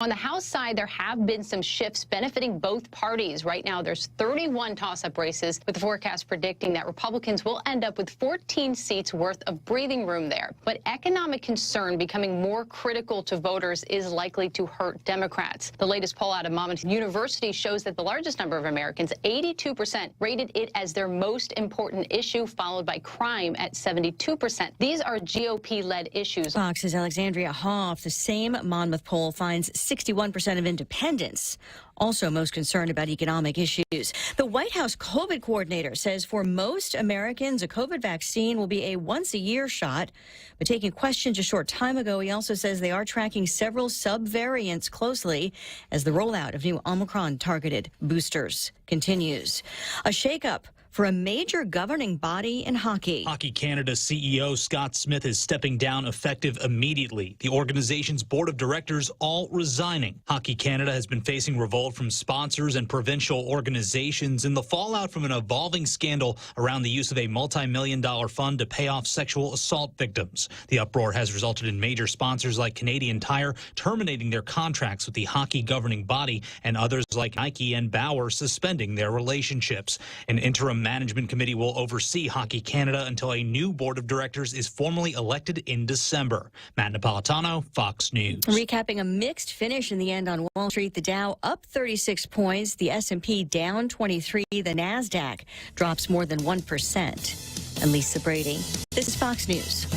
On the House side, there have been some shifts benefiting both parties. Right now, there's 31 toss-up races, with the forecast predicting that Republicans will end up with 14 seats worth of breathing room there. But economic concern becoming more critical to voters is likely to hurt Democrats. The latest poll out of Monmouth University shows that the largest number of Americans, 82%, rated it as their most important issue, followed by crime at 72%. These are GOP-led issues. Fox's Alexandria Hoff. The same Monmouth poll finds 61% of independents also most concerned about economic issues. The White House COVID coordinator says for most Americans, a COVID vaccine will be a once-a-year shot. But taking questions a short time ago, he also says they are tracking several subvariants closely as the rollout of new Omicron-targeted boosters continues. A shakeup for a major governing body in hockey. Hockey Canada CEO Scott Smith is stepping down effective immediately. The organization's board of directors all resigning. Hockey Canada has been facing revolt from sponsors and provincial organizations in the fallout from an evolving scandal around the use of a multi-million-dollar fund to pay off sexual assault victims. The uproar has resulted in major sponsors like Canadian Tire terminating their contracts with the hockey governing body, and others like Nike and Bauer suspending their relationships. An interim management committee will oversee Hockey Canada until a new board of directors is formally elected in December. Matt Napolitano, Fox News. Recapping a mixed finish in the end on Wall Street, the Dow up 36 points, the S&P down 23, the NASDAQ drops more than 1%. And Lisa Brady, this is Fox News.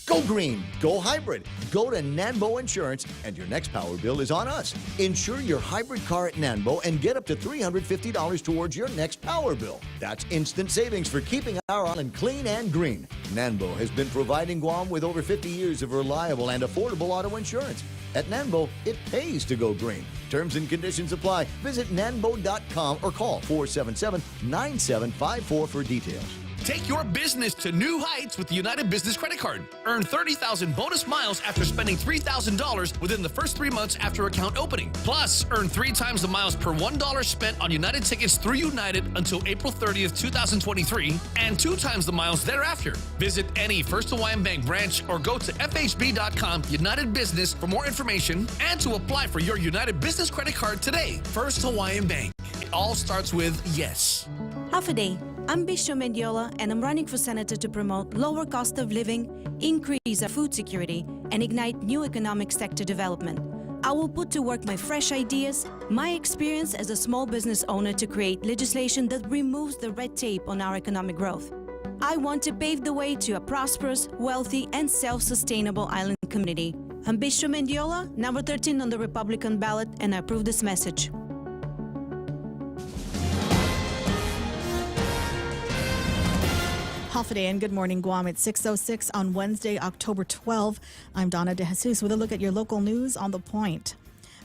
Go green, go hybrid, go to Nanbo Insurance, and your next power bill is on us. Insure your hybrid car at Nanbo and get up to $350 towards your next power bill. That's instant savings for keeping our island clean and green. Nanbo has been providing Guam with over 50 years of reliable and affordable auto insurance. At Nanbo, it pays to go green. Terms and conditions apply. Visit nanbo.com or call 477-9754 for details. Take your business to new heights with the United Business Credit Card. Earn 30,000 bonus miles after spending $3,000 within the first 3 months after account opening. Plus, earn 3 times the miles per $1 spent on United tickets through United until April 30th, 2023, and 2 times the miles thereafter. Visit any First Hawaiian Bank branch or go to fhb.com United Business for more information and to apply for your United Business Credit Card today. First Hawaiian Bank. It all starts with yes. Half a day. I'm Bisho Mendiola, and I'm running for senator to promote lower cost of living, increase our food security, and ignite new economic sector development. I will put to work my fresh ideas, my experience as a small business owner to create legislation that removes the red tape on our economic growth. I want to pave the way to a prosperous, wealthy, and self-sustainable island community. I'm Bisho Mendiola, number 13 on the Republican ballot, and I approve this message. Half a day and good morning, Guam. It's 6:06 on Wednesday, October 12. I'm Donna De Jesus with a look at your local news on The Point.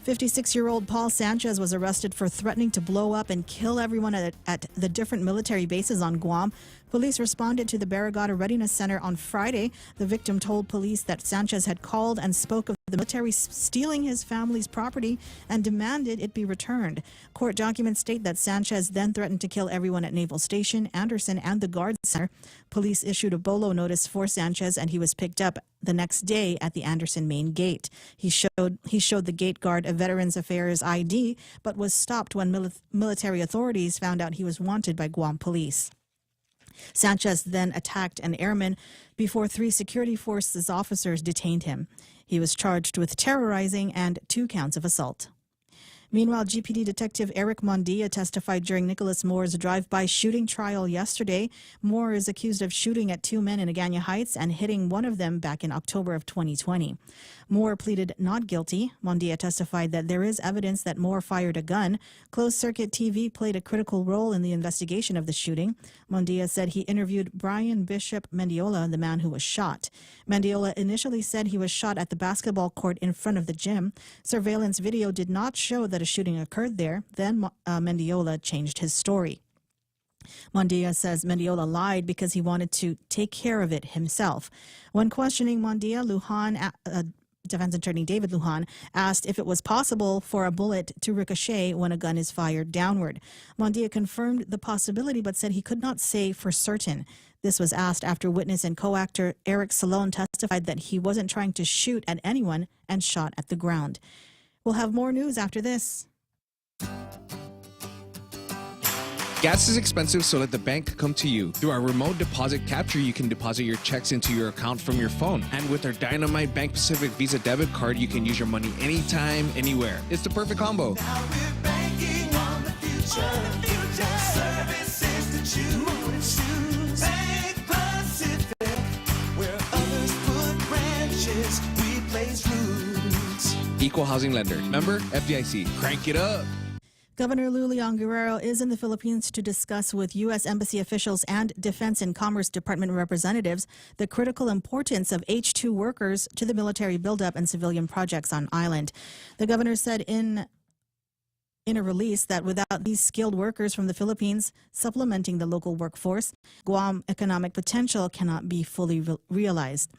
56-year-old Paul Sanchez was arrested for threatening to blow up and kill everyone at the different military bases on Guam. Police responded to the Barrigada Readiness Center on Friday. The victim told police that Sanchez had called and spoke of the military stealing his family's property and demanded it be returned. Court documents state that Sanchez then threatened to kill everyone at Naval Station, Anderson, and the Guard Center. Police issued a BOLO notice for Sanchez, and he was picked up the next day at the Anderson main gate. He showed the gate guard a Veterans Affairs ID, but was stopped when military authorities found out he was wanted by Guam police. Sanchez then attacked an airman before 3 security forces officers detained him. He was charged with terrorizing and 2 counts of assault. Meanwhile, GPD Detective Eric Mondia testified during Nicholas Moore's drive-by shooting trial yesterday. Moore is accused of shooting at 2 men in Agana Heights and hitting one of them back in October of 2020. Moore pleaded not guilty. Mondia testified that there is evidence that Moore fired a gun. Closed-circuit TV played a critical role in the investigation of the shooting. Mondia said he interviewed Brian Bishop Mendiola, the man who was shot. Mendiola initially said he was shot at the basketball court in front of the gym. Surveillance video did not show that a shooting occurred there. Then Mendiola changed his story. Mondia says Mendiola lied because he wanted to take care of it himself. When questioning Mondia, Defense Attorney David Lujan asked if it was possible for a bullet to ricochet when a gun is fired downward. Mondia confirmed the possibility but said he could not say for certain. This was asked after witness and co-actor Eric Salone testified that he wasn't trying to shoot at anyone and shot at the ground. We'll have more news after this. Gas is expensive, so let the bank come to you. Through our remote deposit capture, you can deposit your checks into your account from your phone. And with our Dynamite Bank Pacific Visa debit card, you can use your money anytime, anywhere. It's the perfect combo. Now we're banking on the future. Services to choose. Bank Pacific, where others put branches, we place roots. Equal housing lender. Member FDIC. Crank it up. Governor Lou Leon Guerrero is in the Philippines to discuss with U.S. Embassy officials and Defense and Commerce Department representatives the critical importance of H-2 workers to the military buildup and civilian projects on island. The governor said in a release that without these skilled workers from the Philippines supplementing the local workforce, Guam economic potential cannot be fully realized.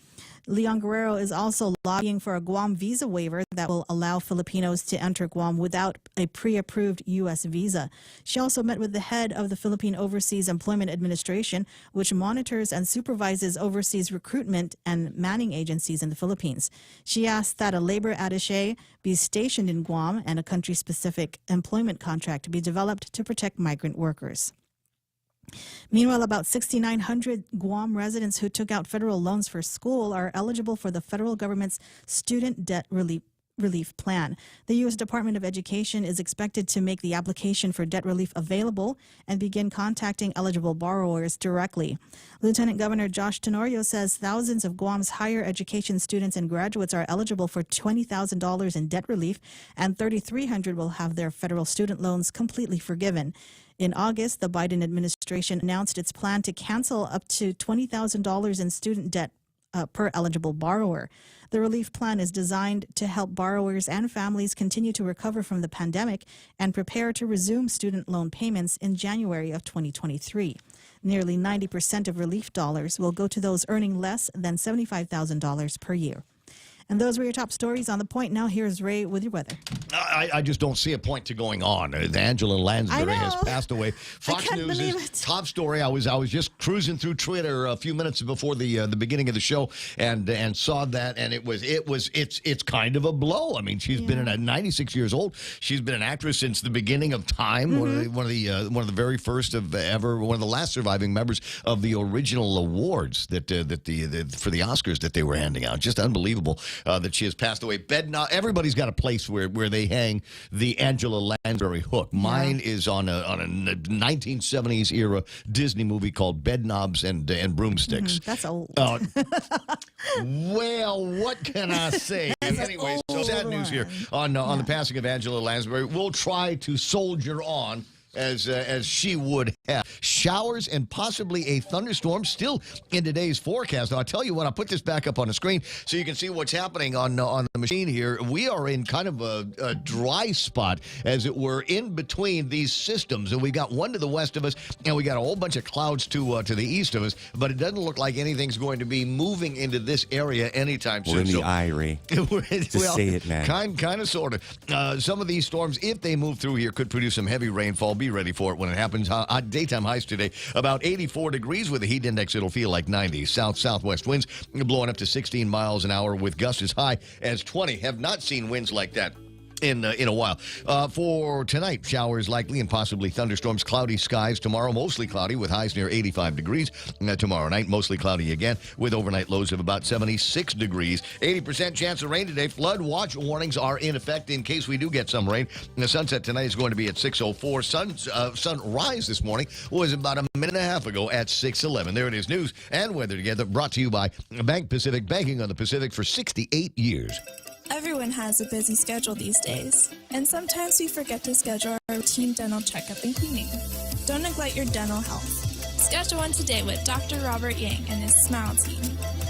Leon Guerrero is also lobbying for a Guam visa waiver that will allow Filipinos to enter Guam without a pre-approved U.S. visa. She also met with the head of the Philippine Overseas Employment Administration, which monitors and supervises overseas recruitment and manning agencies in the Philippines. She asked that a labor attaché be stationed in Guam and a country-specific employment contract be developed to protect migrant workers. Meanwhile, about 6,900 Guam residents who took out federal loans for school are eligible for the federal government's student debt relief plan. The U.S. Department of Education is expected to make the application for debt relief available and begin contacting eligible borrowers directly. Lieutenant Governor Josh Tenorio says thousands of Guam's higher education students and graduates are eligible for $20,000 in debt relief, and 3,300 will have their federal student loans completely forgiven. In August, the Biden administration announced its plan to cancel up to $20,000 in student debt per eligible borrower. The relief plan is designed to help borrowers and families continue to recover from the pandemic and prepare to resume student loan payments in January of 2023. Nearly 90% of relief dollars will go to those earning less than $75,000 per year. And those were your top stories on The Point. Now here's Ray with your weather. I just don't see a point to going on. Angela Lansbury has passed away. I can't believe it. Top story. I was just cruising through Twitter a few minutes before the beginning of the show and saw that, and it's kind of a blow. I mean, she's been at 96 years old. She's been an actress since the beginning of time. Mm-hmm. One of the very first of ever, one of the last surviving members of the original awards that for the Oscars that they were handing out. Just unbelievable. That she has passed away. Everybody's got a place where they hang the Angela Lansbury hook. Mine is on a 1970s era Disney movie called Bedknobs and Broomsticks. That's old. Well, what can I say? Anyway, so sad news here on the passing of Angela Lansbury. We'll try to soldier on as she would have. Showers and possibly a thunderstorm still in today's forecast. Now, I'll tell you what, I'll put this back up on the screen so you can see what's happening on the machine here. We are in kind of a dry spot, as it were, in between these systems. And we got one to the west of us, and we got a whole bunch of clouds to the east of us, but it doesn't look like anything's going to be moving into this area anytime soon. We're in the eye, Ray. Just say it, man. Kind of, sort of. Some of these storms, if they move through here, could produce some heavy rainfall. Be ready for it when it happens. Daytime highs today, about 84 degrees with a heat index. It'll feel like 90. South-southwest winds blowing up to 16 miles an hour with gusts as high as 20. Have not seen winds like that in a while. For tonight, showers likely and possibly thunderstorms. Cloudy skies tomorrow, mostly cloudy with highs near 85 degrees. Tomorrow night, mostly cloudy again with overnight lows of about 76 degrees. 80% chance of rain today. Flood watch warnings are in effect in case we do get some rain. The sunset tonight is going to be at 6:04. Sunrise this morning was about a minute and a half ago at 6:11. There it is. News and weather together, brought to you by Bank Pacific, banking on the Pacific for 68 years. Everyone has a busy schedule these days, and sometimes we forget to schedule our routine dental checkup and cleaning. Don't neglect your dental health. Schedule one today with Dr. Robert Yang and his Smile Team,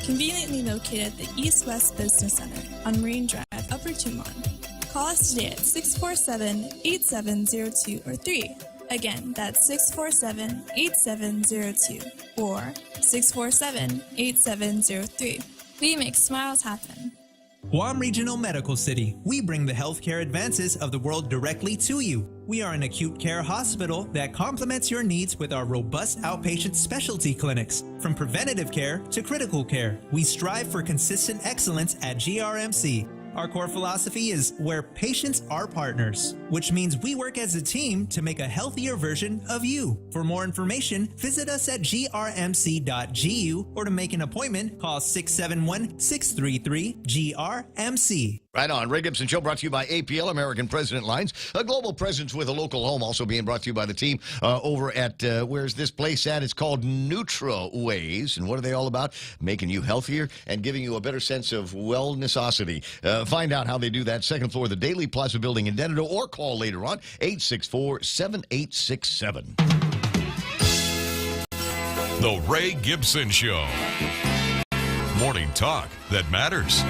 conveniently located at the East West Business Center on Marine Drive, Upper Tumon. Call us today at 647-8702 or 3. Again, that's 647-8702 or 647-8703. We make smiles happen. Guam Regional Medical City. We bring the healthcare advances of the world directly to you. We are an acute care hospital that complements your needs with our robust outpatient specialty clinics. From preventative care to critical care, we strive for consistent excellence at GRMC. Our core philosophy is where patients are partners, which means we work as a team to make a healthier version of you. For more information, visit us at grmc.gu or to make an appointment, call 671-633-GRMC. Right on. Ray Gibson Show brought to you by APL, American President Lines. A global presence with a local home, also being brought to you by the team over at, where's this place at? It's called NutraWays. And what are they all about? Making you healthier and giving you a better sense of wellnessosity. Find out how they do that. Second floor of the Daily Plaza Building in Denver, or call later on, 864-7867. The Ray Gibson Show. Morning talk that matters.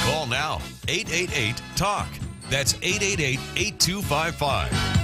Call now, 888-TALK. That's 888-8255.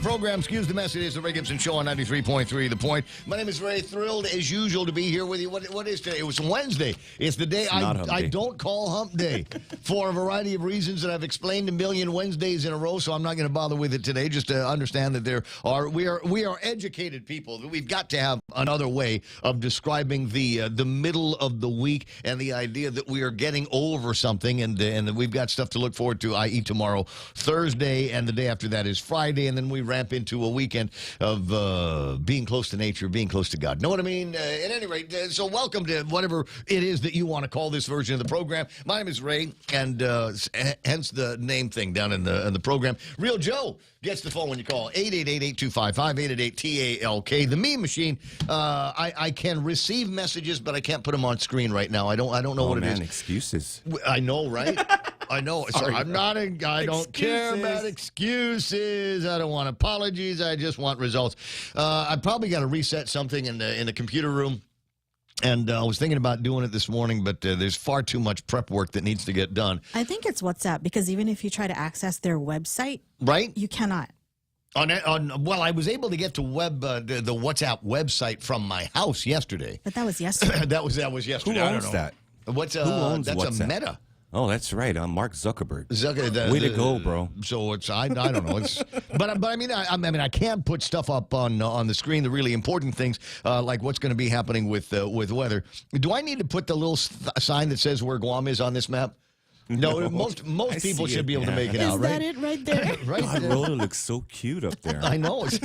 Program. Excuse the mess. It is the Ray Gibson Show on 93.3 The Point. My name is Ray. Thrilled as usual to be here with you. What is today? It was Wednesday. It's the day I don't call Hump Day for a variety of reasons that I've explained a million Wednesdays in a row, so I'm not going to bother with it today. Just to understand that we are educated people. We've got to have another way of describing the middle of the week and the idea that we are getting over something and that we've got stuff to look forward to, i.e. tomorrow, Thursday, and the day after that is Friday, and then we ramp into a weekend of being close to nature, being close to God. Know what I mean? At any rate, so welcome to whatever it is that you want to call this version of the program. My name is Ray, and hence the name thing down in the program. Real Joe gets the phone when you call 888-8255-888-TALK. The meme machine. I can receive messages, but I can't put them on screen right now. I don't know what it is. Excuses. I know, right? I know. Sorry, I don't care about excuses. I don't want apologies. I just want results. I probably got to reset something in the computer room. And I was thinking about doing it this morning, but there's far too much prep work that needs to get done. I think it's WhatsApp, because even if you try to access their website, right, you cannot. Well, I was able to get to the WhatsApp website from my house yesterday. But that was yesterday. that was yesterday. Who owns that? Who owns that's WhatsApp? A Meta. Oh, that's right. I'm Mark Zuckerberg. Way to go, bro. So I don't know. But I mean I can put stuff up on the screen. The really important things, like what's going to be happening with weather. Do I need to put the little sign that says where Guam is on this map? No, most people should be able to make it out, right? Is that it right there? Right. God, Rolla looks so cute up there. I know. It's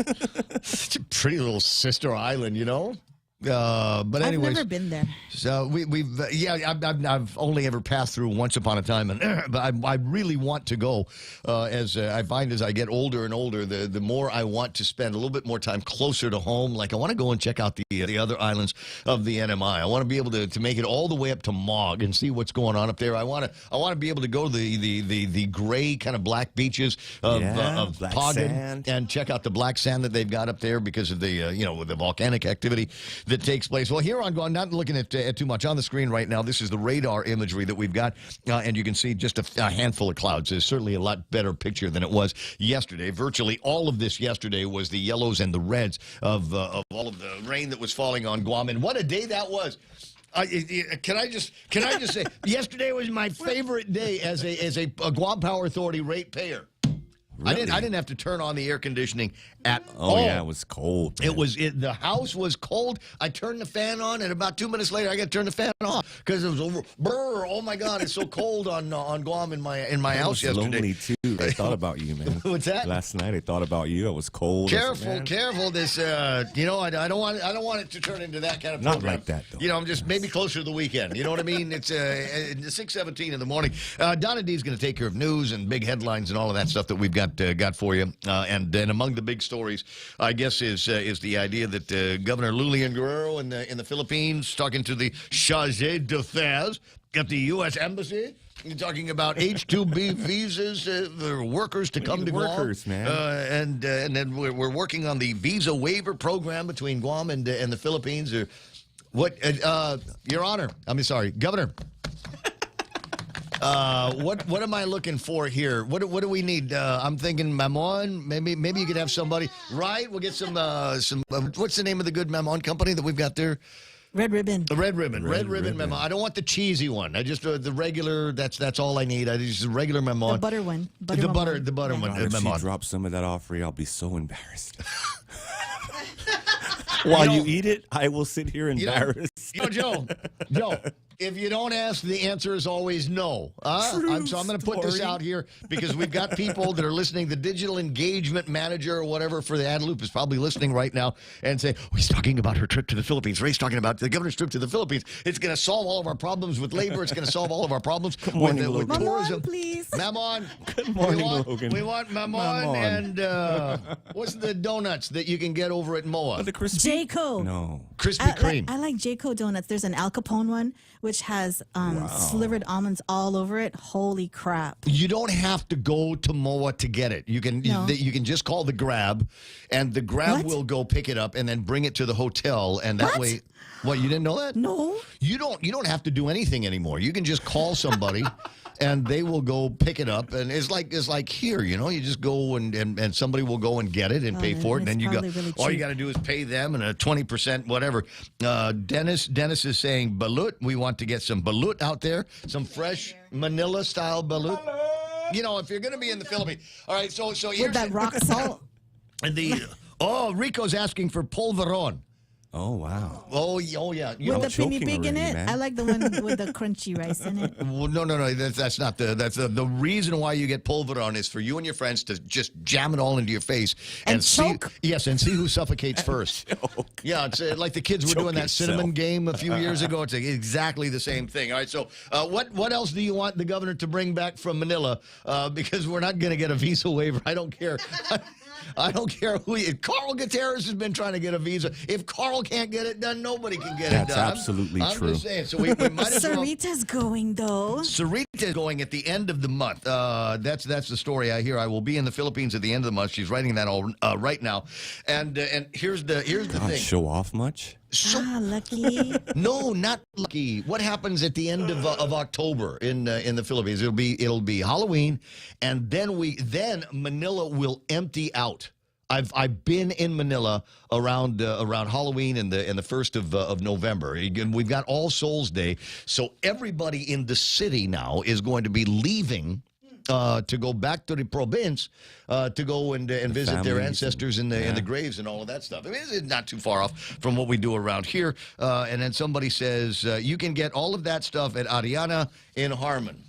such a pretty little sister island, you know? But anyways, I've never been there. So I've only ever passed through once upon a time, but I really want to go. As I find as I get older and older, the more I want to spend a little bit more time closer to home. Like I want to go and check out the other islands of the NMI. I want to be able to make it all the way up to Mog and see what's going on up there. I want to be able to go to the gray kind of black beaches of Pagan and check out the black sand that they've got up there because of the the volcanic activity that takes place. Well, here on not looking at too much on the screen right now. This is the radar imagery that we've got, and you can see just a handful of clouds. It's certainly a lot better picture than it was yesterday. Virtually all of this yesterday was the yellows and the reds of all of the rain that was falling on Guam, and what a day that was. Can I just say, yesterday was my favorite day as a Guam Power Authority ratepayer. Really? I didn't have to turn on the air conditioning at all. Oh yeah, it was cold. Man. The house was cold. I turned the fan on, and about 2 minutes later, I got to turn the fan off because it was over. Brr! Oh my God, it's so cold on Guam in my house yesterday. Lonely too. I thought about you, man. What's that? Last night I thought about you. It was cold. Careful. This, I don't want it to turn into that kind of program. Not like that though. I'm just maybe closer to the weekend. You know what I mean? It's 6:17 in the morning. Donna D's going to take care of news and big headlines and all of that stuff that we've got got for you. And then among the big stories, I guess, is the idea that Governor Lulian Guerrero in the Philippines talking to the charge d'affaires at the U.S. Embassy. You're talking about H-2B visas for workers to come to Guam. Workers, man. And then we're working on the visa waiver program between Guam and the Philippines. What, Your Honor, Governor. What am I looking for here? What do we need? I'm thinking Mamon. Maybe you could have somebody. Right? We'll get some. What's the name of the good Mamon company that we've got there? Red Ribbon. The Red Ribbon. Red Ribbon Mamon. I don't want the cheesy one. I just the regular. That's all I need. I just the regular Mamon. The butter one. The butter one. If Mamon. she drops some of that off for you, I'll be so embarrassed. While you eat it, I will sit here embarrassed. Joe, if you don't ask, the answer is always no. So I'm going to put this out here because we've got people that are listening. The digital engagement manager or whatever for the Ad Loop is probably listening right now and saying, he's talking about her trip to the Philippines. Ray's talking about the governor's trip to the Philippines. It's going to solve all of our problems with labor. It's going to solve all of our problems with tourism. Please. Mamon. Good morning, Logan. We want Mamon and what's the donuts that you can get over at MOA? The crispy. Jayco. No. Krispy Kreme. I like Jayco donuts. There's an Al Capone one which has slivered almonds all over it. Holy crap! You don't have to go to MOA to get it. You can you can just call the Grab, and the Grab will go pick it up and then bring it to the hotel, and that way. What, you didn't know that? No. You don't have to do anything anymore. You can just call somebody. And they will go pick it up, and it's like here, you just go and somebody will go and get it and pay for it, and then you go. Really all you got to do is pay them and a 20% whatever. Dennis is saying balut. We want to get some balut out there, some fresh Manila style balut. If you're going to be in the Philippines, all right. So with here's that rock salt. And Rico's asking for polvoron. Oh, wow. Oh yeah. With the penny pig in it? Man. I like the one with the crunchy rice in it. Well, no. That's not the reason why you get polvoron is for you and your friends to just jam it all into your face and choke. And see who suffocates first. Yeah, it's like the kids were doing that cinnamon game a few years ago. It's exactly the same thing. All right, so what else do you want the governor to bring back from Manila? Because we're not going to get a visa waiver. I don't care. I don't care who Carl Gutierrez has been trying to get a visa. If Carl can't get it done, nobody can get it done. That's absolutely true. I'm just saying. So we might as well. Sarita's going, though. Sarita's going at the end of the month. That's the story I hear. I will be in the Philippines at the end of the month. She's writing that all right now. And here's the thing. Show off much? Lucky. No, not lucky. What happens at the end of October in the Philippines? It'll be Halloween, and then Manila will empty out. I've been in Manila around Halloween and the 1st of November. We've got All Souls Day, so everybody in the city now is going to be leaving. To go back to the province, to go and visit their ancestors in the graves and all of that stuff. I mean, it's not too far off from what we do around here. And then somebody says you can get all of that stuff at Ariana in Harmon.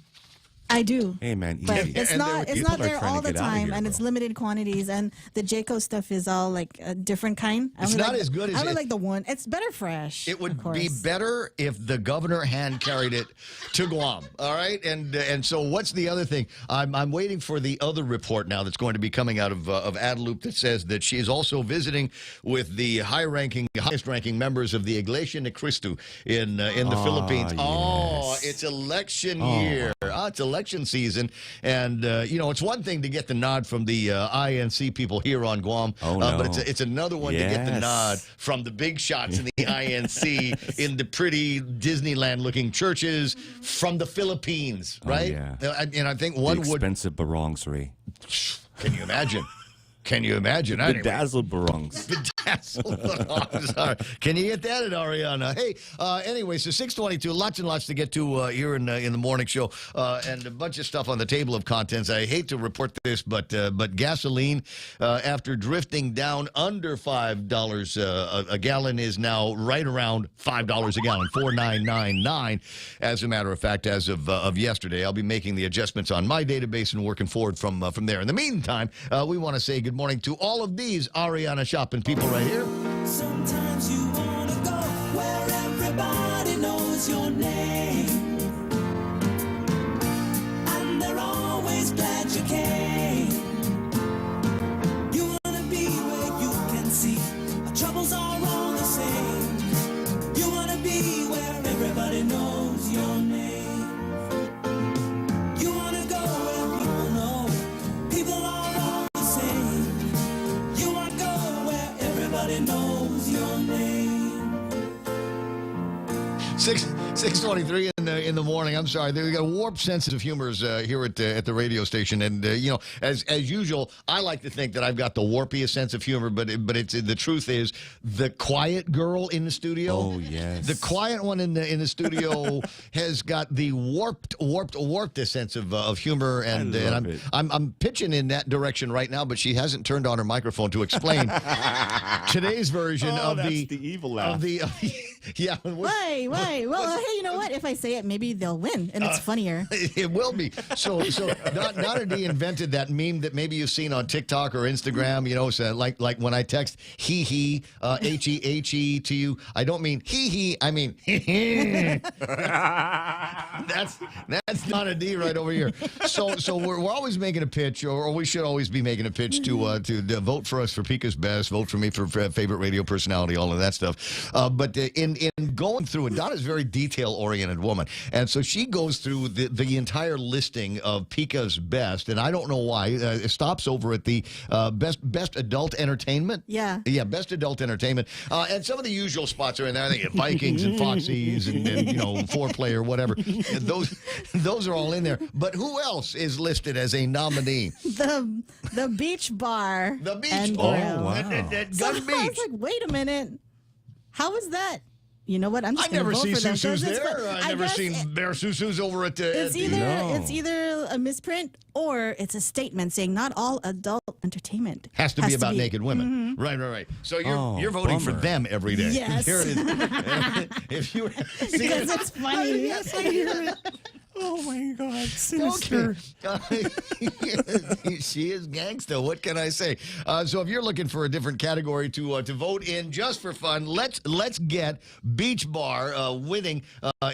I do. Hey, man, easy. But it's not there all the time, and it's limited quantities, and the Jayco stuff is all like a different kind. It's not as good as I only like the one. It's better fresh. It would be better if the governor hand carried it to Guam. All right, and so what's the other thing? I'm waiting for the other report now that's going to be coming out of Adloop that says that she is also visiting with the highest-ranking members of the Iglesia ni Cristo in the Philippines. Yes. Oh, it's election year. It's election season, and it's one thing to get the nod from the INC people here on Guam, but it's another one to get the nod from the big shots in the INC in the pretty Disneyland-looking churches from the Philippines, right? Oh, yeah. And I think one expensive barongs, Ray. Can you imagine? Can you imagine? Bedazzled barongs. Bedazzled barongs. All right. Can you get that at Ariana? Hey, anyway, so 6:22, lots and lots to get to here in the morning show, and a bunch of stuff on the table of contents. I hate to report this, but gasoline, after drifting down under $5 a gallon, is now right around $5 a gallon, $4.999. As a matter of fact, as of yesterday, I'll be making the adjustments on my database and working forward from there. In the meantime, we want to say good morning to all of these Ariana shopping people right here. Sometimes you want to go where everybody knows your name, and they're always glad you came. 6:23 in the morning. I'm sorry. We got a warped sense of humor here at the radio station, and as usual, I like to think that I've got the warpiest sense of humor, but it's the truth is the quiet girl in the studio. Oh yes, the quiet one in the studio has got the warped sense of humor, and I'm pitching in that direction right now, but she hasn't turned on her microphone to explain today's version of the evil laugh. Yeah. Why? Well, hey, you know what? If I say it, maybe they'll win, and it's funnier. It will be. So Donna D invented that meme that maybe you've seen on TikTok or Instagram. So like when I text he he to you, I don't mean he, I mean that's Donna D right over here. So we're always making a pitch, or we should always be making a pitch to vote for us for Pika's Best, vote for me for favorite radio personality, all of that stuff. But in going through it, Donna's a very detail-oriented woman, and so she goes through the entire listing of Pika's Best, and I don't know why. It stops over at the best adult entertainment. Yeah, best adult entertainment, and some of the usual spots are in there. I think Vikings and Foxies and Foreplay or whatever. Those are all in there. But who else is listed as a nominee? The Beach Bar. The Beach and Bar. Grill. Oh, wow. At Gun Beach. I was like, wait a minute. How is that? You know what? I'm just I've going to never vote seen for them. Susus there. I've never seen Bear Susus over at the... It's either a misprint or it's a statement saying not all adult entertainment has to be about naked women. Mm-hmm. Right. So you're voting for them every day. Yes. Here it is. If you because it's funny. Yes, I hear it. Oh my God, sinister. Okay. She is gangsta. What can I say? So if you're looking for a different category to vote in just for fun, let's get Beach Bar winning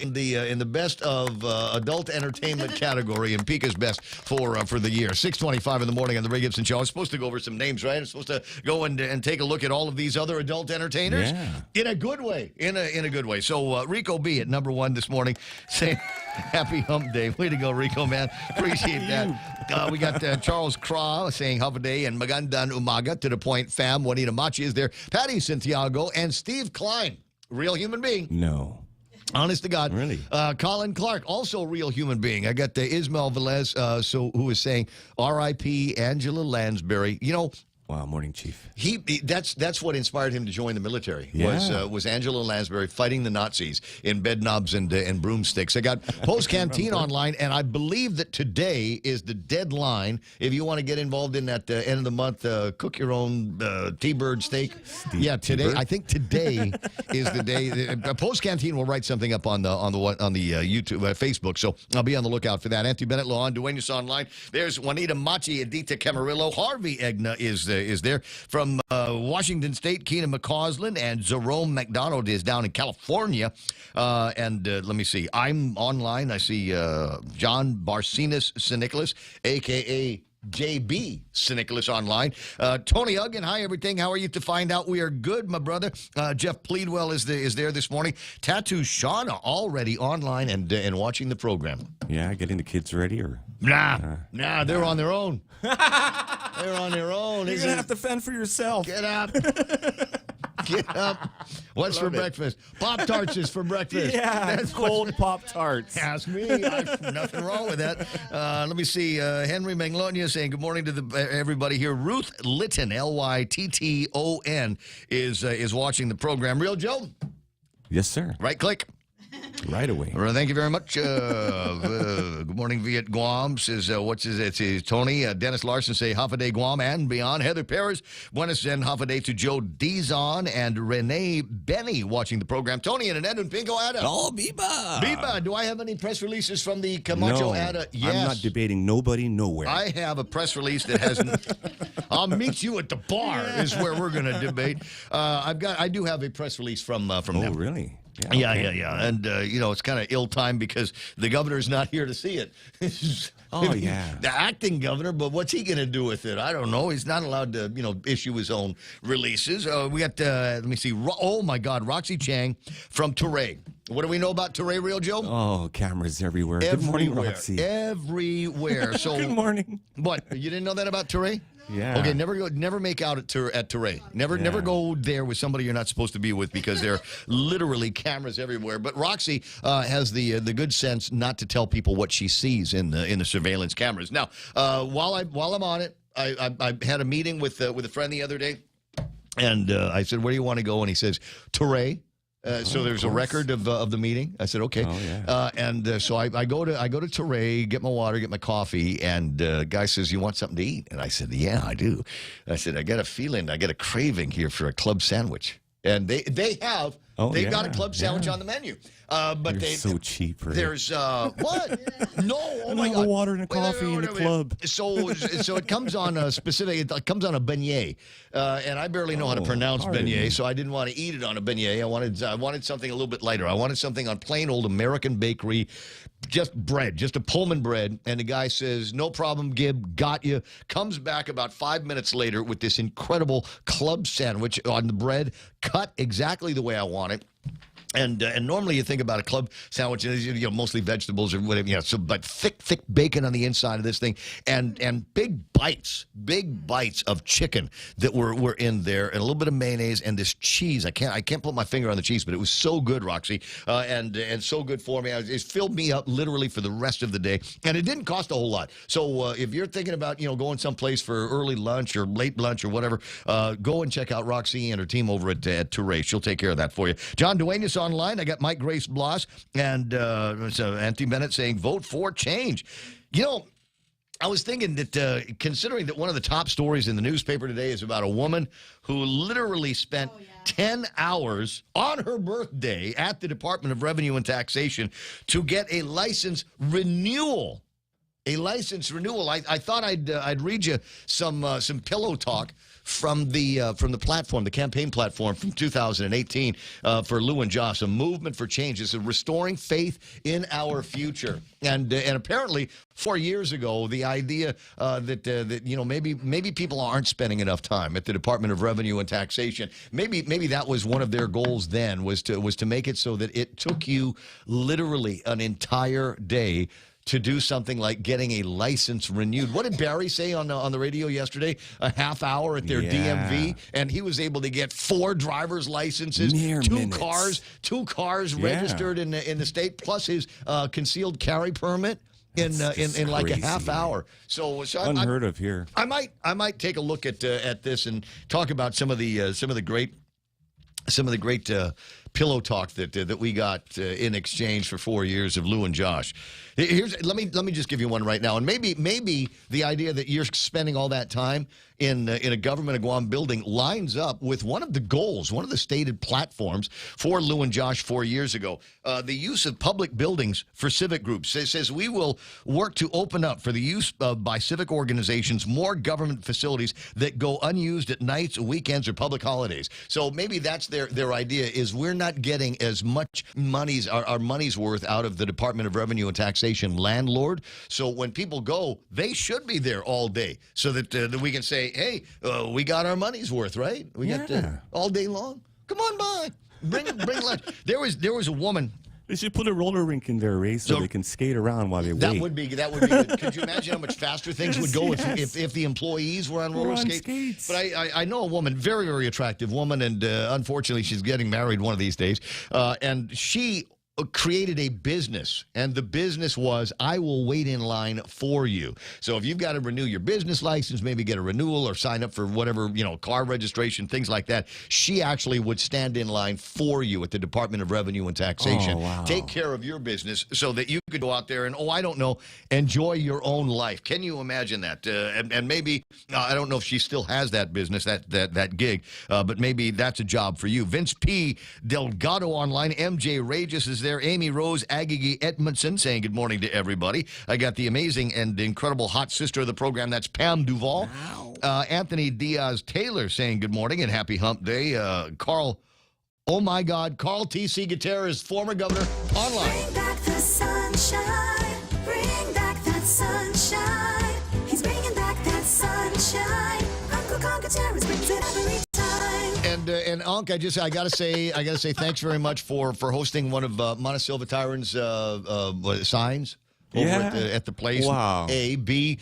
in the best of adult entertainment category in Pika's Best for the year. 6:25 in the morning on the Ray Gibson Show. I was supposed to go over some names, right? I'm supposed to go and take a look at all of these other adult entertainers. Yeah. In a good way. In a good way. So Rico B at number 1 this morning saying happy hump day. Way to go, Rico, man. Appreciate that. We got Charles Craw saying Hump Day and Magandang Umaga to the point fam. Juanita Machi is there. Patty Santiago and Steve Klein. Real human being. No. Honest to God. Really? Colin Clark, also a real human being. I got Ismael Velez, who is saying R.I.P. Angela Lansbury. Wow, morning, Chief. That's what inspired him to join the military. Yeah. Was Angela Lansbury fighting the Nazis in bed knobs and broomsticks. I got Post Canteen online, and I believe that today is the deadline if you want to get involved in that end of the month cook your own T-bird steak. Today. T-bird? I think today is the day. Post Canteen will write something up on the YouTube Facebook, so I'll be on the lookout for that. Anthony Bennett, Lohan Duenas online. There's Juanita Machi, Edita Camarillo, Harvey Egna is there. From Washington State, Keenan McCausland and Jerome McDonald is down in California. And let me see. I'm online. I see John Barcinas Sinicholas, a.k.a. JB Sinicholas online. Tony Uggan, hi everything. How are you? To find out we are good, my brother. Jeff Pleadwell is there this morning. Tattoo Shauna already online and watching the program. Yeah, getting the kids ready or Nah, they're on their own. They're on their own. You're gonna have to fend for yourself. Get up. Get up. What's for breakfast? Pop-Tarts is for breakfast. Yeah, that's cold Pop-Tarts. Ask me. Nothing wrong with that. Let me see. Henry Manglonia saying good morning to everybody here. Ruth Litton, Lytton, is watching the program. Real Joe? Yes, sir. Right click. Right away. Thank you very much. Good morning, Viet Guam. Says, it's Tony. Dennis Larson say, Hafa Day Guam and beyond. Heather Paris, buenas and Hafa Day to Joe Dizon and Renee Benny watching the program. Tony and Edwin Pinko Ada. Oh, Biba. Biba, do I have any press releases from the Camacho Ada? Yes. I'm not debating nobody, nowhere. I have a press release that hasn't. I'll meet you at the bar is where we're going to debate. I do have a press release from them. Oh, really? Yeah. And, it's kind of ill-timed because the governor's not here to see it. Oh, yeah. The acting governor, but what's he going to do with it? I don't know. He's not allowed to, issue his own releases. We got, let me see. Oh, my God, Roxy Chang from Turay. What do we know about Turay, Real Joe? Oh, cameras everywhere. Good morning, Roxy. Everywhere. So, good morning. What? You didn't know that about Turay? Yeah. Okay, never make out at Touray. Never go there with somebody you're not supposed to be with because there are literally cameras everywhere. But Roxy has the good sense not to tell people what she sees in the surveillance cameras. Now, while I'm on it, I had a meeting with a friend the other day, and I said, "Where do you want to go?" And he says, "Touray." So there's a record of the meeting. I said, okay. Oh, yeah. So I go to Touray, get my water, get my coffee, and guy says, "You want something to eat?" And I said, "Yeah, I do." I said, "I got a craving here for a club sandwich." And they've got a club sandwich on the menu. But You're so cheap, right? There's what? No, oh my God! Water and a coffee in the club. So it comes on a specific. It comes on a beignet, and I barely know how to pronounce beignet, so I didn't want to eat it on a beignet. I wanted something a little bit lighter. I wanted something on plain old American bakery, just bread, just a Pullman bread. And the guy says, "No problem, Gib, got you." Comes back about 5 minutes later with this incredible club sandwich on the bread, cut exactly the way I want it. And normally you think about a club sandwich, mostly vegetables or whatever, but thick bacon on the inside of this thing, and big bites of chicken that were in there, and a little bit of mayonnaise and this cheese. I can't put my finger on the cheese, but it was so good, Roxy, and so good for me. It filled me up literally for the rest of the day, and it didn't cost a whole lot. So if you're thinking about going someplace for early lunch or late lunch or whatever, go and check out Roxy and her team over at Touray. She'll take care of that for you. John Duenas online. I got Mike Grace Bloss and Auntie Bennett saying, "Vote for change." I was thinking that considering that one of the top stories in the newspaper today is about a woman who literally spent 10 hours on her birthday at the Department of Revenue and Taxation to get a license renewal. A license renewal. I thought I'd read you some pillow talk from the platform, the campaign platform from 2018 for Lou and Josh, a movement for change. It's restoring faith in our future. And apparently 4 years ago, the idea that maybe people aren't spending enough time at the Department of Revenue and Taxation. Maybe that was one of their goals then, was to make it so that it took you literally an entire day to do something like getting a license renewed. What did Barry say on the radio yesterday? A half hour at their DMV, and he was able to get 4 driver's licenses, two cars registered in the state, plus his concealed carry permit in like a half hour. So unheard of here. I might take a look at this and talk about some of the great pillow talk that we got in exchange for 4 years of Lou and Josh. Let me just give you one right now, and maybe the idea that you're spending all that time in a government of Guam building lines up with one of the goals, one of the stated platforms for Lou and Josh 4 years ago. The use of public buildings for civic groups. It says we will work to open up for the use by civic organizations more government facilities that go unused at nights, weekends, or public holidays. So maybe that's their idea, is we're not getting as much our money's worth out of the Department of Revenue and Taxation landlord. So when people go, they should be there all day so that we can say, hey, we got our money's worth, right? We got all day long. Come on by. Bring lunch. There was a woman. They should put a roller rink in there, Ray, so they can skate around while they wait. That would be good. Could you imagine how much faster things would go if the employees were on roller skates? But I know a woman, very, very attractive woman, and unfortunately she's getting married one of these days. And she created a business, and the business was, I will wait in line for you. So if you've got to renew your business license, maybe get a renewal or sign up for whatever, car registration, things like that, she actually would stand in line for you at the Department of Revenue and Taxation. Oh, wow. Take care of your business so that you could go out there and, I don't know, enjoy your own life. Can you imagine that? And maybe, I don't know if she still has that business, that gig, but maybe that's a job for you. Vince P. Delgado online. MJ Regis is there. Amy Rose Aggie Edmondson saying good morning to everybody. I got the amazing and incredible hot sister of the program. That's Pam Duvall. Wow. Anthony Diaz Taylor saying good morning and happy hump day. Carl, oh my God, Carl T.C. Gutierrez, former governor, online. Bring back the sunshine. Bring back that sunshine. He's bringing back that sunshine. Uncle Carl Gutierrez brings it every time. And Unc, I gotta say thanks very much for hosting one of Montesilva Tyron's signs Yeah. at the place. Wow. A. B,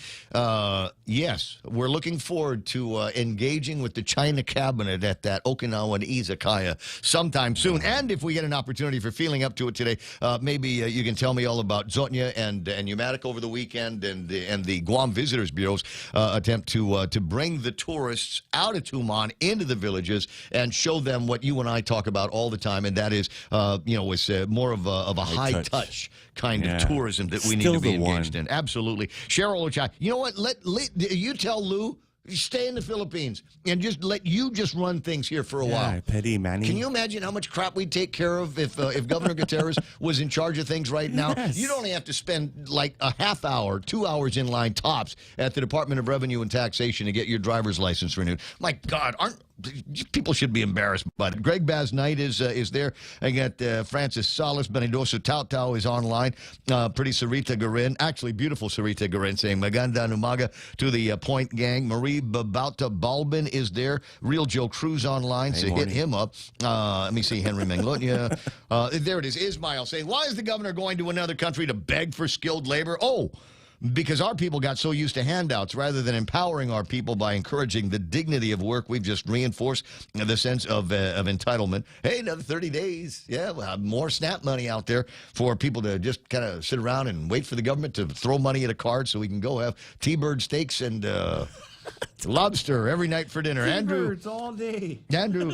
yes, we're looking forward to engaging with the China cabinet at that Okinawan izakaya sometime soon. And if we get an opportunity for feeling up to it today, maybe you can tell me all about Zotnya and Umatic over the weekend and the Guam Visitors Bureau's attempt to bring the tourists out of Tumon into the villages and show them what you and I talk about all the time, and that is, it's more of a high touch kind of tourism that we need to be engaged in. Absolutely. Cheryl Ochai, you know what? Let you tell Lou, stay in the Philippines and just let you just run things here for a while. Petty Manny. Can you imagine how much crap we'd take care of if Governor Gutierrez was in charge of things right now? Yes. You'd only have to spend like a half hour, 2 hours in line tops at the Department of Revenue and Taxation to get your driver's license renewed. My God, people should be embarrassed by it. Greg Baz Knight is there. I got Francis Salas, Benidoso Tao is online. Pretty Sarita Garin, actually beautiful Sarita Garin, saying Maganda Numaga to the Point gang. Marie Babauta Balbin is there. Real Joe Cruz online, so hit him up. Let me see, Henry Manglonia. There it is. Ismail saying, why is the governor going to another country to beg for skilled labor? Oh, because our people got so used to handouts rather than empowering our people by encouraging the dignity of work. We've just reinforced the sense of entitlement. Hey, another 30 days. Yeah, we'll have more SNAP money out there for people to just kind of sit around and wait for the government to throw money at a card so we can go have T-bird steaks and lobster every night for dinner. T-birds all day. Andrew,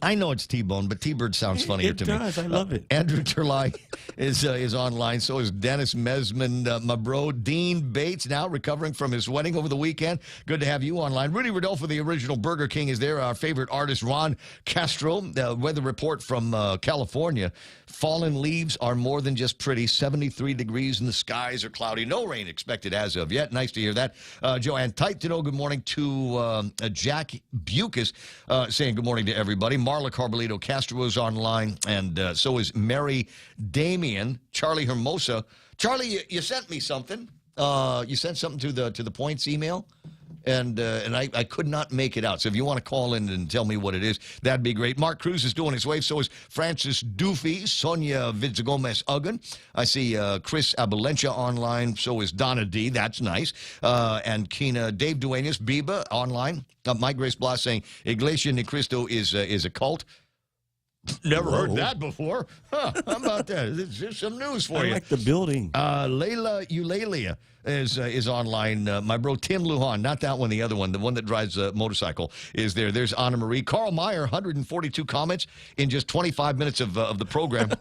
I know it's T-bone, but T-bird sounds funnier to me. It does. I love it. Andrew Terlai is online. So is Dennis Mesman, my bro. Dean Bates, now recovering from his wedding over the weekend. Good to have you online. Rudy Rodolfo, the original Burger King, is there. Our favorite artist, Ron Castro. Weather report from California. Fallen leaves are more than just pretty. 73 degrees and the skies are cloudy. No rain expected as of yet. Nice to hear that. Joanne Titano, good morning to Jack Bucas, saying good morning to everybody. Marla Carbolito Castro is online, and so is Mary Damien. Charlie Hermosa. Charlie, you sent me something. You sent something to the Points email, and I could not make it out. So if you want to call in and tell me what it is, that'd be great. Mark Cruz is doing his wave. So is Francis Doofy, Sonia Vidzagomez-Uggan. I see Chris Abelencha online. So is Donna D. That's nice. And Kina, Dave Duenas, Biba online. Mike Grace Blas saying Iglesia Ni Cristo is a cult. Never heard that before. Huh, how about that? There's some news for you. I like the building. Layla Eulalia is online. My bro Tim Lujan, not that one, the other one, the one that drives a motorcycle, is there. There's Anna Marie. Carl Meyer, 142 comments in just 25 minutes of the program.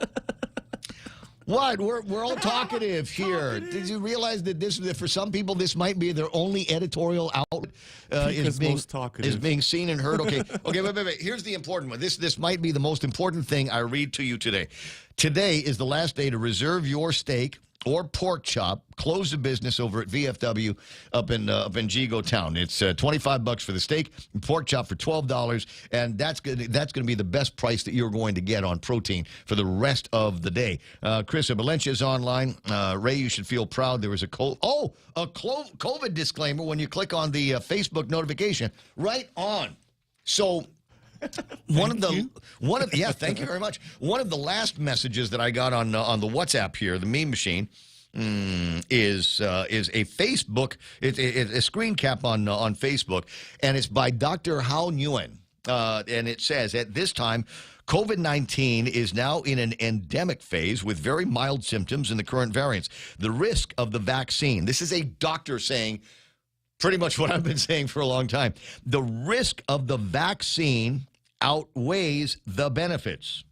What? We're all talkative here. Did you realize that for some people this might be their only editorial outlet is being seen and heard? Okay, wait. Here's the important one. This might be the most important thing I read to you today. Today is the last day to reserve your steak or pork chop. Close the business over at VFW up in Jigo Town. It's $25 for the steak, pork chop for $12, and that's going to be the best price that you're going to get on protein for the rest of the day. Chris Abelencha is online. Ray, you should feel proud. There was a COVID disclaimer when you click on the Facebook notification. Right on. So. Thank you very much. One of the last messages that I got on the WhatsApp here, the meme machine, is a Facebook. It's a screen cap on Facebook, and it's by Dr. Hao Nguyen, and it says at this time, COVID-19 is now in an endemic phase with very mild symptoms in the current variants. The risk of the vaccine. This is a doctor saying pretty much what I've been saying for a long time. The risk of the vaccine outweighs the benefits.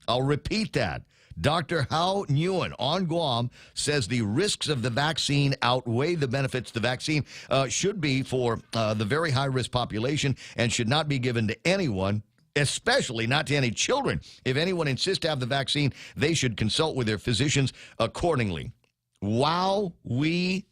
I'll repeat that. Dr. Hao Nguyen on Guam says the risks of the vaccine outweigh the benefits. The vaccine should be for the very high-risk population and should not be given to anyone, especially not to any children. If anyone insists to have the vaccine, they should consult with their physicians accordingly. Wow, we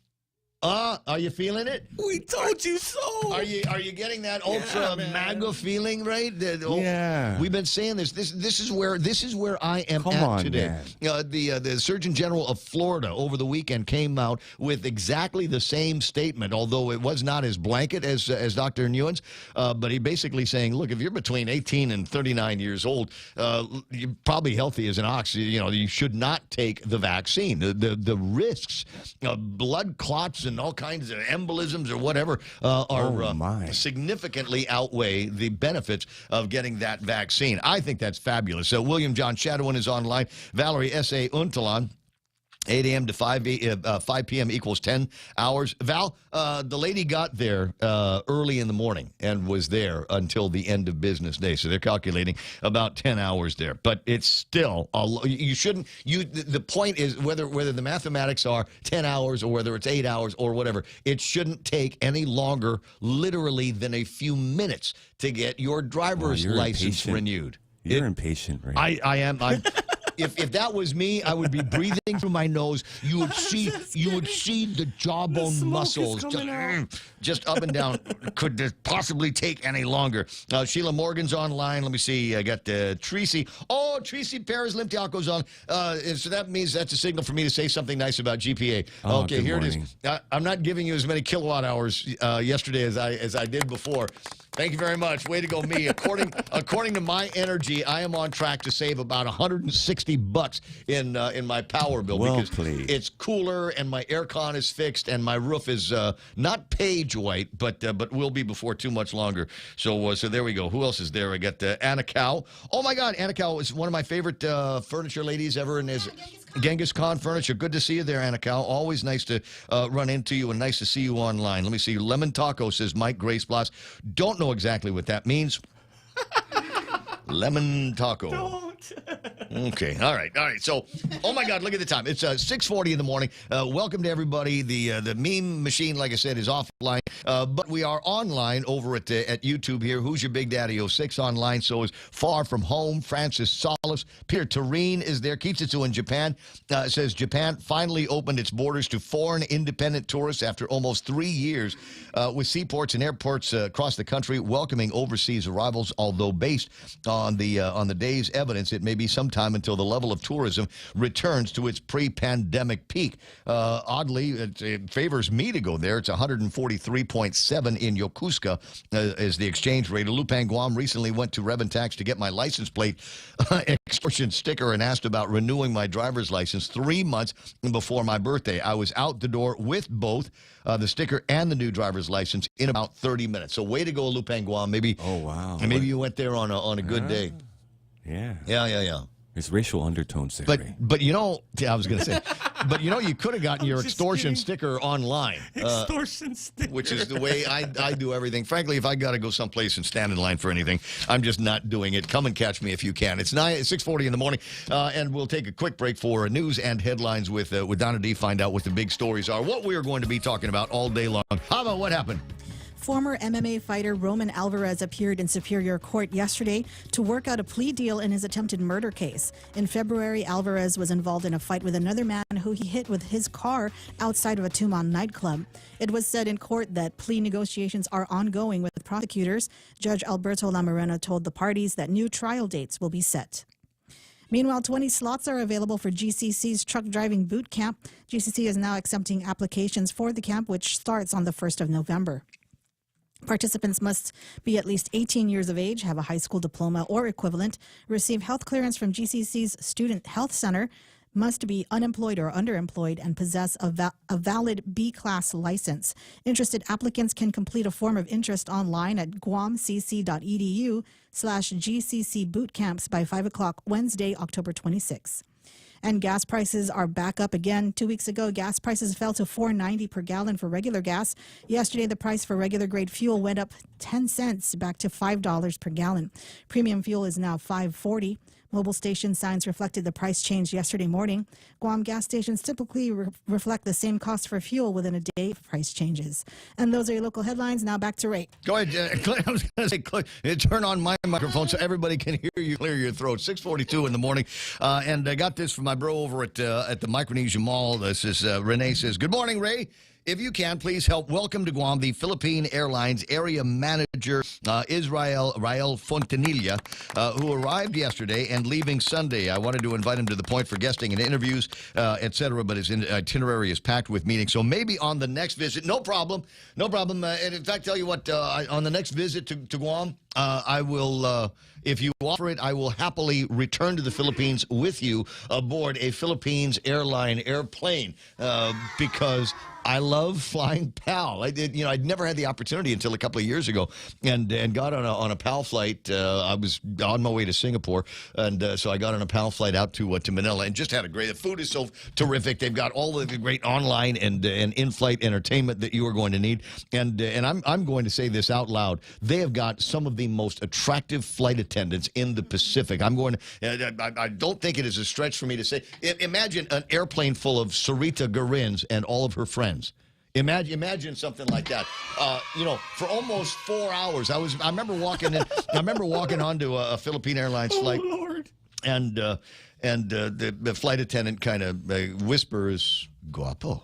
Are you feeling it? We told you so. Are you getting that ultra MAGA feeling, right? Yeah. We've been saying this. This is where I am today. The Surgeon General of Florida over the weekend came out with exactly the same statement, although it was not as blanket as Dr. Nguyen's. But he basically saying, look, if you're between 18 and 39 years old, you're probably healthy as an ox. You should not take the vaccine. The risks of blood clots and all kinds of embolisms or whatever significantly outweigh the benefits of getting that vaccine. I think that's fabulous. So William John Shadowin is online. Valerie S.A. Untalan. 8 a.m. to 5 p.m. equals 10 hours. Val, the lady got there early in the morning and was there until the end of business day. So they're calculating about 10 hours there. But it's still, you shouldn't, the point is whether the mathematics are 10 hours or whether it's 8 hours or whatever, it shouldn't take any longer, literally, than a few minutes to get your driver's license renewed. You're impatient, right? I am. If that was me, I would be breathing through my nose. You would see the jawbone muscles just up and down. Could this possibly take any longer? Sheila Morgan's online. Let me see. I got Tracy. Oh, Tracy Perez Limtiaco's on. So that means that's a signal for me to say something nice about GPA. Okay, here it is. I'm not giving you as many kilowatt hours yesterday as I did before. Thank you very much. Way to go, me. According to my energy, I am on track to save about $160 in my power bill because it's cooler and my aircon is fixed and my roof is not page white, but will be before too much longer. So there we go. Who else is there? I got Anna Cow. Oh my God, Anna Cow is one of my favorite furniture ladies ever, and is Genghis Khan Furniture. Good to see you there, Anna Cow. Always nice to run into you and nice to see you online. Let me see. Lemon Taco says Mike Grace Blas. Don't know exactly what that means. Lemon Taco. Don't. Okay. All right. So, oh my God, look at the time. It's 6:40 in the morning. Welcome to everybody. The meme machine, like I said, is offline, but we are online over at YouTube here. Who's Your Big Daddy 06 online? So is Far From Home. Francis Solis. Peter Tureen is there. Kitsutsu in Japan. Says Japan finally opened its borders to foreign independent tourists after almost 3 years, with seaports and airports across the country welcoming overseas arrivals. Although based on the day's evidence, it may be some time until the level of tourism returns to its pre-pandemic peak. Oddly, it favors me to go there. It's 143.7 in Yokosuka is the exchange rate. Lupang Guam recently went to Reventax to get my license plate extortion sticker and asked about renewing my driver's license 3 months before my birthday. I was out the door with both the sticker and the new driver's license in about 30 minutes. So way to go, Lupang Guam. Maybe maybe you went there on a good day. Yeah. There's racial undertones there. But I was going to say, but you could have gotten your extortion sticker online. Extortion sticker. Which is the way I do everything. Frankly, if I got to go someplace and stand in line for anything, I'm just not doing it. Come and catch me if you can. It's 6:40 in the morning, and we'll take a quick break for news and headlines with Donna D. Find out what the big stories are, what we are going to be talking about all day long. How about what happened? Former MMA fighter Roman Alvarez appeared in Superior Court yesterday to work out a plea deal in his attempted murder case. In February, Alvarez was involved in a fight with another man who he hit with his car outside of a Tumon nightclub. It was said in court that plea negotiations are ongoing with prosecutors. Judge Alberto Lamarena told the parties that new trial dates will be set. Meanwhile, 20 slots are available for GCC's truck driving boot camp. GCC is now accepting applications for the camp, which starts on the 1st of November. Participants must be at least 18 years of age, have a high school diploma or equivalent, receive health clearance from GCC's Student Health Center, must be unemployed or underemployed, and possess a valid B-class license. Interested applicants can complete a form of interest online at guamcc.edu/GCC bootcamps by 5 o'clock Wednesday, October 26. And gas prices are back up again. 2 weeks ago, gas prices fell to $4.90 per gallon for regular gas. Yesterday, the price for regular grade fuel went up 10 cents, back to $5 per gallon. Premium fuel is now $5.40. Mobile station signs reflected the price change yesterday morning. Guam gas stations typically reflect the same cost for fuel within a day of price changes. And those are your local headlines. Now back to Ray. Go ahead. I was going to say, turn on my microphone so everybody can hear you clear your throat. 6:42 in the morning. And I got this from my bro over at the Micronesia Mall. This is Renee says, good morning, Ray. if you can, please help welcome to Guam the Philippine Airlines Area Manager, Rael Fontanilla, who arrived yesterday and leaving Sunday. I wanted to invite him to the point for guesting and interviews, etc., but his itinerary is packed with meetings. So maybe on the next visit, no problem. And in fact, tell you what, on the next visit to Guam, I will, if you offer it, I will happily return to the Philippines with you aboard a Philippines airline airplane because I love flying PAL. I'd never had the opportunity until a couple of years ago, and got on a PAL flight. I was on my way to Singapore, and so I got on a PAL flight out to Manila, and just had a great. The food is so terrific. They've got all of the great online and in-flight entertainment that you are going to need. And I'm going to say this out loud. They have got some of the most attractive flight attendants in the Pacific. I don't think it is a stretch for me to say. Imagine an airplane full of Sarita Garins and all of her friends. Imagine something like that. For almost 4 hours, I remember walking in. I remember walking onto a Philippine Airlines flight. Oh, Lord. And the flight attendant kind of whispers, "Guapo."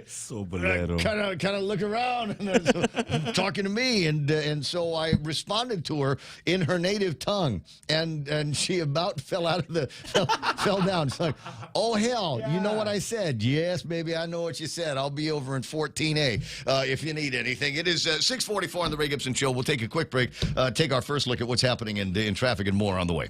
So bolero. Kind of look around and talking to me, and so I responded to her in her native tongue, and she about fell down. It's like, oh hell, yeah. You know what I said? Yes, baby, I know what you said. I'll be over in 14A if you need anything. It is 6:44 on the Ray Gibson Show. We'll take a quick break, take our first look at what's happening in traffic, and more on the way.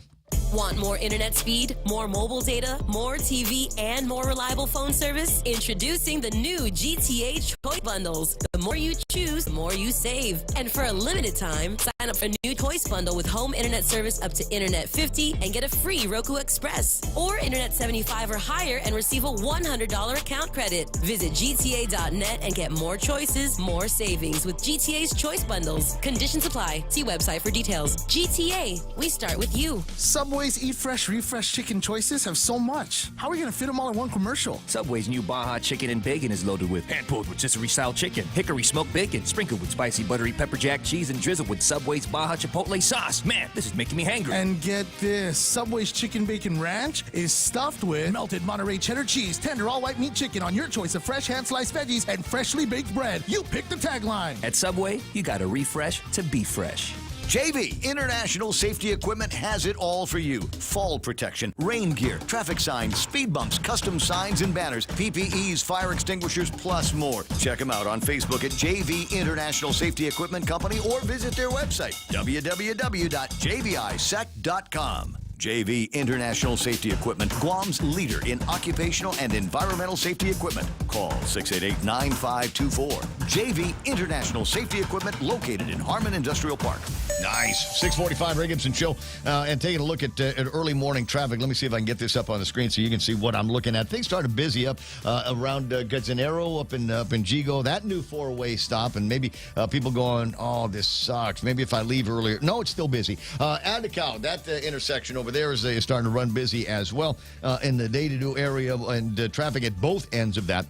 Want more internet speed, more mobile data, more TV, and more reliable phone service? Introducing the new GTA Choice Bundles. The more you choose, the more you save. And for a limited time, sign up for a new Choice Bundle with home internet service up to Internet 50 and get a free Roku Express. Or Internet 75 or higher and receive a $100 account credit. Visit GTA.net and get more choices, more savings with GTA's Choice Bundles. Conditions apply. See website for details. GTA, we start with you. Subway's Eat Fresh, Refresh chicken choices have so much. How are we going to fit them all in one commercial? Subway's new Baja Chicken and Bacon is loaded with hand-pulled rotisserie-style chicken, hickory smoked bacon, sprinkled with spicy buttery pepper jack cheese, and drizzled with Subway's Baja Chipotle sauce. Man, this is making me hangry. And get this, Subway's Chicken Bacon Ranch is stuffed with melted Monterey cheddar cheese, tender all-white meat chicken on your choice of fresh hand-sliced veggies and freshly baked bread. You pick the tagline. At Subway, you got to refresh to be fresh. JV International Safety Equipment has it all for you. Fall protection, rain gear, traffic signs, speed bumps, custom signs and banners, PPEs, fire extinguishers, plus more. Check them out on Facebook at JV International Safety Equipment Company or visit their website, www.jvisec.com. JV International Safety Equipment, Guam's leader in occupational and environmental safety equipment. Call 688-9524. JV International Safety Equipment, located in Harmon Industrial Park. Nice. 6:45 Ray Gibson Show, and taking a look at early morning traffic. Let me see if I can get this up on the screen so you can see what I'm looking at. Things started busy up around Gazanero, up in Gigo. That new four-way stop, and maybe people going, oh, this sucks. Maybe if I leave earlier. No, it's still busy. Adicao, that intersection over there is starting to run busy as well in the day-to-do area, and traffic at both ends of that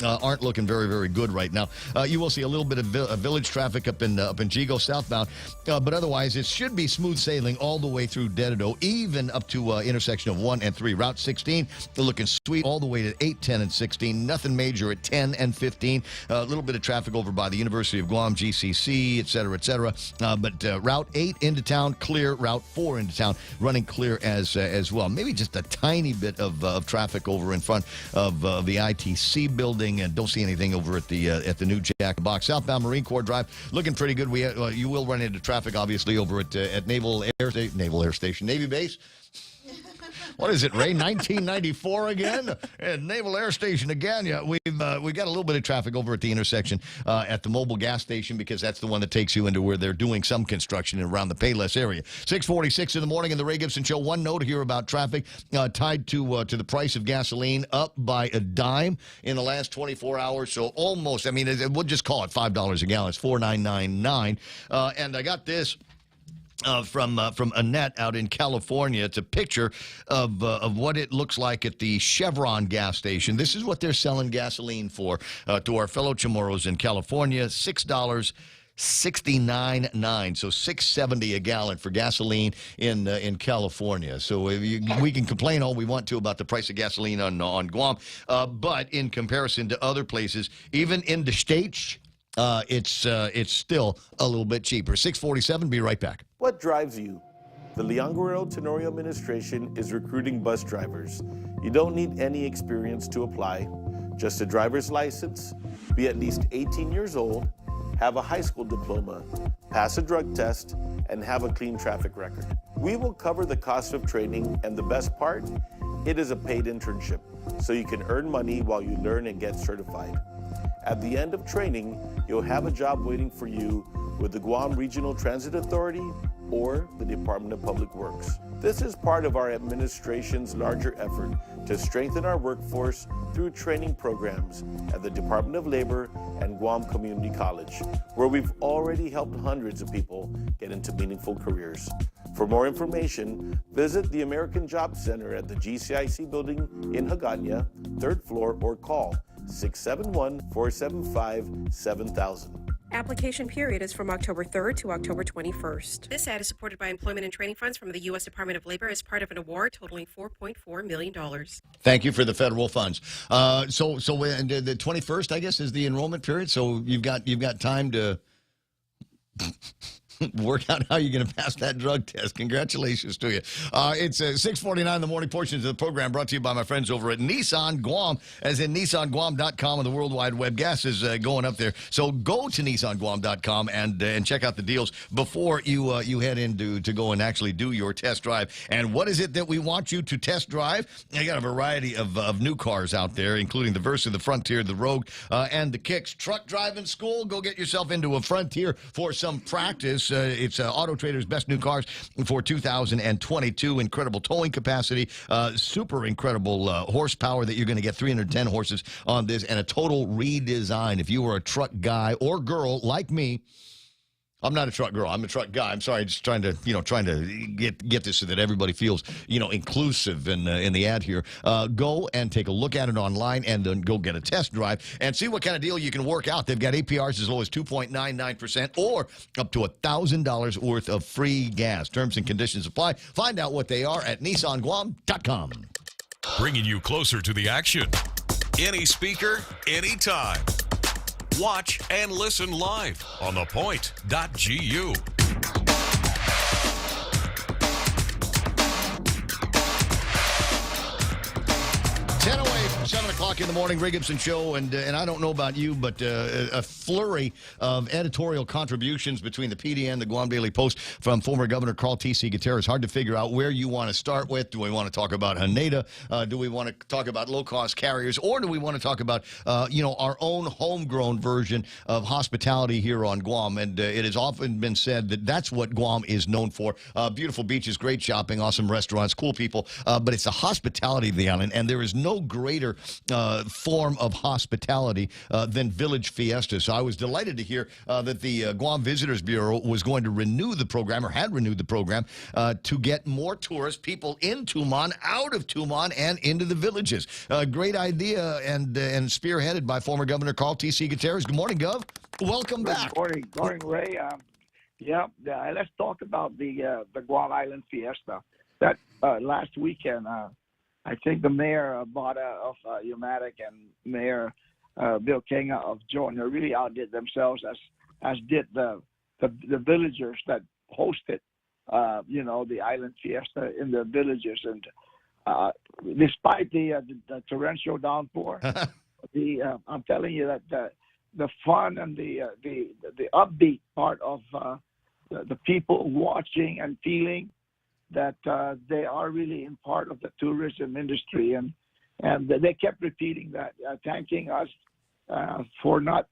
aren't looking very, very good right now. You will see a little bit of village traffic up in Gigo southbound, but otherwise it should be smooth sailing all the way through Dededo, even up to intersection of 1 and 3. Route 16, they're looking sweet all the way to 8, 10, and 16. Nothing major at 10 and 15. A little bit of traffic over by the University of Guam, GCC, et cetera, et cetera. But Route 8 into town, clear. Route 4 into town, running clear as well. Maybe just a tiny bit of traffic over in front of the ITC building. And don't see anything over at the new Jack in the Box. Southbound Marine Corps Drive looking pretty good. You will run into traffic obviously over at Naval Air Station, Navy Base. What is it, Ray? 1994 again? And Naval Air Station again. Yeah, we've got a little bit of traffic over at the intersection at the mobile gas station, because that's the one that takes you into where they're doing some construction around the Payless area. 6:46 in the morning in the Ray Gibson Show. One note here about traffic tied to the price of gasoline, up by a dime in the last 24 hours. So almost, we'll just call it $5 a gallon. It's $4.999. And I got this. From Annette out in California. It's a picture of what it looks like at the Chevron gas station. This is what they're selling gasoline for to our fellow Chamorros in California. $6. $69.9, so $6.70 a gallon for gasoline in California. So we can complain all we want to about the price of gasoline on Guam, but in comparison to other places, even in the States, it's still a little bit cheaper. 647. Be right back. What drives you? The Leon Guerrero Tenorio administration is recruiting bus drivers. You don't need any experience to apply, just a driver's license, be at least 18 years old, have a high school diploma, pass a drug test, and have a clean traffic record. We will cover the cost of training, and the best part, it is a paid internship, so you can earn money while you learn and get certified. At the end of training, you'll have a job waiting for you with the Guam Regional Transit Authority or the Department of Public Works. This is part of our administration's larger effort to strengthen our workforce through training programs at the Department of Labor and Guam Community College, where we've already helped hundreds of people get into meaningful careers. For more information, visit the American Job Center at the GCIC building in Hagåtña, 3rd floor, or call 671-475-7000. Application period is from October 3rd to October 21st. This ad is supported by employment and training funds from the U.S. Department of Labor as part of an award totaling $4.4 million. Thank you for the federal funds. So the 21st, I guess, is the enrollment period. So you've got time to work out how you're going to pass that drug test. Congratulations to you. It's 6:49 in the morning. Portions of the program brought to you by my friends over at Nissan Guam, as in NissanGuam.com and the World Wide Web. Gas is going up there. So go to NissanGuam.com and check out the deals before you head in to go and actually do your test drive. And what is it that we want you to test drive? I got a variety of new cars out there, including the Versa, the Frontier, the Rogue, and the Kicks. Truck driving school? Go get yourself into a Frontier for some practice. It's Auto Trader's best new cars for 2022. Incredible towing capacity, super incredible horsepower that you're going to get 310 horses on this, and a total redesign. If you were a truck guy or girl like me, I'm not a truck girl. I'm a truck guy. I'm sorry. Just trying to get this so that everybody feels, inclusive in the ad here. Go and take a look at it online and then go get a test drive and see what kind of deal you can work out. They've got APRs as low as 2.99% or up to $1,000 worth of free gas. Terms and conditions apply. Find out what they are at NissanGuam.com. Bringing you closer to the action. Any speaker, anytime. Watch and listen live on ThePOINT.gu. 10 away from 7 o'clock in the morning, Ray Gibson Show, and I don't know about you, but a flurry of editorial contributions between the PD and the Guam Daily Post from former Governor Carl T.C. Gutierrez. Hard to figure out where you want to start with. Do we want to talk about Haneda? Do we want to talk about low-cost carriers? Or do we want to talk about, our own homegrown version of hospitality here on Guam? And it has often been said that that's what Guam is known for. Beautiful beaches, great shopping, awesome restaurants, cool people. But it's the hospitality of the island, and there is no greater form of hospitality than Village Fiesta. So I was delighted to hear that the Guam Visitors Bureau was going to renew the program, or had renewed the program, to get more tourists, people in Tumon, out of Tumon, and into the villages. Great idea, and spearheaded by former Governor Carl T.C. Gutierrez. Good morning, Gov. Welcome back. Good morning, Ray. Let's talk about the Guam Island Fiesta. That last weekend, I think the mayor Bada of Umatic and Mayor Bill Kenga of Jonah really outdid themselves, as did the villagers that hosted the Island Fiesta in the villages. And despite the torrential downpour, I'm telling you that the fun and the upbeat part of the people watching and feeling that they are really in part of the tourism industry, and they kept repeating that, thanking us for not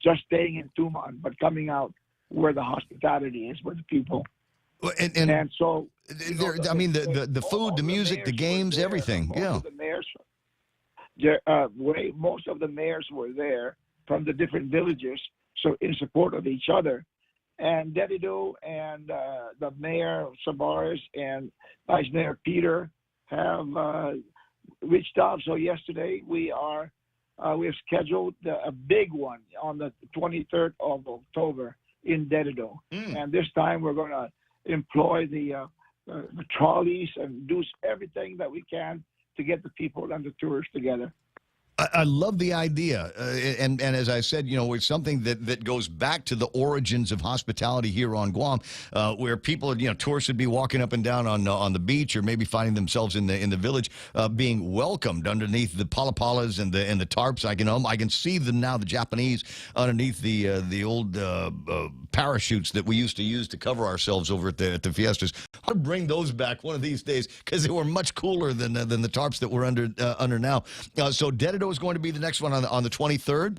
just staying in Tumon, but coming out where the hospitality is, where the people. And so, the food, the music, the games, everything. Most of the mayors were there from the different villages, so in support of each other. And Dedido and the Mayor Sabares and Vice Mayor Peter have reached out. So yesterday we have scheduled a big one on the 23rd of October in Dedido. And this time we're going to employ the trolleys and do everything that we can to get the people and the tourists together. I love the idea, and as I said, you know, it's something that goes back to the origins of hospitality here on Guam, where people, you know, tourists would be walking up and down on the beach, or maybe finding themselves in the village, being welcomed underneath the palapalas and the tarps. I can see them now, the Japanese underneath the old parachutes that we used to use to cover ourselves over at the fiestas. I'll bring those back one of these days, because they were much cooler than the tarps that we're under now. So Dedido is going to be the next one on the 23rd?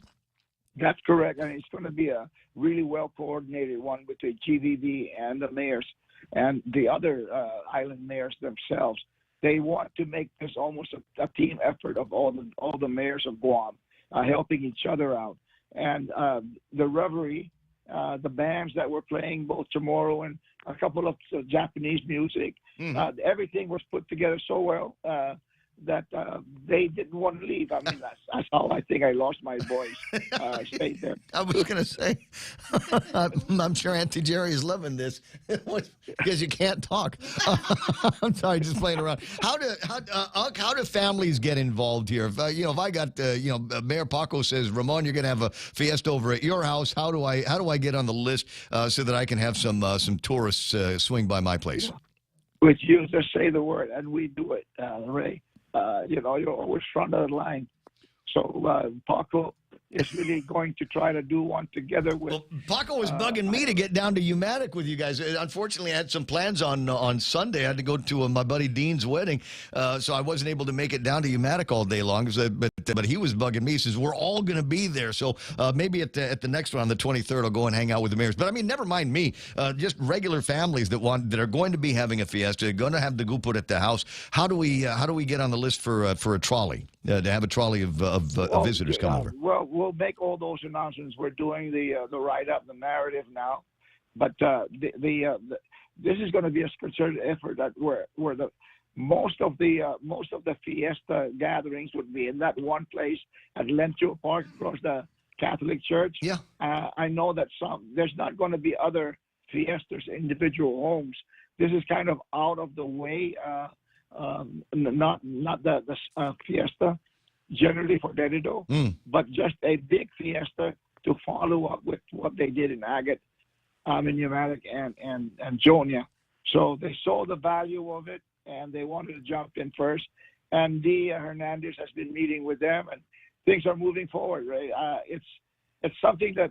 That's correct. And it's going to be a really well-coordinated one with the GVB and the mayors and the other island mayors themselves. They want to make this almost a team effort of all the mayors of Guam helping each other out. And the revelry, the bands that were playing both tomorrow and a couple of Japanese music, everything was put together so well that they didn't want to leave. I mean, that's how I think I lost my voice. I stayed there. I was going to say, I'm sure Auntie Jerry is loving this because you can't talk. I'm sorry, just playing around. How do families get involved here? If I got Mayor Paco says, Ramon, you're going to have a fiesta over at your house. How do I get on the list so that I can have some tourists swing by my place? Which you just say the word and we do it, Ray. You're always front of the line. So Paco is really going to try to do one together with... Well, Paco was bugging me to get down to Umatic with you guys. Unfortunately, I had some plans on Sunday. I had to go to my buddy Dean's wedding, so I wasn't able to make it down to Umatic all day long. But he was bugging me. He says, we're all going to be there. So maybe at the next one on the 23rd, I'll go and hang out with the mayors. But, I mean, never mind me. Just regular families that are going to be having a fiesta, going to have the guput at the house. How do we get on the list for a trolley, to have a trolley of visitors come over? Well, we'll make all those announcements. We're doing the write-up, the narrative now. But this is going to be a concerted effort that where the most of the fiesta gatherings would be in that one place at Lencho Park across the Catholic Church. Yeah. I know that there's not going to be other fiestas, individual homes. This is kind of out of the way, not the fiesta generally for Dedido, but just a big fiesta to follow up with what they did in Agate, in Umatic and Jonia. So they saw the value of it, and they wanted to jump in first. And Dia Hernandez has been meeting with them, and things are moving forward. Right? It's something that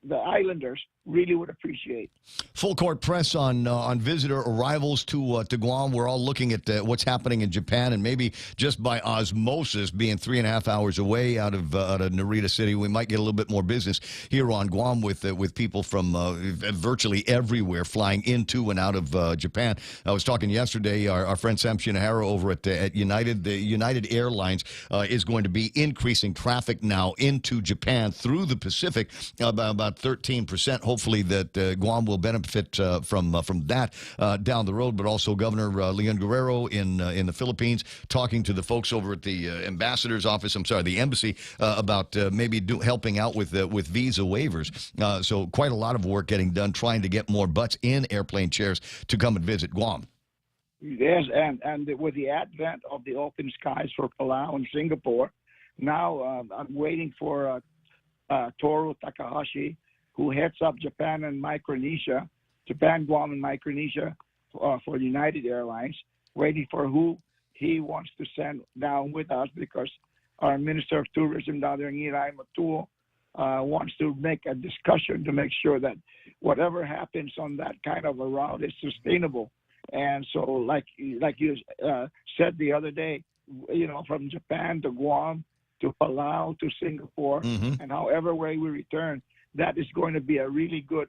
the Islanders really would appreciate. Full court press on visitor arrivals to Guam. We're all looking at what's happening in Japan, and maybe just by osmosis, being 3.5 hours away out of Narita City, we might get a little bit more business here on Guam with people from virtually everywhere flying into and out of Japan. I was talking yesterday. Our friend Sam Shinohara over at United, the United Airlines is going to be increasing traffic now into Japan through the Pacific about 13%. Hopefully that Guam will benefit from that down the road, but also Governor Leon Guerrero in the Philippines talking to the folks over at the ambassador's office, the embassy, about maybe helping out with visa waivers. So quite a lot of work getting done trying to get more butts in airplane chairs to come and visit Guam. Yes, and with the advent of the open skies for Palau and Singapore, now I'm waiting for Toru Takahashi, who heads up Japan, Guam, and Micronesia for United Airlines, waiting for who he wants to send down with us, because our Minister of Tourism down there, Ngirai Matuo, wants to make a discussion to make sure that whatever happens on that kind of a route is sustainable. And so, like you said the other day, from Japan to Guam to Palau to Singapore, and however way we return, that is going to be a really good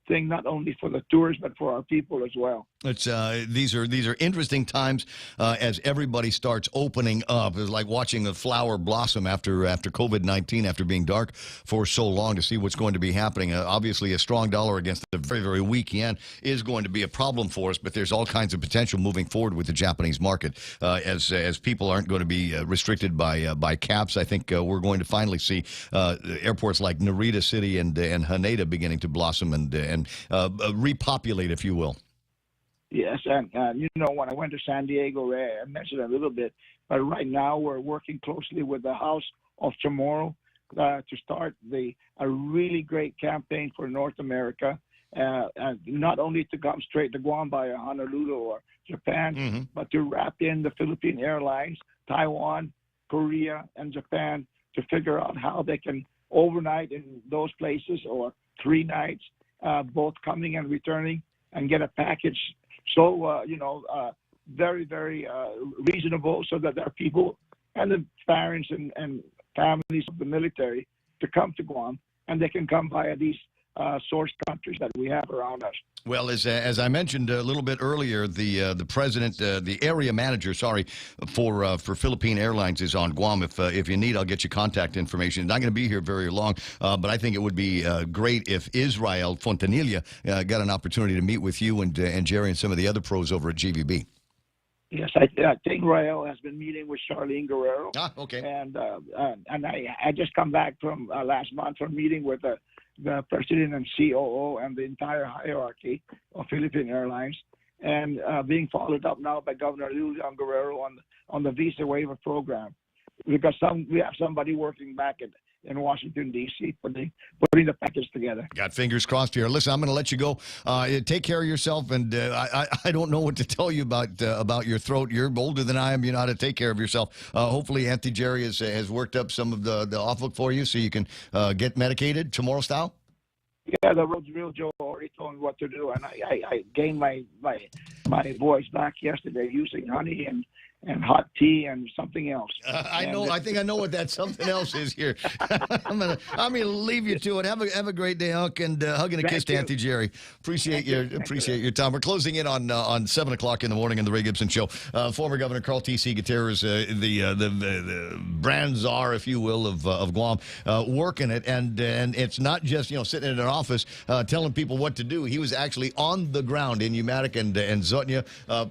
thing, not only for the tourists but for our people as well. It's these are interesting times as everybody starts opening up. It's like watching a flower blossom after COVID-19, after being dark for so long, to see what's going to be happening. Obviously, a strong dollar against a very, very weak yen is going to be a problem for us, but there's all kinds of potential moving forward with the Japanese market as people aren't going to be restricted by caps. I think we're going to finally see airports like Narita City and Haneda beginning to blossom and repopulate, if you will. Yes, and when I went to San Diego, I mentioned a little bit, but right now we're working closely with the House of Tomorrow to start a really great campaign for North America, not only to come straight to Guam via Honolulu or Japan, but to wrap in the Philippine Airlines, Taiwan, Korea, and Japan to figure out how they can overnight in those places or 3 nights, both coming and returning, and get a package so, very, very reasonable so that there are people and the parents and families of the military to come to Guam, and they can come via these source countries that we have around us. Well, as I mentioned a little bit earlier, the president, the area manager, for Philippine Airlines is on Guam. If you need, I'll get you contact information. Not going to be here very long, but I think it would be great if Israel Fontanilla got an opportunity to meet with you and Jerry and some of the other pros over at GVB. Yes, I think Rael has been meeting with Charlene Guerrero. Okay. And I just come back from last month from meeting with the president and COO and the entire hierarchy of Philippine Airlines, and being followed up now by Governor Lilian Guerrero on the visa waiver program. We have somebody working back in Washington, D.C., putting the package together. Got fingers crossed here. Listen, I'm going to let you go. Take care of yourself, and I don't know what to tell you about your throat. You're older than I am. You know how to take care of yourself. Hopefully, Auntie Jerry has worked up some of the off-look for you so you can get medicated tomorrow style. Yeah, the real Joe already told me what to do, and I gained my voice back yesterday using honey and hot tea and something else. I think I know what that something else is here. I'm gonna leave you to it. Have a great day, Hunk, and hug and a kiss to Auntie Jerry. Appreciate your time. We're closing in on 7 o'clock in the morning on the Ray Gibson Show. Former Governor Carl T.C. Gutierrez, the brand czar, if you will, of Guam, working it, and it's not just sitting in an office telling people what to do. He was actually on the ground in Umatic and Zotnia.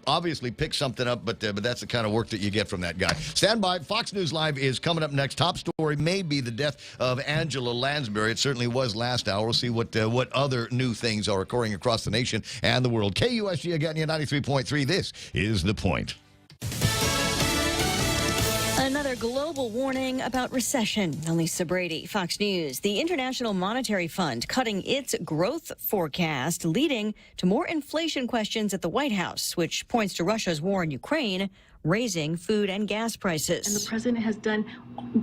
Obviously picked something up, but that's the kind of work that you get from that guy. Stand by. Fox News Live is coming up next. Top story may be the death of Angela Lansbury. It certainly was last hour. We'll see what other new things are occurring across the nation and the world. KUSG again, 93.3. This is The Point. Another global warning about recession. Lisa Brady, Fox News. The International Monetary Fund cutting its growth forecast, leading to more inflation questions at the White House, which points to Russia's war in Ukraine, raising food and gas prices. And the president has done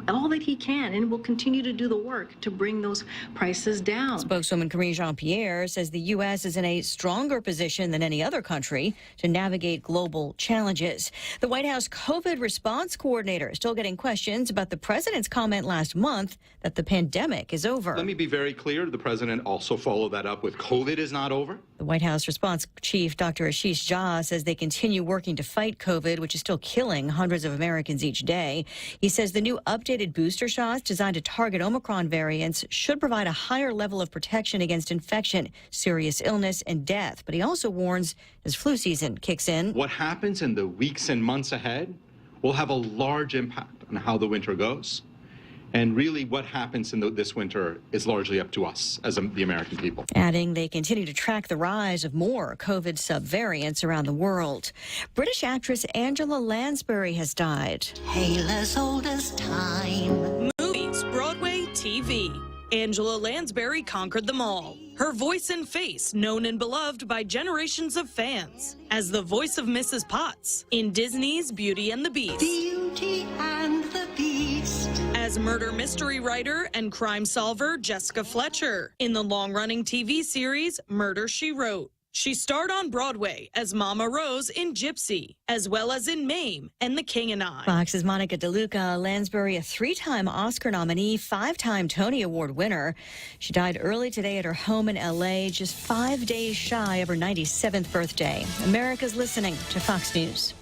all that he can and will continue to do the work to bring those prices down. Spokeswoman Karine Jean-Pierre says the U.S. is in a stronger position than any other country to navigate global challenges. The White House COVID response coordinator is still getting questions about the president's comment last month that the pandemic is over. Let me be very clear. The president also followed that up with COVID is not over. The White House response chief, Dr. Ashish Jha, says they continue working to fight COVID, which is still killing hundreds of Americans each day. He says the new updated booster shots designed to target Omicron variants should provide a higher level of protection against infection, serious illness, and death. But he also warns as flu season kicks in. What happens in the weeks and months ahead will have a large impact on how the winter goes. And really what happens in this winter is largely up to us as the American people. Adding they continue to track the rise of more COVID subvariants around the world. British actress Angela Lansbury has died. Tale as old as time. Movies, Broadway, TV. Angela Lansbury conquered them all. Her voice and face known and beloved by generations of fans. As the voice of Mrs. Potts in Disney's Beauty and the Beast. Beauty and the Beast. As murder mystery writer and crime solver Jessica Fletcher in the long-running TV series Murder, She Wrote. She starred on Broadway as Mama Rose in Gypsy, as well as in Mame and The King and I. Fox's Monica DeLuca. Lansbury, a 3-time Oscar nominee, 5-time Tony Award winner. She died early today at her home in L.A., just 5 days shy of her 97th birthday. America's listening to Fox News.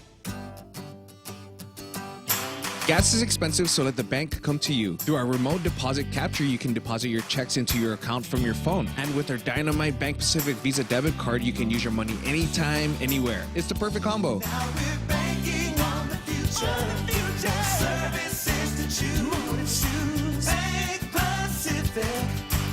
Gas is expensive, so let the bank come to you. Through our remote deposit capture, you can deposit your checks into your account from your phone. And with our Dynamite Bank Pacific Visa debit card, you can use your money anytime, anywhere. It's the perfect combo. Now we're banking on the future. Services to choose. Bank Pacific,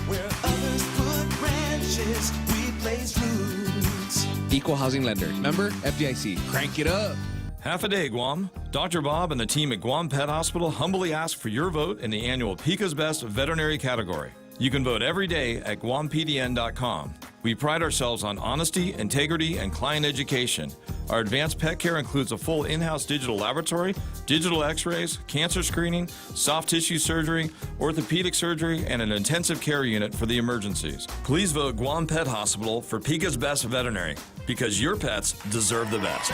where others put branches, we place roots. Equal housing lender. Member FDIC. Crank it up. Half a day, Guam. Dr. Bob and the team at Guam Pet Hospital humbly ask for your vote in the annual Pika's Best Veterinary category. You can vote every day at guampdn.com. We pride ourselves on honesty, integrity, and client education. Our advanced pet care includes a full in-house digital laboratory, digital x-rays, cancer screening, soft tissue surgery, orthopedic surgery, and an intensive care unit for the emergencies. Please vote Guam Pet Hospital for Pika's Best Veterinary, because your pets deserve the best.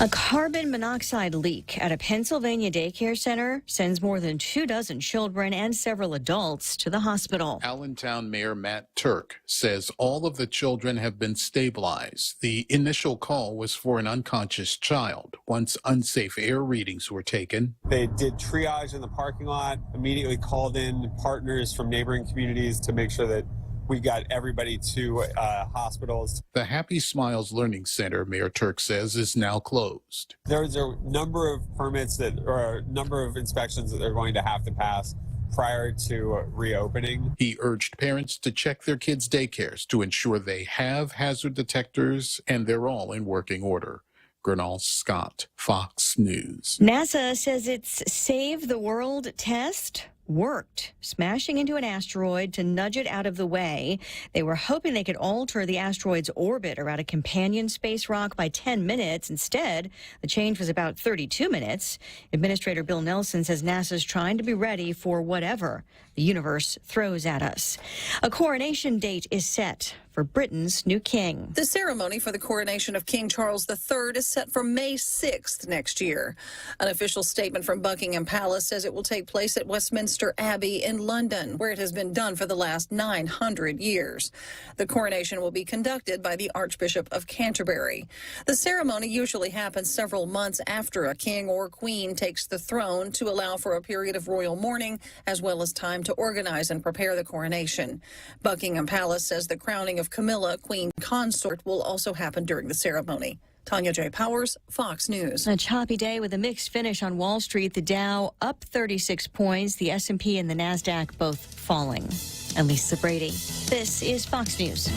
A carbon monoxide leak at a Pennsylvania daycare center sends more than 24 children and several adults to the hospital. Allentown Mayor Matt Turk says all of the children have been stabilized. The initial call was for an unconscious child. Once unsafe air readings were taken, they did triage in the parking lot, immediately called in partners from neighboring communities to make sure that we got everybody to hospitals. The Happy Smiles Learning Center, Mayor Turk says, is now closed. There's a number of permits or a number of inspections that they're going to have to pass prior to reopening. He urged parents to check their kids' daycares to ensure they have hazard detectors and they're all in working order. Gernal Scott, Fox News. NASA says its Save the World test worked, smashing into an asteroid to nudge it out of the way. They were hoping they could alter the asteroid's orbit around a companion space rock by 10 minutes. Instead, the change was about 32 minutes. Administrator Bill Nelson says NASA's trying to be ready for whatever the universe throws at us. A coronation date is set for Britain's new king. The ceremony for the coronation of King Charles III is set for May 6th next year. An official statement from Buckingham Palace says it will take place at Westminster Abbey in London, where it has been done for the last 900 years. The coronation will be conducted by the Archbishop of Canterbury. The ceremony usually happens several months after a king or queen takes the throne to allow for a period of royal mourning, as well as time to organize and prepare the coronation. Buckingham Palace says the crowning of Camilla, Queen Consort, will also happen during the ceremony. Tanya J. Powers, Fox News. A choppy day with a mixed finish on Wall Street. The Dow up 36 points. The S&P and the NASDAQ both falling. I'm Lisa Brady. This is Fox News.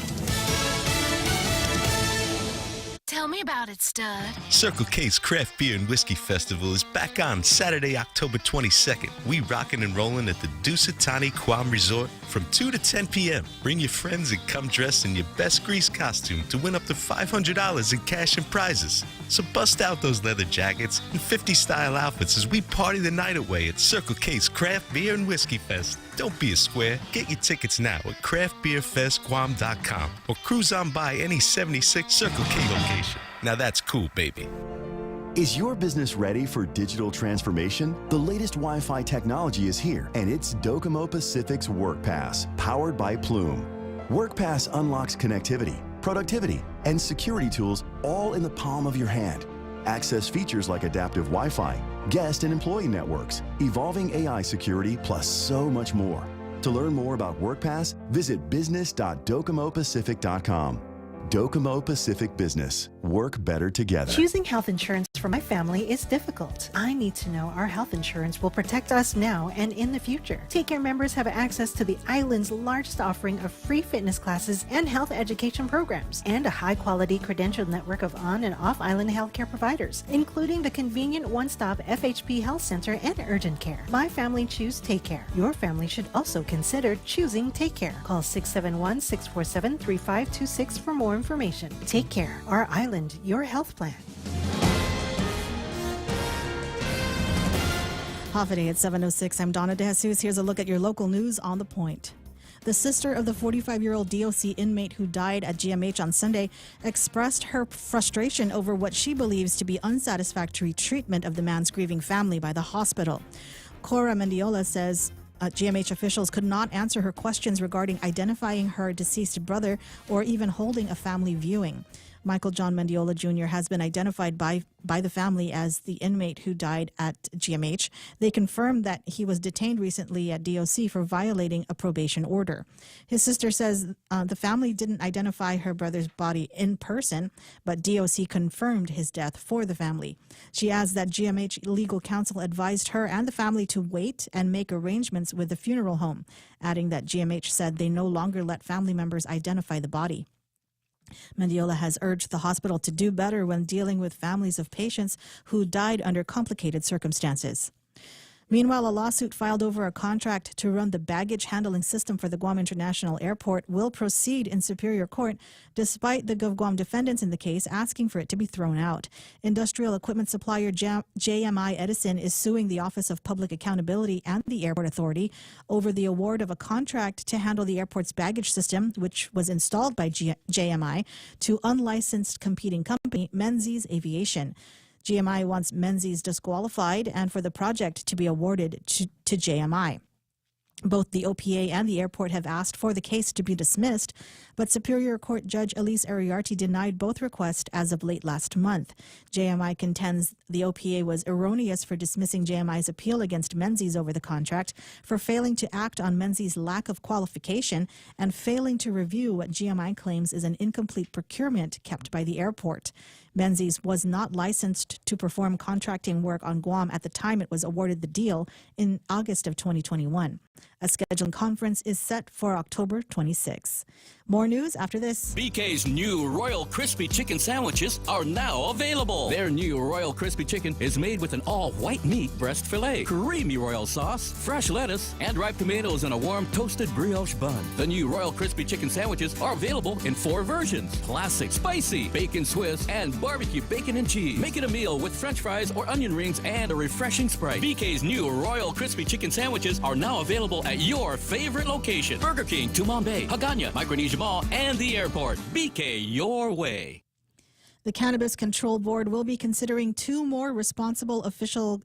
Tell me about it, stud. Circle K's Craft Beer and Whiskey Festival is back on Saturday, October 22nd. We rockin' and rollin' at the Dusatani Guam Resort from 2 to 10 p.m. Bring your friends and come dressed in your best grease costume to win up to $500 in cash and prizes. So bust out those leather jackets and 50-style outfits as we party the night away at Circle K's Craft Beer and Whiskey Fest. Don't be a square. Get your tickets now at craftbeerfestguam.com or cruise on by any 76 Circle K location. Now that's cool, baby. Is your business ready for digital transformation? The latest Wi-Fi technology is here, and it's Docomo Pacific's WorkPass, powered by Plume. WorkPass unlocks connectivity, productivity, and security tools all in the palm of your hand. Access features like adaptive Wi-Fi, guest and employee networks, evolving AI security, plus so much more. To learn more about WorkPass, visit business.docomopacific.com. Docomo Pacific Business. Work better together. Choosing health insurance for my family is difficult. I need to know our health insurance will protect us now and in the future. Take Care members have access to the island's largest offering of free fitness classes and health education programs, and a high-quality credentialed network of on- and off-island healthcare providers, including the convenient one-stop FHP Health Center and urgent care. My family choose Take Care. Your family should also consider choosing Take Care. Call 671-647-3526 for more information. Take Care, our island, your health plan. Holiday at 7:06. I'm Donna DeJesus. Here's a look at your local news on The Point. The sister of the 45-year-old DOC inmate who died at GMH on Sunday expressed her frustration over what she believes to be unsatisfactory treatment of the man's grieving family by the hospital. Cora Mendiola says GMH officials could not answer her questions regarding identifying her deceased brother or even holding a family viewing. Michael John Mendiola Jr. has been identified by the family as the inmate who died at GMH. They confirmed that he was detained recently at DOC for violating a probation order. His sister says the family didn't identify her brother's body in person, but DOC confirmed his death for the family. She adds that GMH legal counsel advised her and the family to wait and make arrangements with the funeral home, adding that GMH said they no longer let family members identify the body. Mendiola has urged the hospital to do better when dealing with families of patients who died under complicated circumstances. Meanwhile, a lawsuit filed over a contract to run the baggage handling system for the Guam International Airport will proceed in Superior Court, despite the GovGuam defendants in the case asking for it to be thrown out. Industrial equipment supplier JMI Edison is suing the Office of Public Accountability and the Airport Authority over the award of a contract to handle the airport's baggage system, which was installed by JMI, to unlicensed competing company Menzies Aviation. GMI wants Menzies disqualified and for the project to be awarded to JMI. Both the OPA and the airport have asked for the case to be dismissed, but Superior Court Judge Elise Ariarty denied both requests as of late last month. JMI contends the OPA was erroneous for dismissing JMI's appeal against Menzies over the contract, for failing to act on Menzies' lack of qualification, and failing to review what GMI claims is an incomplete procurement kept by the airport. Menzies was not licensed to perform contracting work on Guam at the time it was awarded the deal in August of 2021. A scheduling conference is set for October 26. More news after this. BK's new Royal Crispy Chicken Sandwiches are now available. Their new Royal Crispy Chicken is made with an all-white meat breast filet, creamy royal sauce, fresh lettuce, and ripe tomatoes in a warm toasted brioche bun. The new Royal Crispy Chicken Sandwiches are available in 4 versions: classic, spicy, bacon Swiss, and barbecue bacon and cheese. Make it a meal with french fries or onion rings and a refreshing Sprite. BK's new Royal Crispy Chicken Sandwiches are now available at your favorite location: Burger King, Tumon Bay, Hagana, Micronesia Mall, and the airport. BK your way. The Cannabis Control Board will be considering 2 more responsible official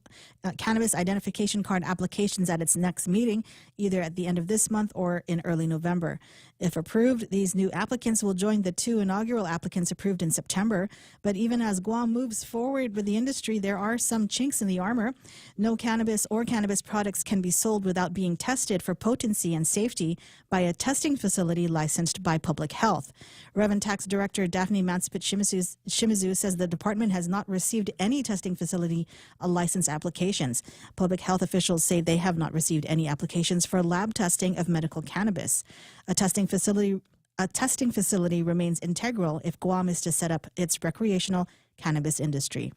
cannabis identification card applications at its next meeting, either at the end of this month or in early November. If approved, these new applicants will join the 2 inaugural applicants approved in September. But even as Guam moves forward with the industry, there are some chinks in the armor. No cannabis or cannabis products can be sold without being tested for potency and safety by a testing facility licensed by Public Health. Reverend Tax Director Daphne Mansfitt-Shimizu says the department has not received any testing facility license applications. Public health officials say they have not received any applications for lab testing of medical cannabis. A testing facility remains integral if Guam is to set up its recreational cannabis industry.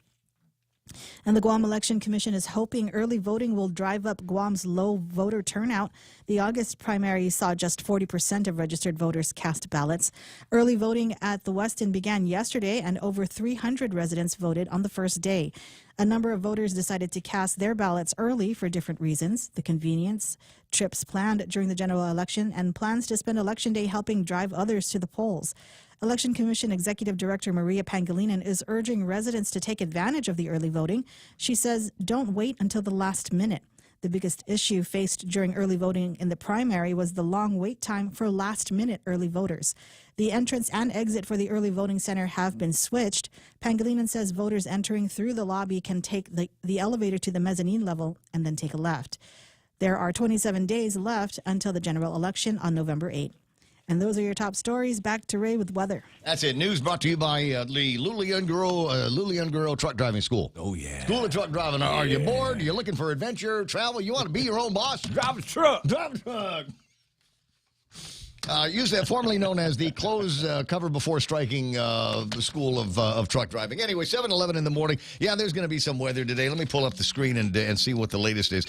And the Guam Election Commission is hoping early voting will drive up Guam's low voter turnout. The August primary saw just 40% of registered voters cast ballots. Early voting at the Westin began yesterday, and over 300 residents voted on the first day. A number of voters decided to cast their ballots early for different reasons: the convenience, trips planned during the general election, and plans to spend Election Day helping drive others to the polls. Election Commission Executive Director Maria Pangilinan is urging residents to take advantage of the early voting. She says, don't wait until the last minute. The biggest issue faced during early voting in the primary was the long wait time for last-minute early voters. The entrance and exit for the early voting center have been switched. Pangilinan says voters entering through the lobby can take the elevator to the mezzanine level and then take a left. There are 27 days left until the general election on November 8. And those are your top stories. Back to Ray with weather. That's it. News brought to you by the Lululemon Truck Driving School. Oh, yeah. School of Truck Driving. Are you bored? You're looking for adventure, travel? You want to be your own boss? Drive a truck. Drive a truck. Usually formerly known as the close cover before striking the school of truck driving. Anyway, 7:11 in the morning. Yeah, there's going to be some weather today. Let me pull up the screen and see what the latest is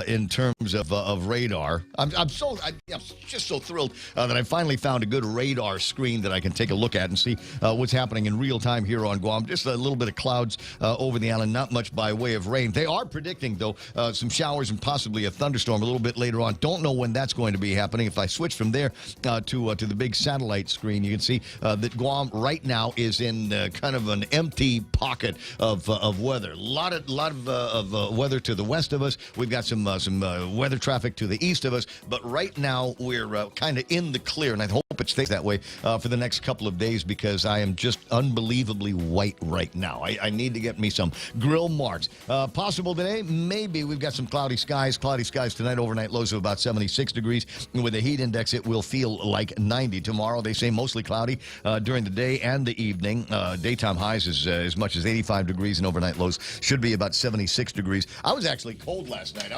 in terms of radar. I'm just so thrilled that I finally found a good radar screen that I can take a look at and see what's happening in real time here on Guam. Just a little bit of clouds over the island, not much by way of rain. They are predicting, though, some showers and possibly a thunderstorm a little bit later on. Don't know when that's going to be happening. If I switch from there to the big satellite screen, you can see that Guam right now is in kind of an empty pocket of weather. A lot of weather to the west of us. We've got some weather traffic to the east of us, but right now we're kind of in the clear, and I hope it stays that way for the next couple of days because I am just unbelievably white right now. I need to get me some grill marks. Possible today? Maybe. We've got some cloudy skies. Cloudy skies tonight, overnight lows of about 76 degrees. With a heat index, it will feel like 90. Tomorrow, they say mostly cloudy during the day and the evening. Daytime highs is as much as 85 degrees, and overnight lows should be about 76 degrees. I was actually cold last night.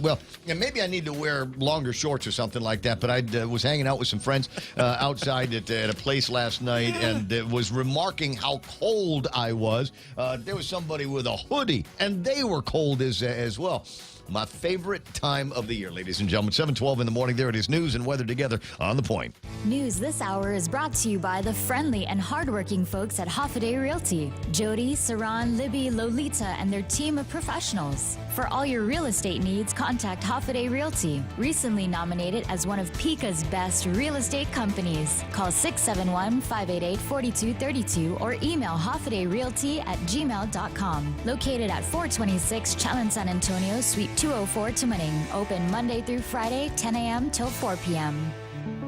Well, maybe I need to wear longer shorts or something like that, but I was hanging out with some friends outside at a place last night and was remarking how cold I was. There was somebody with a hoodie, and they were cold as well. My favorite time of the year, ladies and gentlemen. 7:12 in the morning. There it is. News and weather together on The Point. News this hour is brought to you by the friendly and hardworking folks at Hoffaday Realty. Jody, Saran, Libby, Lolita, and their team of professionals. For all your real estate needs, contact Hoffaday Realty. Recently nominated as one of PICA's best real estate companies. Call 671-588-4232 or email hoffadayrealty@gmail.com. Located at 426 Challenge San Antonio, Suite 204 Tumaning. Open Monday through Friday, 10 a.m. till 4 p.m.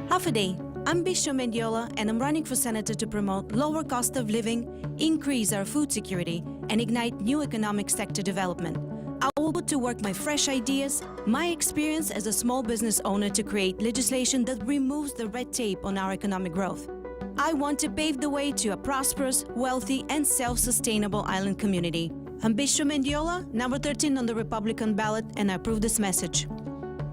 Hoffaday, I'm Bishop Mendiola, and I'm running for senator to promote lower cost of living, increase our food security, and ignite new economic sector development. I will put to work my fresh ideas, my experience as a small business owner to create legislation that removes the red tape on our economic growth. I want to pave the way to a prosperous, wealthy, and self-sustainable island community. I'm Bishop Mendiola, number 13 on the Republican ballot, and I approve this message.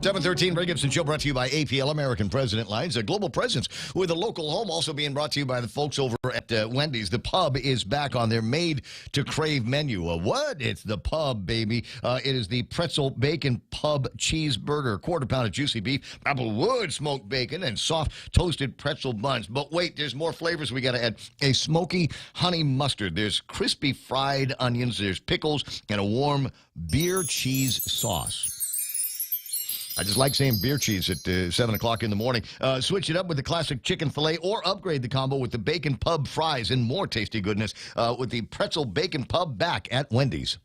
7:13, Ray Gibson Show brought to you by APL, American President Lines, a global presence with a local home, also being brought to you by the folks over at Wendy's. The Pub is back on their made-to-crave menu. What? It's the Pub, baby. It is the pretzel bacon pub cheeseburger, quarter pound of juicy beef, applewood smoked bacon, and soft toasted pretzel buns. But wait, there's more flavors we got to add. A smoky honey mustard. There's crispy fried onions. There's pickles and a warm beer cheese sauce. I just like saying beer cheese at 7 o'clock in the morning. Switch it up with the classic chicken filet or upgrade the combo with the bacon pub fries and more tasty goodness with the pretzel bacon pub back at Wendy's.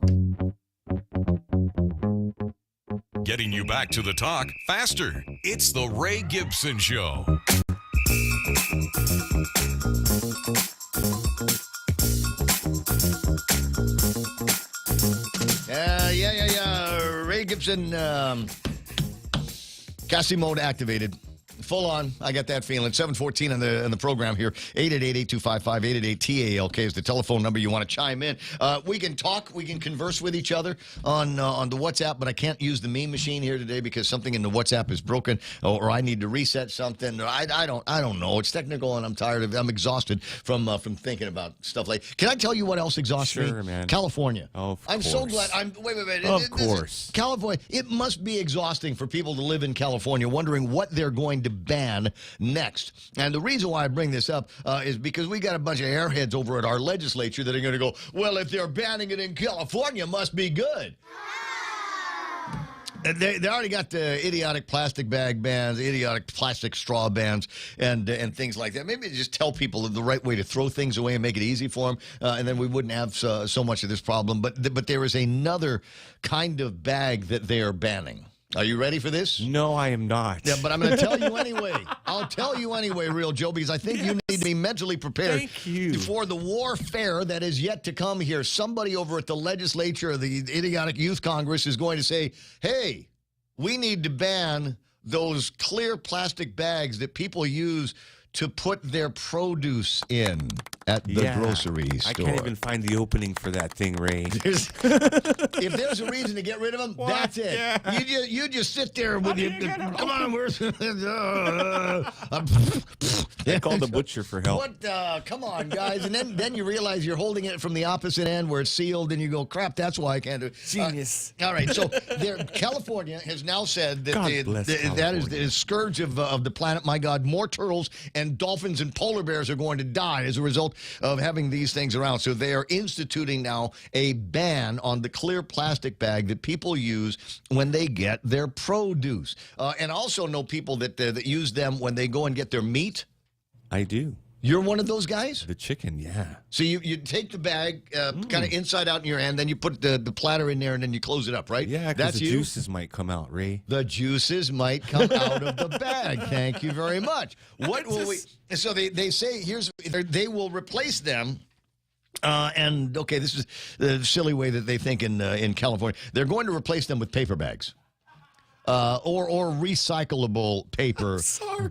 Getting you back to the talk faster. It's the Ray Gibson Show. Ray Gibson... Casting mode activated. Full on. I got that feeling. 7:14 on the program here. 888-8255, 888-TALK is the telephone number you want to chime in. We can talk. We can converse with each other on the WhatsApp, but I can't use the meme machine here today because something in the WhatsApp is broken, or I need to reset something. I don't know. It's technical, and I'm tired of it. I'm exhausted from thinking about stuff like. Can I tell you what else exhausts me? Sure, man. California. Of I'm course. so glad. Wait. Of course. California. It must be exhausting for people to live in California, wondering what they're going to ban next. And the reason why I bring this up is because we got a bunch of airheads over at our legislature that are going to go, well, if they're banning it in California, it must be good. They already got the idiotic plastic bag bans, idiotic plastic straw bans, and things like that. Maybe just tell people the right way to throw things away and make it easy for them, and then we wouldn't have so much of this problem. But there is another kind of bag that they are banning. Are you ready for this? No, I am not. Yeah, but I'm going to tell you anyway. I'll tell you anyway, Real Joe, because I think you need to be mentally prepared for the warfare that is yet to come here. Somebody over at the legislature, the idiotic youth Congress, is going to say, hey, we need to ban those clear plastic bags that people use to put their produce in at the grocery store. I can't even find the opening for that thing, Ray. If there's a reason to get rid of them, that's it. Yeah. You just sit there with your. Come on, where's? I called the butcher for help. What? Come on, guys, and then you realize you're holding it from the opposite end where it's sealed, and you go, crap, that's why I can't do it. Genius. All right, so California has now said that that is the scourge of the planet. My God, more turtles and dolphins and polar bears are going to die as a result of having these things around. So they are instituting now a ban on the clear plastic bag that people use when they get their produce. And I also know people that use them when they go and get their meat. I do. You're one of those guys? The chicken, yeah. So you take the bag kind of inside out in your hand, then you put the platter in there, and then you close it up, right? Yeah, because the juices might come out, Ray. The juices might come out of the bag. Thank you very much. What will we? So they say they will replace them. And okay, this is the silly way that they think in California. They're going to replace them with paper bags. Or recyclable paper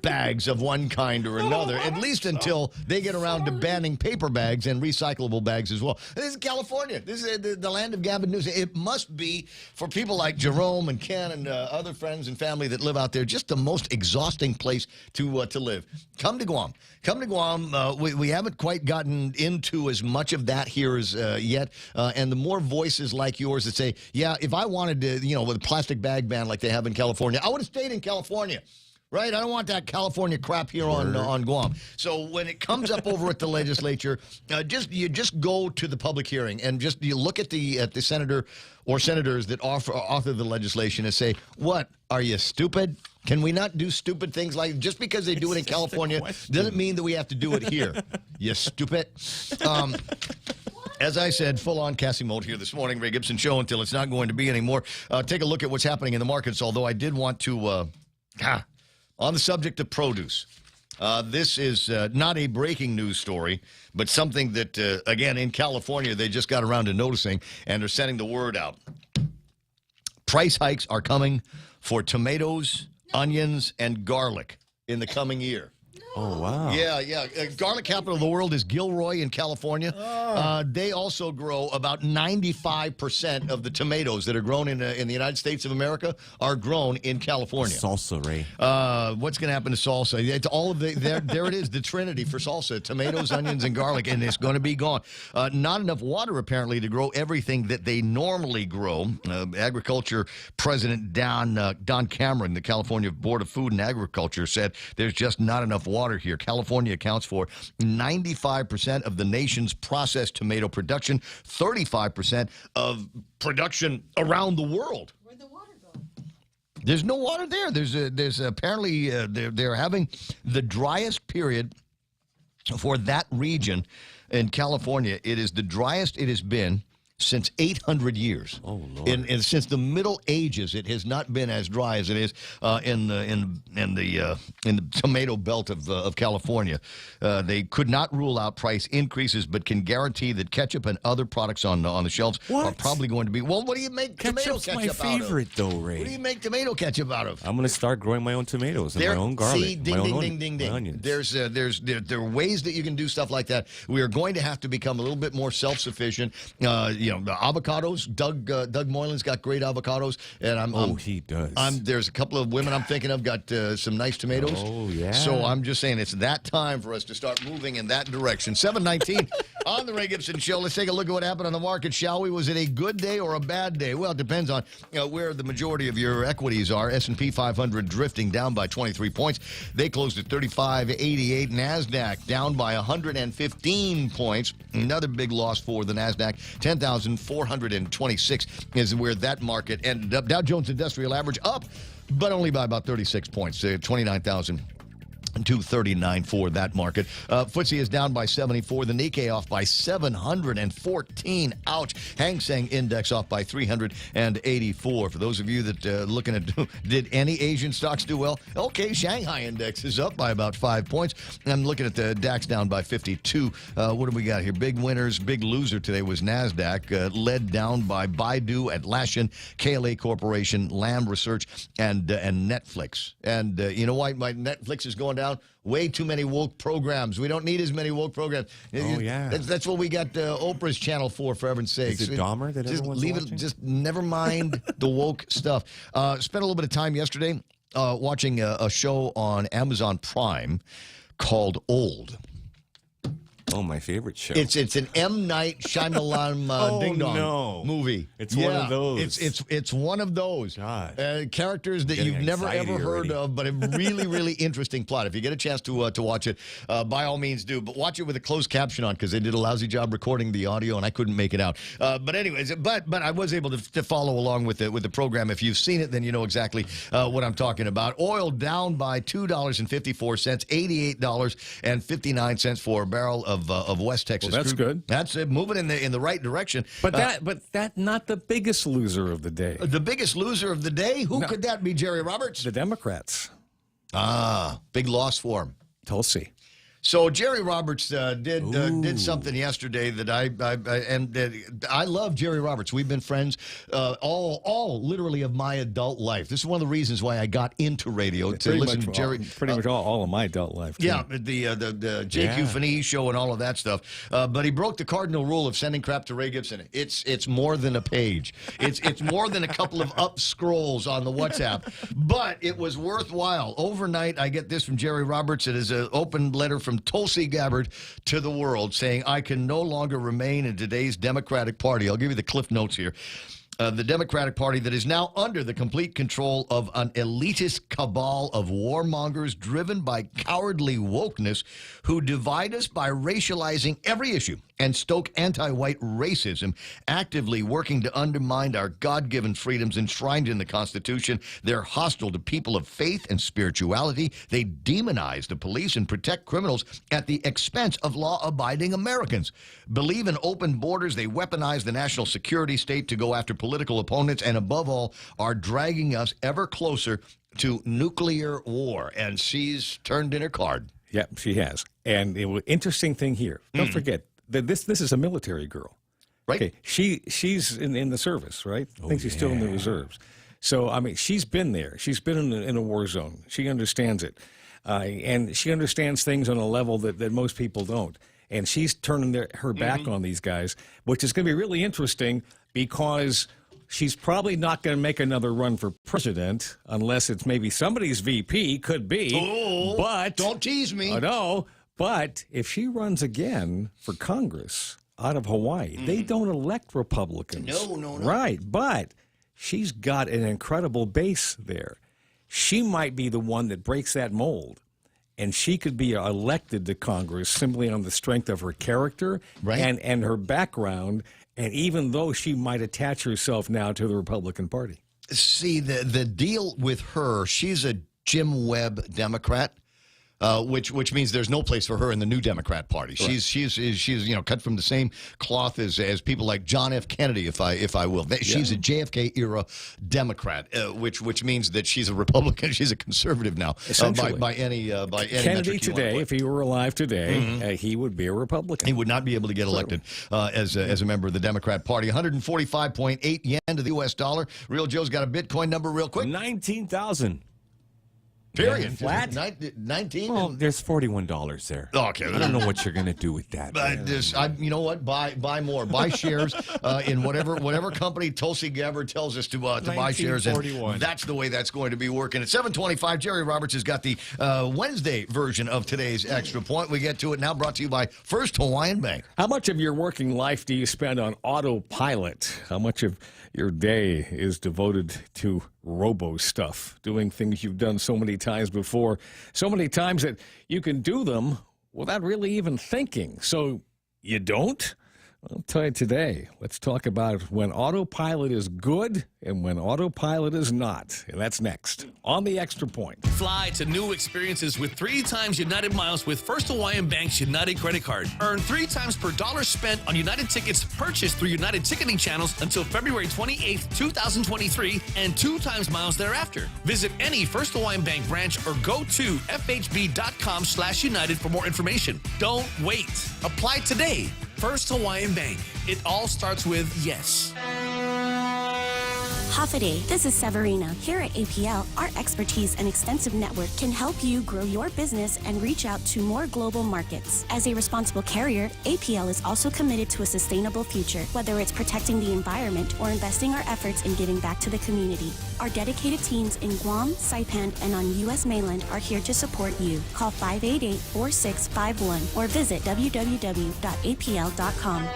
bags of one kind or another, at least until they get around to banning paper bags and recyclable bags as well. This is California. This is the land of Gavin Newsom. It must be, for people like Jerome and Ken and other friends and family that live out there, just the most exhausting place to live. Come to Guam. Come to Guam. We haven't quite gotten into as much of that here as yet. And the more voices like yours that say, yeah, if I wanted to, with a plastic bag ban like they have in California, I would have stayed in California. Right? I don't want that California crap here on Guam. So when it comes up over at the legislature, you just go to the public hearing and you look at the senator or senators that author the legislation and say, what, are you stupid? Can we not do stupid things like just because they do it in California doesn't mean that we have to do it here. You stupid. As I said, full-on Cassie mode here this morning, Ray Gibson Show, until it's not going to be anymore. Take a look at what's happening in the markets, although I did want to, on the subject of produce, this is not a breaking news story, but something that, again, in California, they just got around to noticing and are sending the word out. Price hikes are coming for tomatoes, onions, and garlic in the coming year. Oh, wow. Yeah. Garlic capital of the world is Gilroy in California. They also grow about 95% of the tomatoes that are grown in the United States of America are grown in California. Salsa, Ray. What's going to happen to salsa? It's all of there it is, the trinity for salsa, tomatoes, onions, and garlic, and it's going to be gone. Not enough water, apparently, to grow everything that they normally grow. Agriculture President Don Cameron, the California Board of Food and Agriculture, said there's just not enough water here. California accounts for 95% of the nation's processed tomato production, 35% of production around the world. Where'd the water go? There's no water there. There's apparently they're having the driest period for that region in California. It is the driest it has been since 800 years. Oh, Lord. And since the Middle Ages, it has not been as dry as it is in the tomato belt of California. They could not rule out price increases, but can guarantee that ketchup and other products on the shelves are probably going to be. Well, what do you make tomato ketchup out of? Ketchup's my favorite, though, Ray. What do you make tomato ketchup out of? I'm going to start growing my own tomatoes and my own garlic. See, ding. Onions. There are ways that you can do stuff like that. We are going to have to become a little bit more self-sufficient. The avocados. Doug Moylan's got great avocados, and he does. There's a couple of women I'm thinking of got some nice tomatoes. Oh yeah. So I'm just saying it's that time for us to start moving in that direction. 7:19 on the Ray Gibson Show. Let's take a look at what happened on the market, shall we? Was it a good day or a bad day? Well, it depends on where the majority of your equities are. S&P 500 drifting down by 23 points. They closed at 35.88. NASDAQ down by 115 points. Another big loss for the NASDAQ. 10,426 is where that market ended up. Dow Jones Industrial Average up, but only by about 36 points. 29,239 for that market. FTSE is down by 74. The Nikkei off by 714. Ouch. Hang Seng Index off by 384. For those of you that looking at, did any Asian stocks do well? Okay, Shanghai Index is up by about 5 points. I'm looking at the DAX down by 52. What do we got here? Big winners. Big loser today was NASDAQ, led down by Baidu, Atlassian, KLA Corporation, Lam Research, and Netflix. And you know why Netflix is going down? down. Way too many woke programs. We don't need as many woke programs. Oh, yeah. That's what we got Oprah's channel for heaven's sakes. Is it Dahmer that just everyone's leave watching? it. Just never mind the woke stuff. Spent a little bit of time yesterday watching a show on Amazon Prime called Old. Oh, my favorite show. It's an M. Night Shyamalan Ding Dong movie. It's one of those. It's one of those. Characters that Getting you've never anxiety ever heard already. of, but a really, really interesting plot. If you get a chance to watch it, by all means do. But watch it with a closed caption on because they did a lousy job recording the audio and I couldn't make it out. But anyways, but I was able to follow along with the program. If you've seen it, then you know exactly what I'm talking about. Oil down by $2.54, $88.59 for a barrel of West Texas. Well, that's crude. good. That's it, moving in the right direction. But that not the biggest loser of the day. The biggest loser of the day? Who could that be, Jerry Roberts? The Democrats. Big loss for him. Tulsi. So Jerry Roberts did something yesterday that I love Jerry Roberts. We've been friends all literally of my adult life. This is one of the reasons why I got into radio to listen to Jerry. Pretty much all of my adult life. Too. Yeah, the JQ Finney show and all of that stuff. But he broke the cardinal rule of sending crap to Ray Gibson. It's more than a page. It's more than a couple of up scrolls on the WhatsApp. But it was worthwhile. Overnight, I get this from Jerry Roberts. It is an open letter from Tulsi Gabbard to the world saying, I can no longer remain in today's Democratic Party. I'll give you the cliff notes here. The Democratic Party that is now under the complete control of an elitist cabal of warmongers driven by cowardly wokeness who divide us by racializing every issue and stoke anti-white racism, actively working to undermine our God-given freedoms enshrined in the Constitution. They're hostile to people of faith and spirituality. They demonize the police and protect criminals at the expense of law-abiding Americans. Believe in open borders. They weaponize the national security state to go after political opponents, and above all, are dragging us ever closer to nuclear war. And she's turned in her card. Yeah, she has. And interesting thing here. Don't forget that this is a military girl. Right. Okay. She's in the service, right? I think she's still in the reserves. So, I mean, she's been there. She's been in a war zone. She understands it. And she understands things on a level that most people don't. And she's turning her back on these guys, which is going to be really interesting because she's probably not going to make another run for president unless it's maybe somebody's VP, could be. Oh, but don't tease me. I know. But if she runs again for Congress out of Hawaii, they don't elect Republicans. No. Right. But she's got an incredible base there. She might be the one that breaks that mold. And she could be elected to Congress simply on the strength of her character and her background. And even though she might attach herself now to the Republican Party. See, the deal with her, she's a Jim Webb Democrat. Which means there's no place for her in the new Democrat Party. Right. She's cut from the same cloth as people like John F. Kennedy, if I will. She's a JFK era Democrat, which means that she's a Republican. She's a conservative now. By any Kennedy today, if he were alive today, he would be a Republican. He would not be able to get elected as a member of the Democrat Party. 145.8 yen to the U.S. dollar. Real Joe's got a Bitcoin number real quick. 19,000. Period. Flat? 19? Well, there's $41 there. Okay. I don't know what you're going to do with that. But you know what? Buy more. Buy shares in whatever company Tulsi Gabbard tells us to buy shares in. That's the way that's going to be working. At 7:25, Jerry Roberts has got the Wednesday version of today's Extra Point. We get to it now, brought to you by First Hawaiian Bank. How much of your working life do you spend on autopilot? How much of your day is devoted to robo stuff, doing things you've done so many times before, so many times that you can do them without really even thinking? So you don't? I'll tell you today. Let's talk about when autopilot is good and when autopilot is not. And that's next on the Extra Point. Fly to new experiences with 3 times United miles with First Hawaiian Bank's United credit card. Earn 3 times per dollar spent on United tickets purchased through United ticketing channels until February 28th, 2023, and 2 times miles thereafter. Visit any First Hawaiian Bank branch or go to fhb.com/United for more information. Don't wait. Apply today. First Hawaiian Bank. It all starts with yes. Hafaday, this is Severina. Here at APL, our expertise and extensive network can help you grow your business and reach out to more global markets. As a responsible carrier, APL is also committed to a sustainable future, whether it's protecting the environment or investing our efforts in giving back to the community. Our dedicated teams in Guam, Saipan, and on U.S. mainland are here to support you. Call 588-4651 or visit www.apl.com.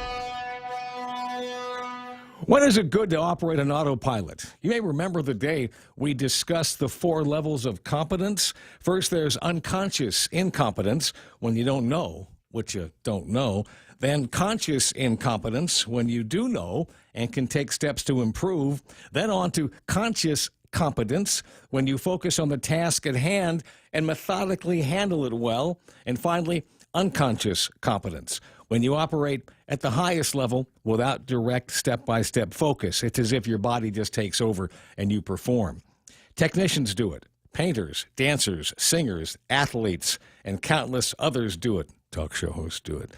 When is it good to operate an autopilot? You may remember the day we discussed the 4 levels of competence. First, there's unconscious incompetence, when you don't know what you don't know. Then conscious incompetence, when you do know and can take steps to improve. Then on to conscious competence, when you focus on the task at hand and methodically handle it well. And finally, unconscious competence, when you operate at the highest level without direct step-by-step focus. It's as if your body just takes over and you perform. Technicians do it. Painters, dancers, singers, athletes, and countless others do it. Talk show hosts do it.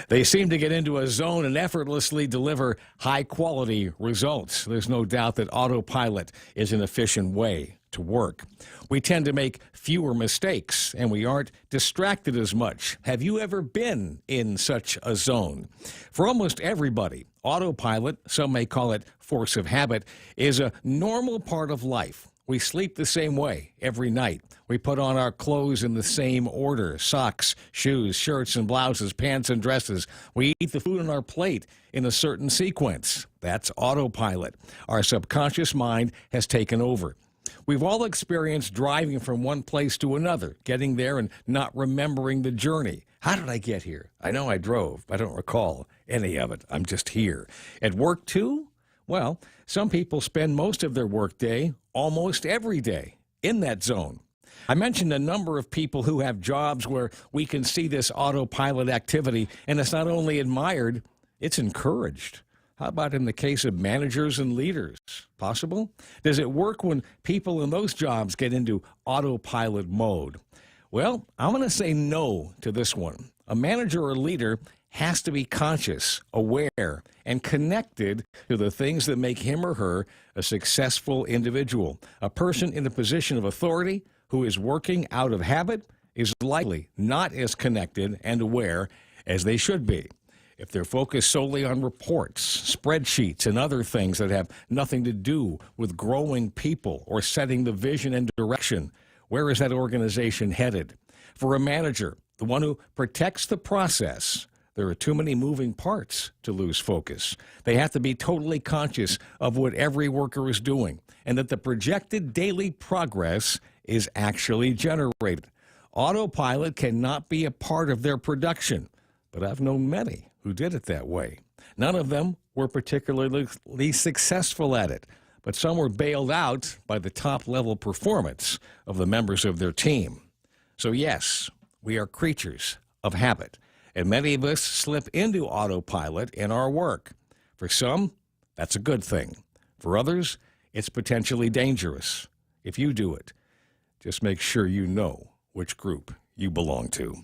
They seem to get into a zone and effortlessly deliver high-quality results. There's no doubt that autopilot is an efficient way to work. We tend to make fewer mistakes, and we aren't distracted as much. Have you ever been in such a zone? For almost everybody, autopilot, some may call it force of habit, is a normal part of life. We sleep the same way every night. We put on our clothes in the same order: socks, shoes, shirts and blouses, pants and dresses. We eat the food on our plate in a certain sequence. That's autopilot. Our subconscious mind has taken over. We've all experienced driving from one place to another, getting there and not remembering the journey. How did I get here? I know I drove. I don't recall any of it. I'm just here. At work, too? Well, some people spend most of their workday almost every day in that zone. I mentioned a number of people who have jobs where we can see this autopilot activity, and it's not only admired, it's encouraged. How about in the case of managers and leaders? Possible? Does it work when people in those jobs get into autopilot mode? Well, I'm going to say no to this one. A manager or leader has to be conscious, aware, and connected to the things that make him or her a successful individual. A person in a position of authority who is working out of habit is likely not as connected and aware as they should be. If they're focused solely on reports, spreadsheets, and other things that have nothing to do with growing people or setting the vision and direction, where is that organization headed? For a manager, the one who protects the process, there are too many moving parts to lose focus. They have to be totally conscious of what every worker is doing and that the projected daily progress is actually generated. Autopilot cannot be a part of their production, but I've known many who did it that way. None of them were particularly successful at it, but some were bailed out by the top-level performance of the members of their team. So yes, we are creatures of habit, and many of us slip into autopilot in our work. For some, that's a good thing. For others, it's potentially dangerous. If you do it, just make sure you know which group you belong to.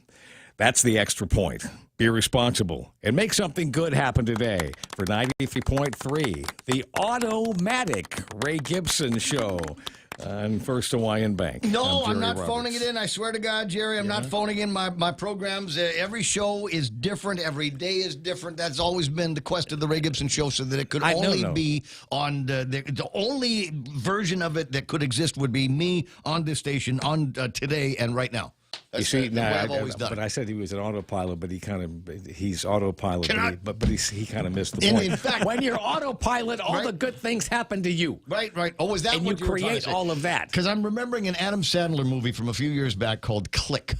That's the extra point. Be responsible and make something good happen today. For 93.3, the Automatic Ray Gibson Show on First Hawaiian Bank. No, I'm not phoning it in. I swear to God, Jerry, I'm not phoning in my programs. Every show is different. Every day is different. That's always been the quest of the Ray Gibson Show, so that it could only be on the only version of it that could exist would be me on this station on today and right now. That's you see, now, I've always done. But I said he was an autopilot, but he's autopilot, but he kind of missed the point. In fact, when you're autopilot, all the good things happen to you. Right. Oh, is that and what you create all of that? Because I'm remembering an Adam Sandler movie from a few years back called Click.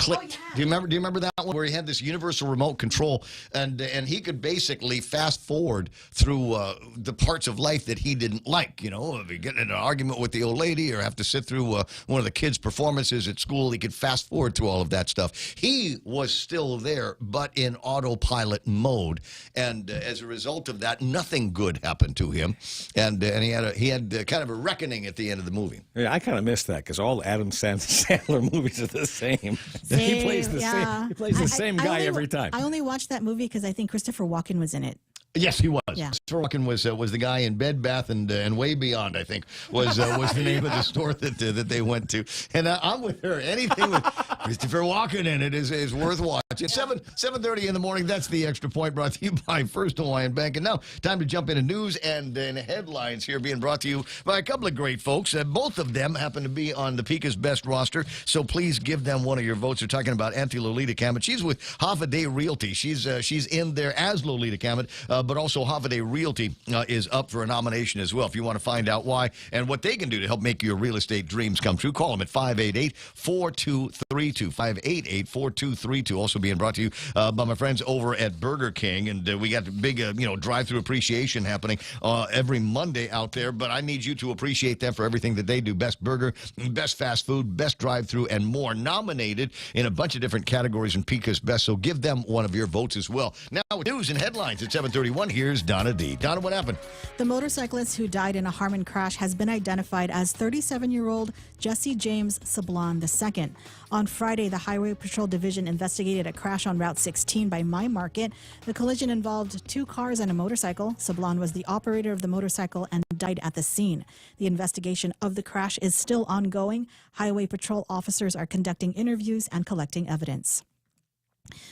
Oh, yeah. Do you remember that one where he had this universal remote control and he could basically fast forward through the parts of life that he didn't like? You know, if he get in an argument with the old lady or have to sit through one of the kids' performances at school, he could fast forward through all of that stuff. He was still there, but in autopilot mode, and as a result of that, nothing good happened to him, and he had kind of a reckoning at the end of the movie. Yeah, I kind of missed that because all Adam Sandler movies are the same. He plays the same. He plays the same guy every time. I only watched that movie because I think Christopher Walken was in it. Yes, he was. Yeah. Mr. Walken was the guy in Bed Bath and Way Beyond, I think, was the name of the store that they went to. And I'm with her. Anything with Christopher Walken in it is worth watching. 7:30 in the morning. That's the Extra Point, brought to you by First Hawaiian Bank. And now, time to jump into news and headlines here, being brought to you by a couple of great folks. Both of them happen to be on the Pika's Best roster, so please give them one of your votes. We're talking about Auntie Lolita Cammett. She's with Half a Day Realty. She's in there as Lolita Cammett, but also Half a Day Realty is up for a nomination as well. If you want to find out why and what they can do to help make your real estate dreams come true, call them at 588-4232. 588-4232. Also being brought to you by my friends over at Burger King. And we got the big, drive-through appreciation happening every Monday out there. But I need you to appreciate them for everything that they do. Best burger, best fast food, best drive-through, and more. Nominated in a bunch of different categories in Pika's Best. So give them one of your votes as well. Now, with news and headlines at 7:31, here's Donna D. Donna, what happened? The motorcyclist who died in a Harmon crash has been identified as 37-year-old Jesse James Sablon II. On Friday, the Highway Patrol Division investigated a crash on Route 16 by My Market. The collision involved two cars and a motorcycle. Sablon was the operator of the motorcycle and died at the scene. The investigation of the crash is still ongoing. Highway Patrol officers are conducting interviews and collecting evidence.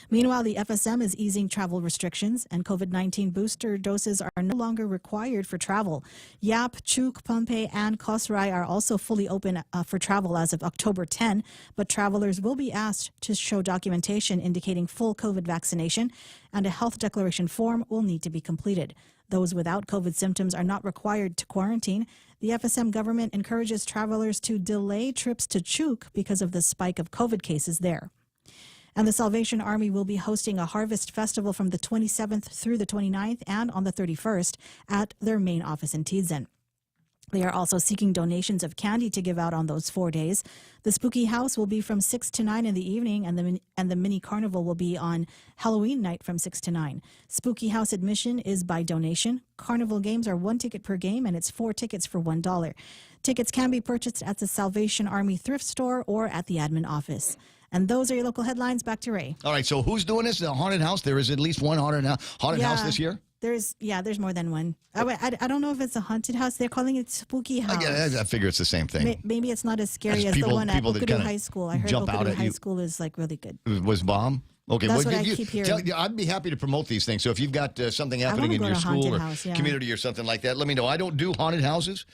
Meanwhile, the FSM is easing travel restrictions, and COVID-19 booster doses are no longer required for travel. Yap, Chuk, Pohnpei, and Kosrae are also fully open for travel as of October 10, but travelers will be asked to show documentation indicating full COVID vaccination, and a health declaration form will need to be completed. Those without COVID symptoms are not required to quarantine. The FSM government encourages travelers to delay trips to Chuk because of the spike of COVID cases there. And the Salvation Army will be hosting a harvest festival from the 27th through the 29th and on the 31st at their main office in Tizen. They are also seeking donations of candy to give out on those 4 days. The Spooky House will be from 6 to 9 in the evening, and the mini carnival will be on Halloween night from 6 to 9. Spooky House admission is by donation. Carnival games are 1 ticket per game, and it's 4 tickets for $1. Tickets can be purchased at the Salvation Army thrift store or at the admin office. And those are your local headlines. Back to Ray. All right, so who's doing this? The haunted house? There is at least one haunted house this year? There's more than one. I don't know if it's a haunted house. They're calling it Spooky House. I figure it's the same thing. Maybe it's not as scary as the one at Okudu High School. I heard Okudu High School is like really good. Was bomb? Okay, that's what I keep hearing. I'd be happy to promote these things. So if you've got something happening in your school or community or something like that, let me know. I don't do haunted houses,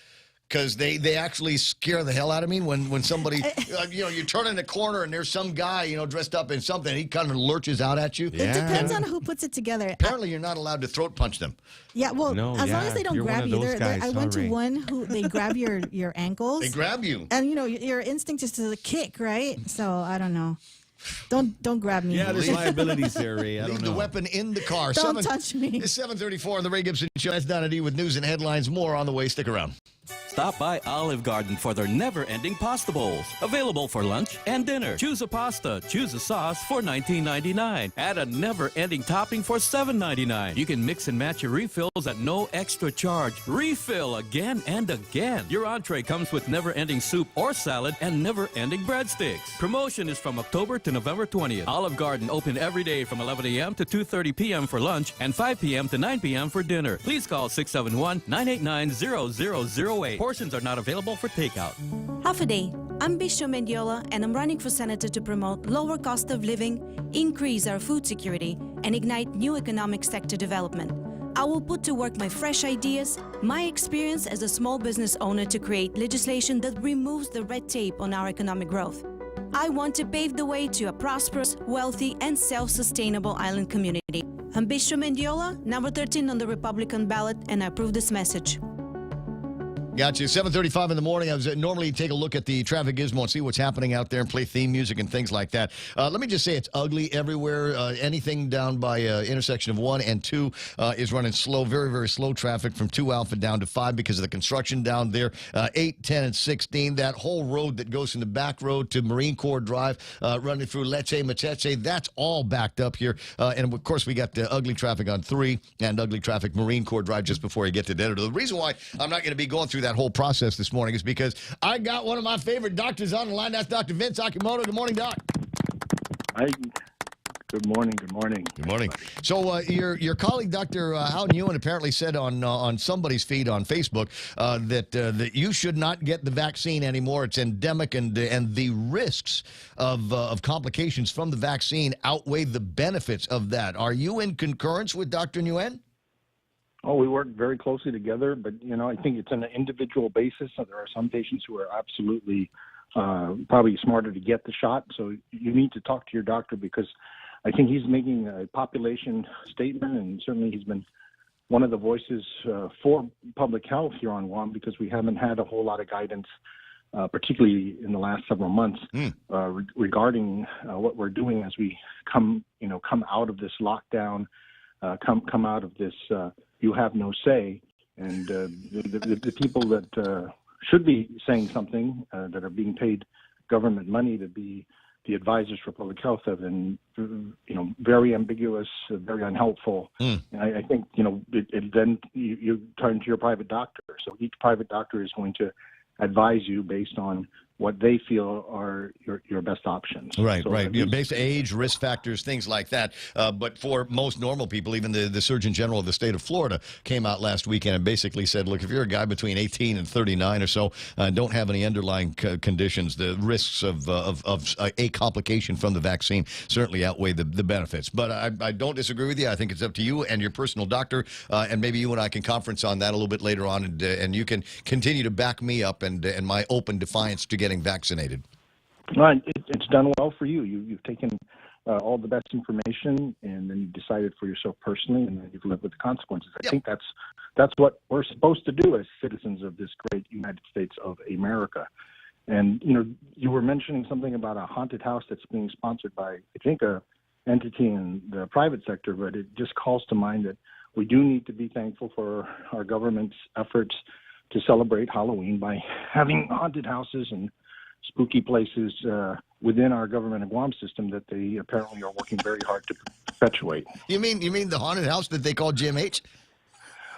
because they actually scare the hell out of me when somebody, you turn in a corner and there's some guy, dressed up in something, and he kind of lurches out at you. It depends on who puts it together. Apparently, you're not allowed to throat punch them. Yeah, well, as long as they don't grab you. I went to one who they grab your ankles. They grab you. And, your instinct is to kick, right? So, I don't know. Don't grab me. Yeah, there's liabilities there, Ray. Leave the weapon in the car. Don't touch me. It's 7:34 on the Ray Gibson Show. That's Donna D with news and headlines. More on the way. Stick around. Stop by Olive Garden for their never-ending pasta bowls. Available for lunch and dinner. Choose a pasta, choose a sauce for $19.99. Add a never-ending topping for $7.99. You can mix and match your refills at no extra charge. Refill again and again. Your entree comes with never-ending soup or salad and never-ending breadsticks. Promotion is from October to November 20th. Olive Garden open every day from 11 a.m. to 2:30 p.m. for lunch and 5 p.m. to 9 p.m. for dinner. Please call 671-989-0008. Portions are not available for takeout. Half a day. I'm Bisho Mendiola, and I'm running for senator to promote lower cost of living, increase our food security, and ignite new economic sector development. I will put to work my fresh ideas, my experience as a small business owner to create legislation that removes the red tape on our economic growth. I want to pave the way to a prosperous, wealthy, and self-sustainable island community. I'm Bisho Mendiola, number 13 on the Republican ballot, and I approve this message. Got you. 7:35 in the morning. I was normally take a look at the traffic gizmo and see what's happening out there and play theme music and things like that. Let me just say it's ugly everywhere. Anything down by intersection of 1 and 2 is running slow, very, very slow traffic from 2 Alpha down to 5 because of the construction down there. 8, 10, and 16. That whole road that goes from the back road to Marine Corps Drive, running through Lecce, Macheche, that's all backed up here. And, of course, we got ugly traffic on 3 and ugly traffic Marine Corps Drive just before you get to Denver. The reason why I'm not going to be going through that whole process this morning is because I got one of my favorite doctors on the line. That's Dr. Vince Akimoto. Good morning, Doc. Hi. Good morning. Good morning. Good morning. So your colleague, Dr. Howden Ewan, apparently said on somebody's feed on Facebook that you should not get the vaccine anymore. It's endemic, and the risks of complications from the vaccine outweigh the benefits of that. Are you in concurrence with Dr. Nguyen? Oh, we work very closely together, but I think it's on an individual basis. So there are some patients who are absolutely probably smarter to get the shot. So you need to talk to your doctor, because I think he's making a population statement, and certainly he's been one of the voices for public health here on Guam, because we haven't had a whole lot of guidance, particularly in the last several months, regarding what we're doing as we come out of this lockdown, come out of this you have no say, and the people that should be saying something, that are being paid government money to be the advisors for public health, have been, very ambiguous, very unhelpful. And I think, then you turn to your private doctor. So each private doctor is going to advise you based on what they feel are your best options. Right, so right. Based on age, risk factors, things like that. But for most normal people, even the Surgeon General of the state of Florida came out last weekend and basically said, look, if you're a guy between 18 and 39 or so, don't have any underlying conditions, the risks of a complication from the vaccine certainly outweigh the benefits. But I don't disagree with you. I think it's up to you and your personal doctor, and maybe you and I can conference on that a little bit later on, and you can continue to back me up and my open defiance to getting vaccinated. Right. It's done well for you. You've taken all the best information, and then you've decided for yourself personally, and then you've lived with the consequences. I think that's what we're supposed to do as citizens of this great United States of America. And, you were mentioning something about a haunted house that's being sponsored by, I think, a entity in the private sector, but it just calls to mind that we do need to be thankful for our government's efforts to celebrate Halloween by having haunted houses and spooky places within our government of Guam system that they apparently are working very hard to perpetuate. You mean the haunted house that they call GMH?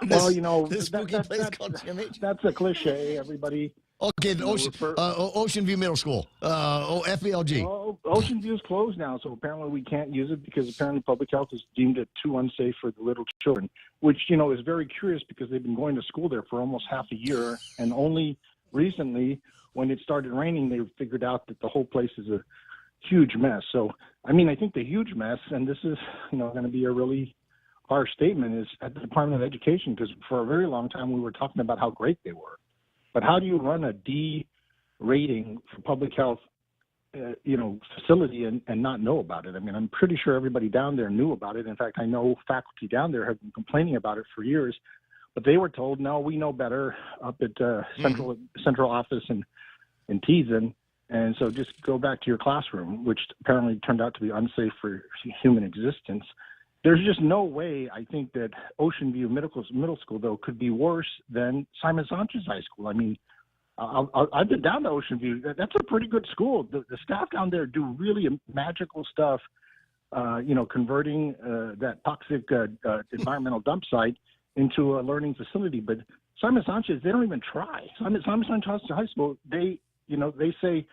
Well, the spooky place called GMH. That's a cliche. Everybody. Okay, Ocean View Middle School, FVLG. Well, Ocean View is closed now, so apparently we can't use it because apparently public health has deemed it too unsafe for the little children, which, is very curious because they've been going to school there for almost half a year, and only recently, when it started raining, they figured out that the whole place is a huge mess. So, I think the huge mess, and this is, going to be a really harsh statement, is at the Department of Education, because for a very long time we were talking about how great they were. But how do you run a D rating for public health, facility and not know about it? I'm pretty sure everybody down there knew about it. In fact, I know faculty down there have been complaining about it for years, but they were told, no, we know better up at central office in Teason. And so just go back to your classroom, which apparently turned out to be unsafe for human existence. There's just no way, I think, that Ocean View Middle School, though, could be worse than Simon Sanchez High School. I've been down to Ocean View. That's a pretty good school. The staff down there do really magical stuff, converting that toxic environmental dump site into a learning facility. But Simon Sanchez, they don't even try. Simon Sanchez High School, they say,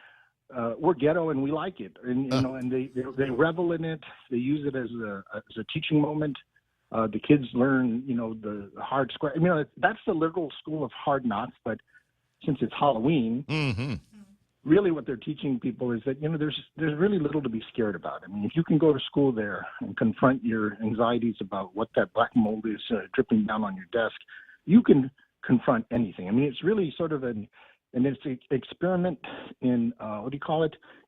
we're ghetto and we like it, and and they revel in it. They use it as a teaching moment. The kids learn, the hard square. That's the liberal school of hard knocks. But since it's Halloween, really what they're teaching people is that there's really little to be scared about. If you can go to school there and confront your anxieties about what that black mold is dripping down on your desk, you can confront anything. It's really sort of an experiment in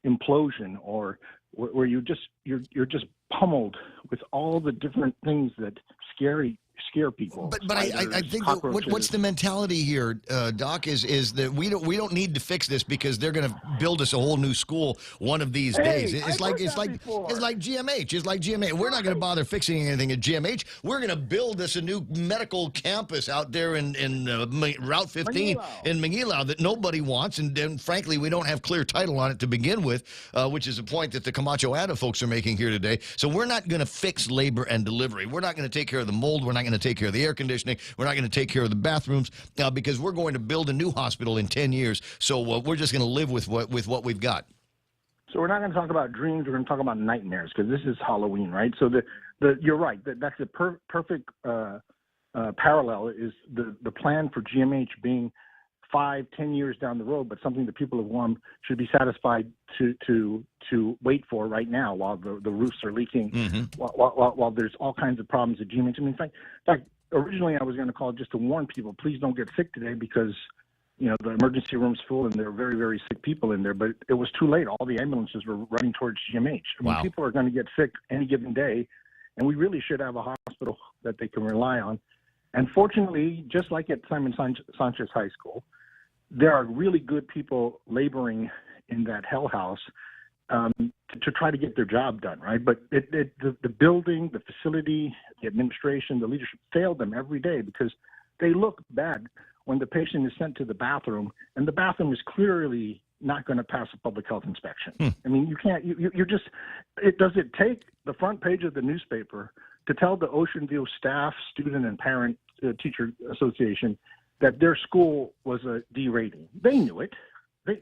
implosion, or where you're just pummeled with all the different things that scare people. But I think what's the mentality here, Doc, is that we don't need to fix this because they're going to build us a whole new school one of these days. It's like GMH. It's like GMH. We're not going to bother fixing anything at GMH. We're going to build us a new medical campus out there in Route 15 in Manila that nobody wants, and frankly, we don't have clear title on it to begin with, which is a point that the Camacho Ada folks are making here today. So we're not going to fix labor and delivery. We're not going to take care of the mold. We're not going to take care of the air conditioning. We're not going to take care of the bathrooms because we're going to build a new hospital in 10 years. So we're just going to live with what we've got. So we're not going to talk about dreams. We're going to talk about nightmares because this is Halloween, right? So you're right. That's a perfect parallel is the plan for GMH being 5-10 years down the road, but something that people of Guam should be satisfied to wait for right now while the roofs are leaking, while there's all kinds of problems at GMH. I mean, in fact, originally I was going to call just to warn people, please don't get sick today because the emergency room's full and there are very, very sick people in there. But it was too late. All the ambulances were running towards GMH. I mean, people are going to get sick any given day, and we really should have a hospital that they can rely on. And fortunately, just like at Simon Sanchez High School, there are really good people laboring in that hell house to try to get their job done, right? But the building, the facility, the administration, the leadership failed them every day because they look bad when the patient is sent to the bathroom, and the bathroom is clearly not going to pass a public health inspection. I mean, you can't, you're just, does it take the front page of the newspaper to tell the Ocean View staff, student, and parent teacher association that their school was a D rating? They knew it.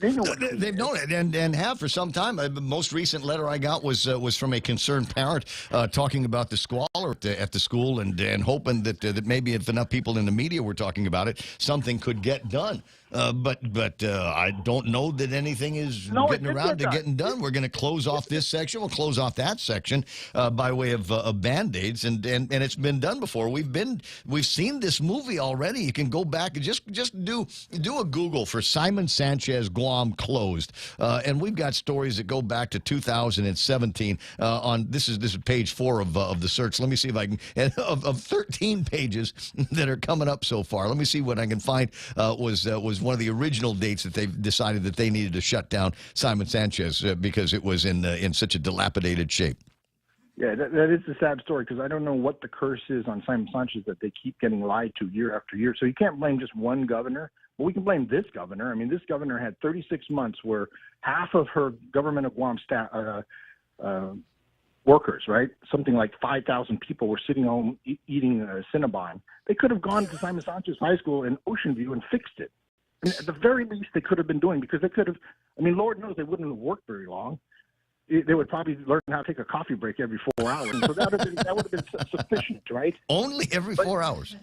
They know what they've known it and have for some time. The most recent letter I got was from a concerned parent talking about the squalor at the school and hoping that maybe if enough people in the media were talking about it, something could get done. But I don't know that anything is getting around to getting done. We're going to close off this section. We'll close off that section by way of Band-Aids, and it's been done before. We've seen this movie already. You can go back and just do a Google for Simon Sanchez Guam closed, and we've got stories that go back to 2017. On this is page 4 of the search. Let me see if I can of 13 pages that are coming up so far. Let me see what I can find. Was one of the original dates that they decided that they needed to shut down Simon Sanchez because it was in such a dilapidated shape. Yeah, that is a sad story because I don't know what the curse is on Simon Sanchez that they keep getting lied to year after year. So you can't blame just one governor. But we can blame this governor. I mean, this governor had 36 months where half of her government of Guam staff, workers, right? Something like 5,000 people were sitting home eating Cinnabon. They could have gone to Simon Sanchez High School in Ocean View and fixed it. I mean, at the very least, they could have been doing because they could have. I mean, Lord knows they wouldn't have worked very long. They would probably learn how to take a coffee break every 4 hours. So that would have been sufficient, right? Only every 4 hours.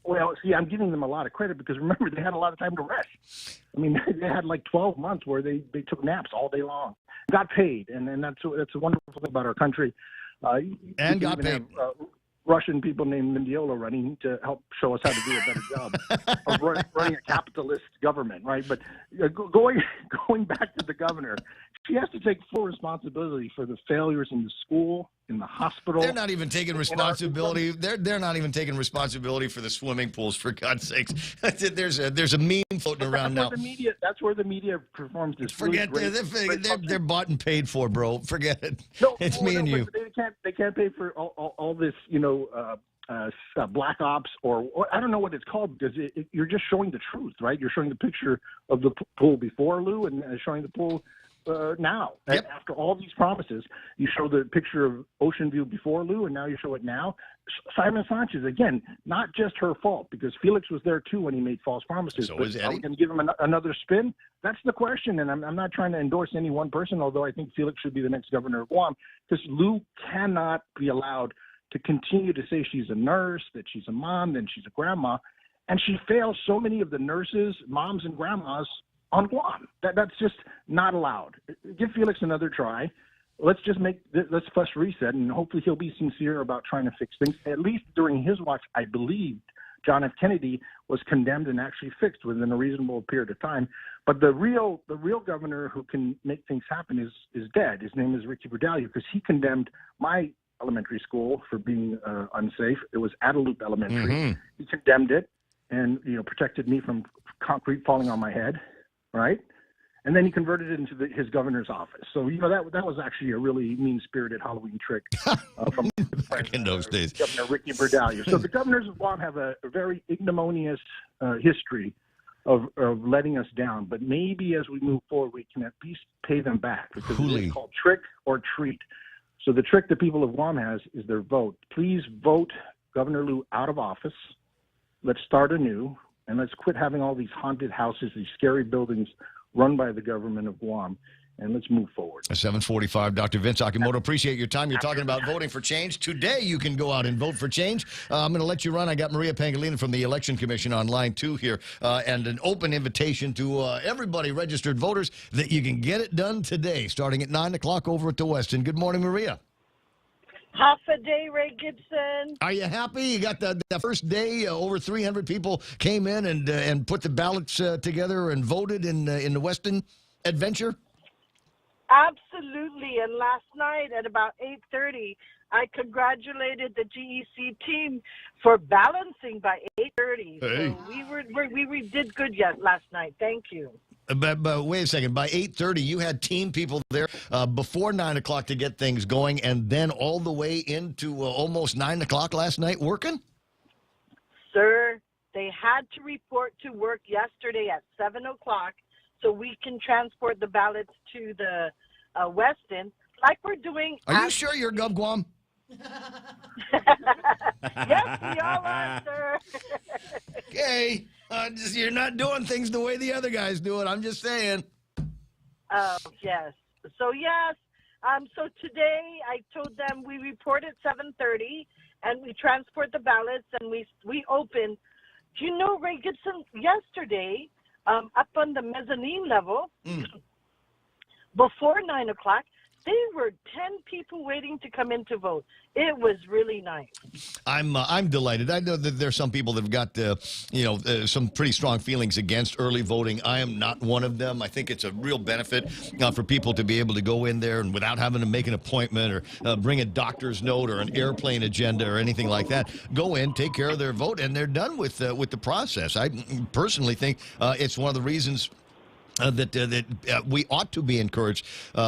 Well, see, I'm giving them a lot of credit because remember they had a lot of time to rest. I mean, they had like 12 months where they took naps all day long, got paid, and that's a wonderful thing about our country. And got paid. Russian people named Mendiola running to help show us how to do a better job of running a capitalist government, right? But going back to the governor, she has to take full responsibility for the failures in the school, in the hospital. They're not even taking responsibility. They're not even taking responsibility for the swimming pools, for God's sakes. There's a meme floating around now. That's where the media performs this. Forget really they're bought and paid for, bro. Forget it. It's me and you. They can't pay for all this, black ops or I don't know what it's called because you're just showing the truth, right? You're showing the picture of the pool before Lou and showing the pool now. Yep. After all these promises, you show the picture of Ocean View before Lou, and now you show it now. Simon Sanchez, again, not just her fault because Felix was there too when he made false promises. So but is Eddie. Are we going to give him another spin? That's the question, and I'm not trying to endorse any one person, although I think Felix should be the next governor of Guam because Lou cannot be allowed to continue to say she's a nurse, that she's a mom, then she's a grandma, and she fails so many of the nurses, moms, and grandmas on Guam. That's just not allowed. Give Felix another try. Let's first reset, and hopefully he'll be sincere about trying to fix things. At least during his watch, I believe John F. Kennedy was condemned and actually fixed within a reasonable period of time. But the real governor who can make things happen is dead. His name is Ricky Berdalia because he condemned my elementary school for being unsafe. It was Adelup Elementary. Mm-hmm. He condemned it and protected me from concrete falling on my head, right? And then he converted it into his governor's office. So that was actually a really mean-spirited Halloween trick from back in those days. Governor Ricky Berdalia. So the governors of Guam have a very ignominious history of letting us down. But maybe as we move forward, we can at least pay them back because it's called trick or treat. So the trick the people of Guam has is their vote. Please vote Governor Liu out of office. Let's start anew, and let's quit having all these haunted houses, these scary buildings run by the government of Guam. and let's move forward. 7:45, Dr. Vince Akimoto. Appreciate your time. You're talking about voting for change. Today, you can go out and vote for change. I'm going to let you run. I got Maria Pangilinan from the Election Commission on line 2 here, and an open invitation to everybody, registered voters, that you can get it done today, starting at 9 o'clock over at the Westin. Good morning, Maria. Half a day, Ray Gibson. Are you happy? You got the first day, over 300 people came in and put the ballots together and voted in the Westin adventure? Absolutely. And last night at about 8:30, I congratulated the GEC team for balancing by 8:30. Hey. So we did good last night. Thank you. But wait a second. By 8:30, you had team people there before 9 o'clock to get things going, and then all the way into almost 9 o'clock last night working? Sir, they had to report to work yesterday at 7 o'clock so we can transport the ballots to the Westin like we're doing. Are you sure you're Gov Guam? Yes, we all are, sir. Okay. You're not doing things the way the other guys do it. I'm just saying. Oh, yes. So, yes. So today I told them we report at 7:30 and we transport the ballots and we open. Do you know, Ray Gibson, yesterday up on the mezzanine level, before 9 o'clock, there were 10 people waiting to come in to vote. It was really nice. I'm delighted. I know that there's some people that have got some pretty strong feelings against early voting. I am not one of them. I think it's a real benefit for people to be able to go in there and without having to make an appointment or bring a doctor's note or an airplane agenda or anything like that. Go in, take care of their vote, and they're done with the process. I personally think it's one of the reasons that we ought to be encouraged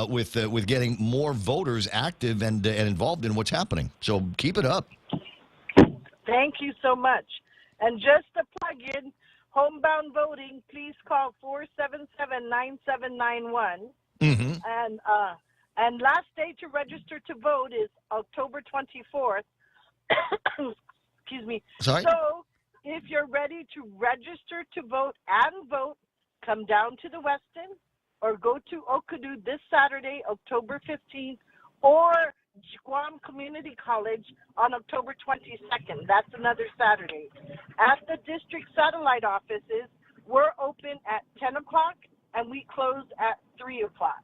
with getting more voters active and involved in what's happening. So keep it up. Thank you so much. And just to plug in, homebound voting, please call 477-9791. And last day to register to vote is October 24th. Excuse me. Sorry? So if you're ready to register to vote and vote, come down to the Westin or go to Okadu this Saturday, October 15th, or Guam Community College on October 22nd. That's another Saturday. At the district satellite offices, we're open at 10 o'clock and we close at 3 o'clock.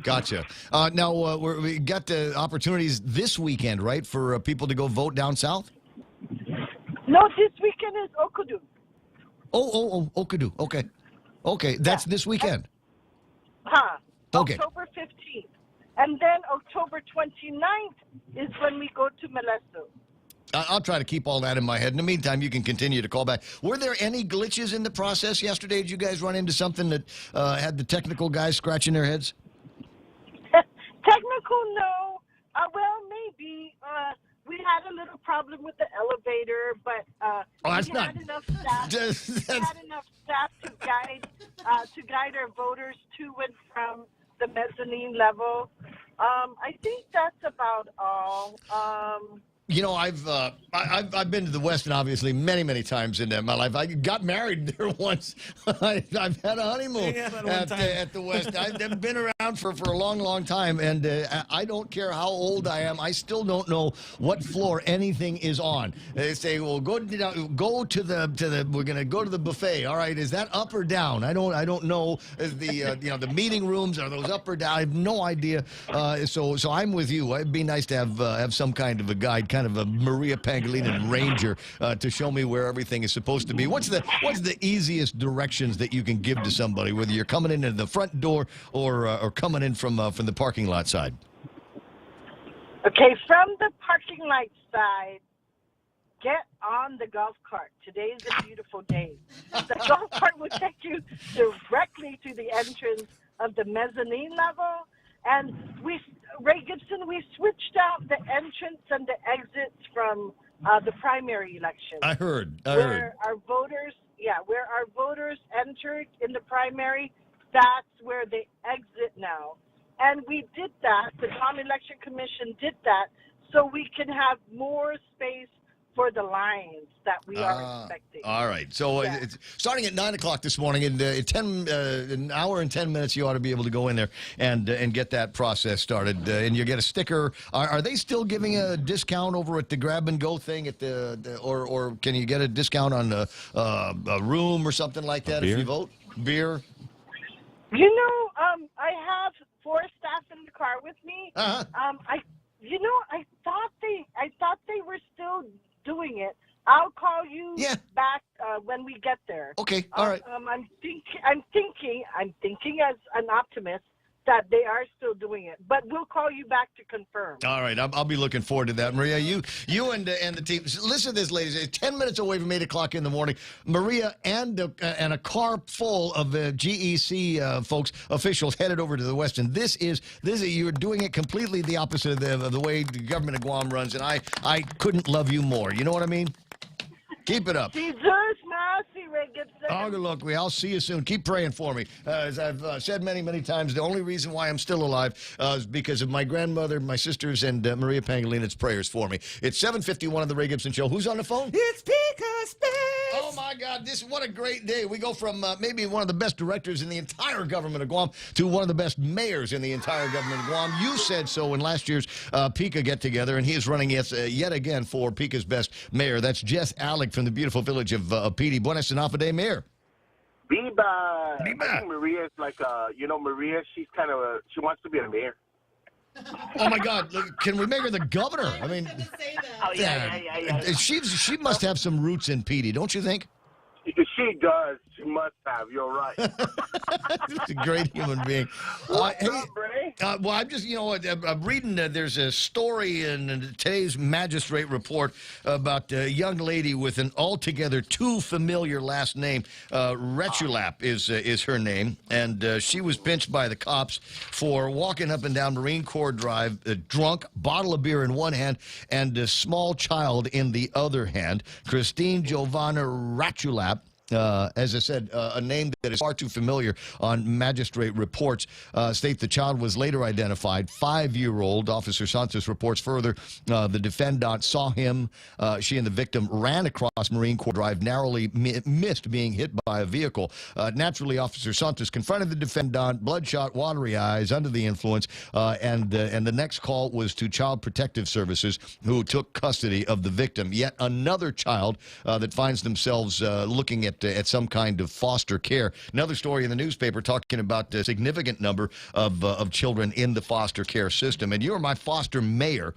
Gotcha. Now, we got the opportunities this weekend, right, for people to go vote down south? No, this weekend is Okadu. Oh, Okadu. Okay. Okay, that's this weekend. Okay. October 15th. And then October 29th is when we go to Meleso. I'll try to keep all that in my head. In the meantime, you can continue to call back. Were there any glitches in the process yesterday? Did you guys run into something that had the technical guys scratching their heads? Technical, no. Well, maybe. We had a little problem with the elevator, but we had enough staff to guide our voters to and from the mezzanine level. I think that's about all. You know, I've been to the Westin obviously many times in my life. I got married there once. I've had a honeymoon at the Westin. I've been around for a long time, and I don't care how old I am. I still don't know what floor anything is on. They say, "Well, go to the. We're going to go to the buffet. All right, is that up or down? I don't know. Is the the meeting rooms, are those up or down? I have no idea. So I'm with you. It'd be nice to have some kind of a guide, kind of a Maria Pangilinan ranger to show me where everything is supposed to be. What's the easiest directions that you can give to somebody, whether you're coming in at the front door or coming in from the parking lot side? Okay, from the parking lot side, get on the golf cart. Today is a beautiful day. The golf cart will take you directly to the entrance of the mezzanine level. And Ray Gibson, we switched out the entrance and the exits from the primary election. I heard. Where our voters entered in the primary, that's where they exit now. And we did that, the Guam Election Commission did that, so we can have more space for the lines that we are expecting. All right. So it's starting at 9 o'clock this morning, and an hour and 10 minutes, you ought to be able to go in there and get that process started. And you get a sticker. Are they still giving a discount over at the grab and go thing at or can you get a discount on a room or something like that if you vote? Beer? You know, I have 4 staff in the car with me. Uh-huh. I thought they were still doing it. I'll call you back when we get there. Okay, all right. I'm thinking as an optimist that they are still doing it, but we'll call you back to confirm. All right, I'll be looking forward to that, Maria. You and the team. Listen to this, ladies. It's 10 minutes away from 8 o'clock in the morning. Maria and a car full of GEC folks, officials headed over to the Westin. This is you're doing it completely the opposite of the way the government of Guam runs, and I couldn't love you more. You know what I mean? Keep it up. Jesus, mercy, Ray Gibson. Oh, good luck. I'll see you soon. Keep praying for me. As I've said many, many times, the only reason why I'm still alive is because of my grandmother, my sisters, and Maria Pangolina's prayers for me. It's 7:51 of the Ray Gibson Show. Who's on the phone? It's Pika Space. Oh, my God. What a great day. We go from maybe one of the best directors in the entire government of Guam to one of the best mayors in the entire government of Guam. You said so in last year's Pika get-together, and he is running yet again for Pika's best mayor. That's Jess Alec from the beautiful village of Pidi. Buenas and Day, Mayor. Biba. I think Maria's like, Maria, she's kind of, she wants to be a mayor. Oh, my God. Can we make her the governor? I mean, she must have some roots in Pidi, don't you think? She does. She must have. You're right. She's a great human being. What's up, Ray? Well, I'm just, I'm reading, there's a story in today's magistrate report about a young lady with an altogether too familiar last name. Retulap is her name, and she was pinched by the cops for walking up and down Marine Corps Drive drunk, bottle of beer in one hand, and a small child in the other hand. Christine Giovanna Retulap. As I said, a name that is far too familiar on magistrate reports. State the child was later identified, 5-year-old. Officer Santos reports further. The defendant saw him. She and the victim ran across Marine Corps Drive, narrowly missed being hit by a vehicle. Naturally, Officer Santos confronted the defendant, bloodshot, watery eyes, under the influence, and the next call was to Child Protective Services, who took custody of the victim. Yet another child that finds themselves looking at some kind of foster care. Another story in the newspaper talking about a significant number of children in the foster care system. And you're my foster mayor,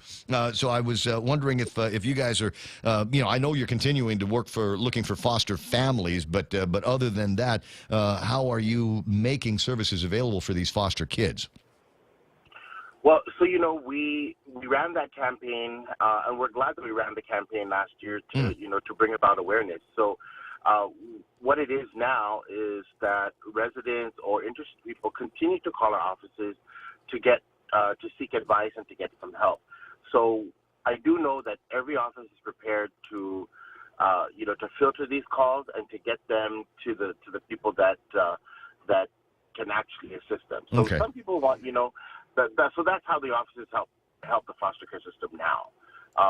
so I was wondering if you guys are, I know you're continuing to work looking for foster families, but other than that, how are you making services available for these foster kids? Well, so, we ran that campaign, and we're glad that we ran the campaign last year to, to bring about awareness. So, what it is now is that residents or interested people continue to call our offices to get to seek advice and to get some help. So I do know that every office is prepared to to filter these calls and to get them to the people that can actually assist them. So some people want so that's how the offices help the foster care system now.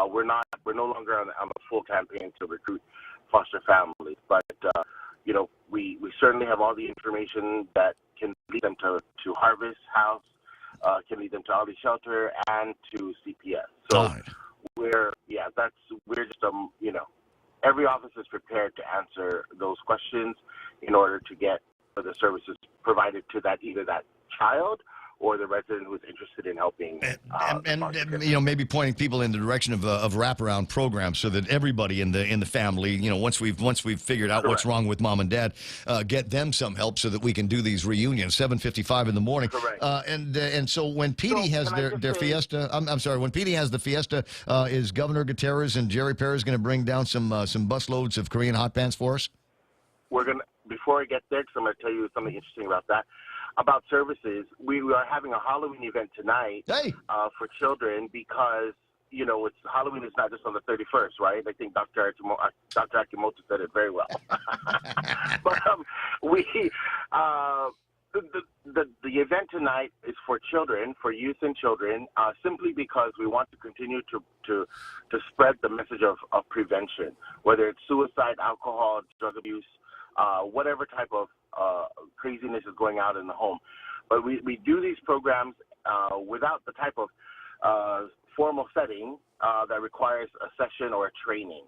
We're no longer on a full campaign to recruit foster families, but we certainly have all the information that can lead them to Harvest House, can lead them to Ollie Shelter, and to CPS. So we're just every office is prepared to answer those questions in order to get the services provided to either that child or the resident who is interested in helping. And maybe pointing people in the direction of wraparound programs so that everybody in the family, once we've figured out what's wrong with mom and dad, get them some help so that we can do these reunions. 7:55 in the morning. And so when PD has their fiesta, I'm sorry, when PD has the fiesta, is Governor Gutierrez and Jerry Perez going to bring down some busloads of Korean hot pants for us? Before I get there, because I'm going to tell you something interesting about that. About services, we are having a Halloween event tonight for children because, Halloween is not just on the 31st, right? I think Dr. Akimoto said it very well. But the event tonight is for children, for youth and children, simply because we want to continue to spread the message of prevention, whether it's suicide, alcohol, drug abuse, whatever type of craziness is going out in the home. But we do these programs without the type of formal setting that requires a session or a training.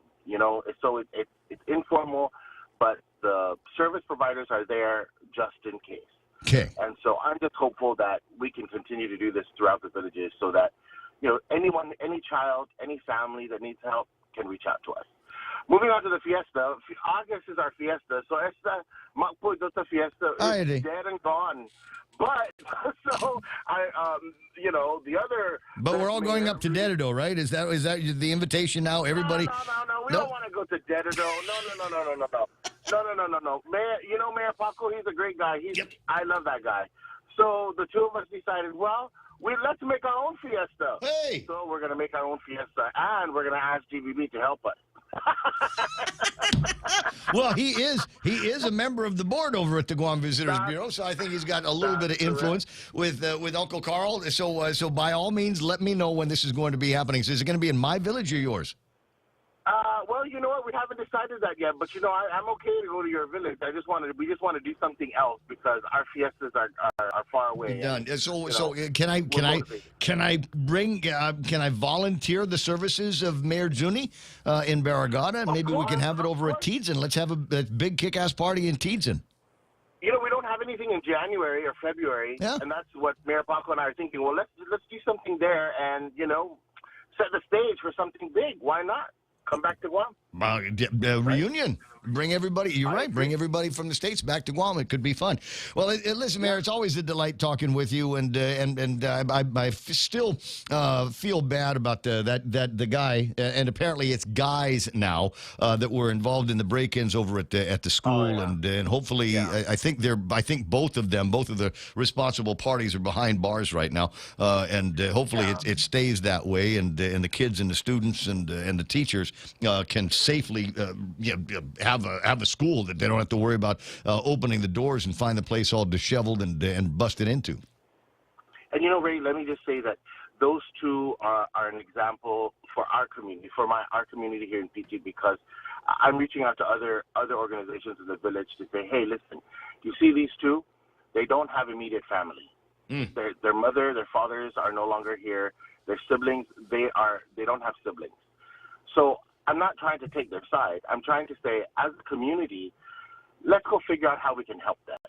So it's informal, but the service providers are there just in case. Okay. And so I'm just hopeful that we can continue to do this throughout the villages so that, anyone, any child, any family that needs help can reach out to us. Moving on to the fiesta. August is our fiesta. So esta Makpo Dota Fiesta is dead and gone. But, so, the other... But we're all going up to Dededo, right? Is that the invitation now? Everybody... No. We don't want to go to Dededo. No. Mayor Paco, he's a great guy. I love that guy. So the two of us decided, let's make our own fiesta. Hey! So we're going to make our own fiesta, and we're going to ask GBB to help us. Well, he is a member of the board over at the Guam Visitors Bureau, so I think he's got a little bit of influence with Uncle Carl. So by all means, let me know when this is going to be happening. So is it going to be in my village or yours? Well, you know what? We haven't decided that yet, but I'm okay to go to your village. We just want to do something else because our fiestas are far away. Done. So can I volunteer the services of Mayor Juni in Barragata? Maybe we can have it over at Teedson. Let's have a big kick-ass party in Teedson. We don't have anything in January or February, and that's what Mayor Paco and I are thinking. Well, let's do something there and set the stage for something big. Why not? Come back to Guam. Reunion. Bring everybody. You're right. Bring everybody from the States back to Guam. It could be fun. Well, listen, Mayor, it's always a delight talking with you, and I still feel bad about the guy, and apparently it's guys now that were involved in the break-ins over at the school, and hopefully I think both of the responsible parties are behind bars right now, and hopefully it stays that way, and the kids and the students and the teachers can safely have a school that they don't have to worry about opening the doors and find the place all disheveled and busted into. And Ray, let me just say that those two are an example for our community, our community here in PG, because I'm reaching out to other organizations in the village to say, hey, listen, you see these two? They don't have immediate family. Their mother, their fathers are no longer here. Their siblings, they don't have siblings. So I'm not trying to take their side. I'm trying to say, as a community, let's go figure out how we can help them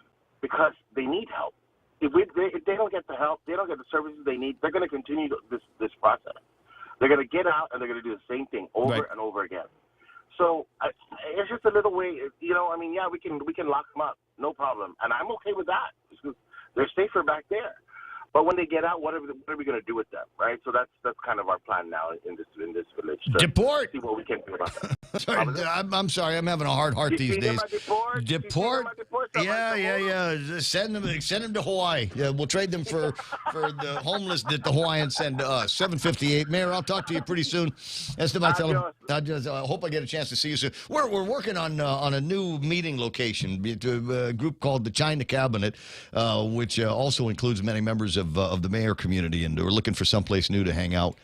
because they need help. If they don't get the help, they don't get the services they need, they're going to continue this process. They're going to get out and they're going to do the same thing over and over again. So it's just a little way, we can lock them up, no problem. And I'm okay with that because they're safer back there. But when they get out, what are we going to do with them, right? So that's kind of our plan now in this village. Deport. See what we can do about that. Sorry, I'm sorry. I'm having a hard heart these days. Deport. Yeah. Send them to Hawaii. Yeah, we'll trade them for the homeless that the Hawaiians send to us. 7:58. Mayor, I'll talk to you pretty soon. That's I hope I get a chance to see you soon. We're working on a new meeting location to a group called the China Cabinet, which also includes many members of the mayor community, and we're looking for someplace new to hang out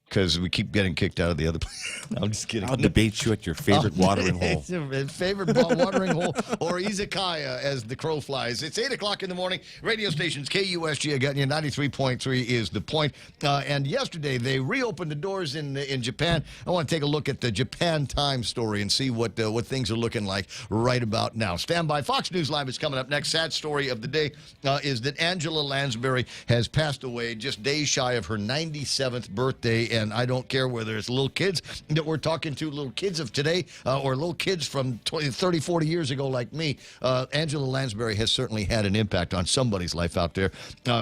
because we keep getting kicked out of the other place. No, I'm just kidding. I'll debate you at your favorite watering hole. Favorite watering hole or izakaya, as the crow flies. It's 8 o'clock in the morning. Radio stations KUSG, I got you. 93.3 is the point. And yesterday they reopened the doors in Japan. I want to take a look at the Japan Times story and see what things are looking like right about now. Stand by. Fox News Live is coming up next. Sad story of the day is that Angela Lansbury has passed away just days shy of her 97th birthday. And I don't care whether it's little kids that we're talking to, little kids of today, or little kids from 20, 30, 40 years ago like me. Angela Lansbury has certainly had an impact on somebody's life out there.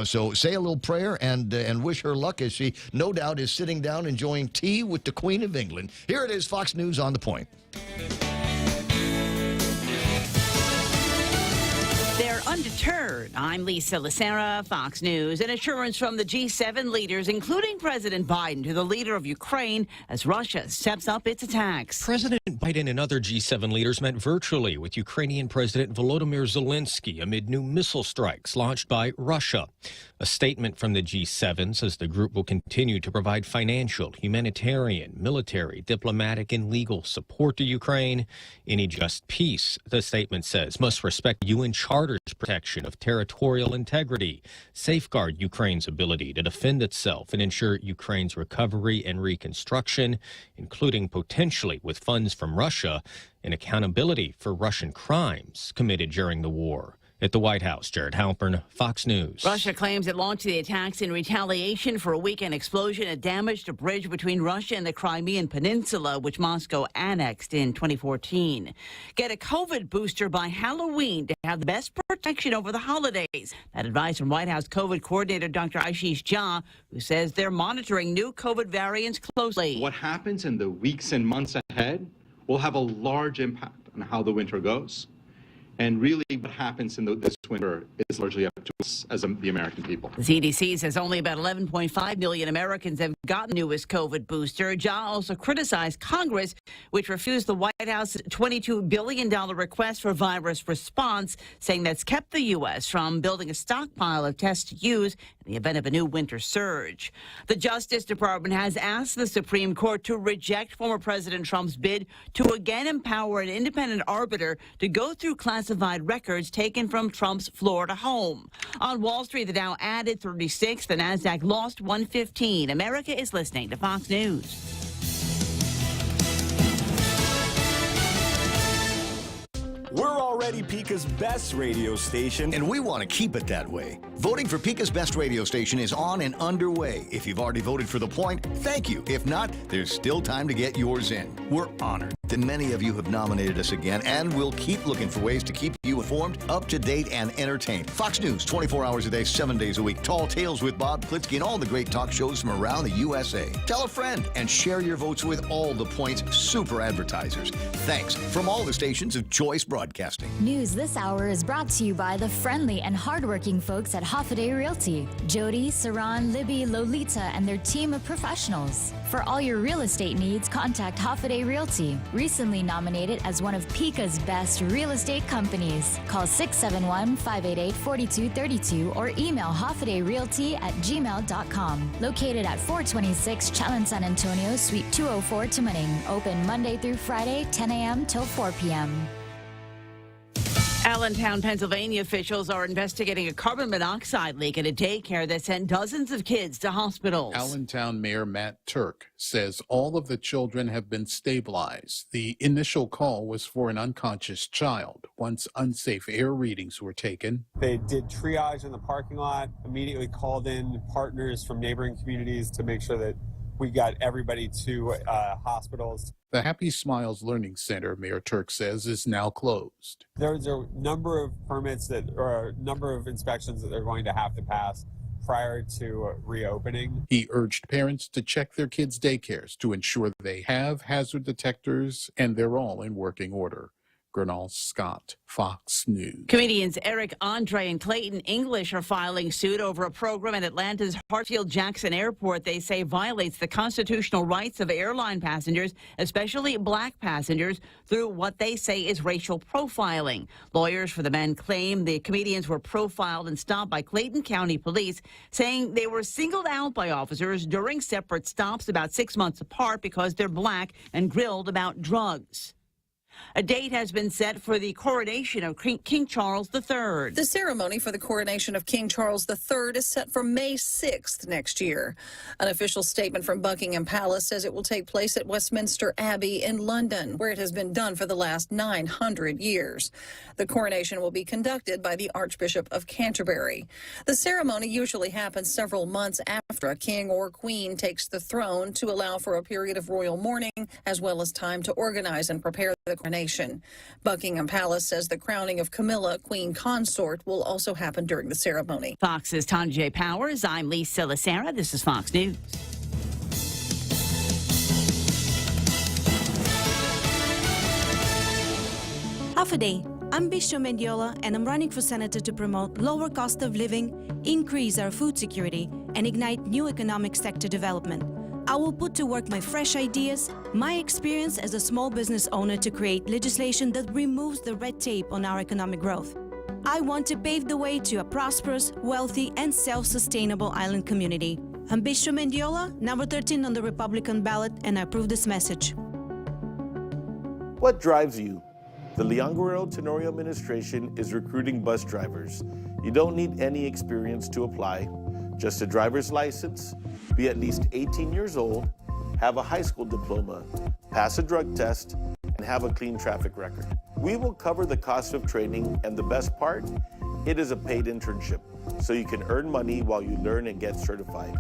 So say a little prayer and wish her luck as she, no doubt, is sitting down enjoying tea with the Queen of England. Here it is, Fox News on the Point. They're undeterred Turn. I'm Lisa Lacera, Fox News. An assurance from the G7 leaders, including President Biden, to the leader of Ukraine as Russia steps up its attacks. President Biden and other G7 leaders met virtually with Ukrainian President Volodymyr Zelensky amid new missile strikes launched by Russia. A statement from the G7 says the group will continue to provide financial, humanitarian, military, diplomatic, and legal support to Ukraine. Any just peace, the statement says, must respect UN Charter's protection of territorial integrity, safeguard Ukraine's ability to defend itself, and ensure Ukraine's recovery and reconstruction, including potentially with funds from Russia and accountability for Russian crimes committed during the war. At the White House, Jared Halpern, Fox News. Russia claims it launched the attacks in retaliation for a weekend explosion that damaged a bridge between Russia and the Crimean Peninsula, which Moscow annexed in 2014. Get a COVID booster by Halloween to have the best protection over the holidays. That advice from White House COVID coordinator Dr. Ashish Jha, who says they're monitoring new COVID variants closely. What happens in the weeks and months ahead will have a large impact on how the winter goes. And really what happens in this winter is largely up to us as the American people. The CDC says only about 11.5 million Americans have gotten the newest COVID booster. Jha also criticized Congress, which refused the White House's $22 billion request for virus response, saying that's kept the U.S. from building a stockpile of tests to use in the event of a new winter surge. The Justice Department has asked the Supreme Court to reject former President Trump's bid to again empower an independent arbiter to go through classified records taken from Trump's Florida home. On Wall Street, the Dow added 36, the Nasdaq lost 115. America is listening to Fox News. We're already Pika's best radio station, and we want to keep it that way. Voting for Pika's best radio station is on and underway. If you've already voted for The Point, thank you. If not, there's still time to get yours in. We're honored that many of you have nominated us again, and we'll keep looking for ways to keep you informed, up to date, and entertained. Fox News, 24 hours a day, 7 days a week. Tall Tales with Bob Klitsky and all the great talk shows from around the USA. Tell a friend and share your votes with all The Point's super advertisers. Thanks from all the stations of Choice Broadcasting. News this hour is brought to you by the friendly and hardworking folks at Hoffaday Realty. Jody, Saran, Libby, Lolita, and their team of professionals. For all your real estate needs, contact Hoffaday Realty. Recently nominated as one of Pika's best real estate companies. Call 671-588-4232 or email hoffadayrealty@gmail.com. Located at 426 Chalon San Antonio, Suite 204, Tumuning. Open Monday through Friday, 10 a.m. till 4 p.m. Allentown, Pennsylvania officials are investigating a carbon monoxide leak at a daycare that sent dozens of kids to hospitals. Allentown Mayor Matt Turk says all of the children have been stabilized. The initial call was for an unconscious child. Once unsafe air readings were taken, they did triage in the parking lot, immediately called in partners from neighboring communities to make sure that we got everybody to hospitals. The Happy Smiles Learning Center, Mayor Turk says, is now closed. There's a number of permits or a number of inspections that they're going to have to pass prior to reopening. He urged parents to check their kids' daycares to ensure they have hazard detectors and they're all in working order. Gernal Scott, Fox News. Comedians Eric Andre and Clayton English are filing suit over a program at Atlanta's Hartsfield-Jackson Airport they say violates the constitutional rights of airline passengers, especially black passengers, through what they say is racial profiling. Lawyers for the men claim the comedians were profiled and stopped by Clayton County Police, saying they were singled out by officers during separate stops about 6 months apart because they're black and grilled about drugs. A date has been set for the coronation of King Charles III. The ceremony for the coronation of King Charles III is set for May 6th next year. An official statement from Buckingham Palace says it will take place at Westminster Abbey in London, where it has been done for the last 900 years. The coronation will be conducted by the Archbishop of Canterbury. The ceremony usually happens several months after a king or queen takes the throne to allow for a period of royal mourning, as well as time to organize and prepare the coronation. Buckingham Palace says the crowning of Camilla, Queen Consort, will also happen during the ceremony. Fox's Tanya J. Powers. I'm Lisa Lacera. This is Fox News. Hoffaday. I'm Bisho Mendiola, and I'm running for senator to promote lower cost of living, increase our food security, and ignite new economic sector development. I will put to work my fresh ideas, my experience as a small business owner to create legislation that removes the red tape on our economic growth. I want to pave the way to a prosperous, wealthy, and self-sustainable island community. I'm Bisho Mendiola, number 13 on the Republican ballot, and I approve this message. What drives you? The Leon Guerrero Tenorio administration is recruiting bus drivers. You don't need any experience to apply, just a driver's license, be at least 18 years old, have a high school diploma, pass a drug test, and have a clean traffic record. We will cover the cost of training, and the best part, it is a paid internship, so you can earn money while you learn and get certified.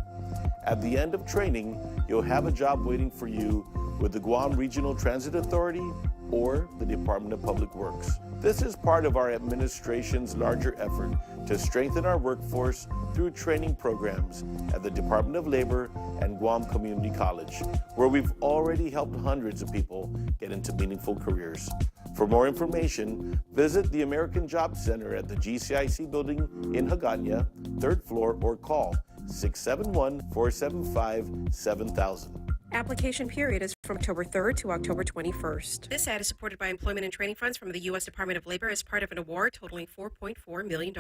At the end of training, you'll have a job waiting for you with the Guam Regional Transit Authority or the Department of Public Works. This is part of our administration's larger effort to strengthen our workforce through training programs at the Department of Labor and Guam Community College, where we've already helped hundreds of people get into meaningful careers. For more information, visit the American Job Center at the GCIC building in Hagåtña, 3rd floor, or call 671-475-7000. Application period is from October 3rd to October 21st. This ad is supported by employment and training funds from the U.S. Department of Labor as part of an award totaling $4.4 million.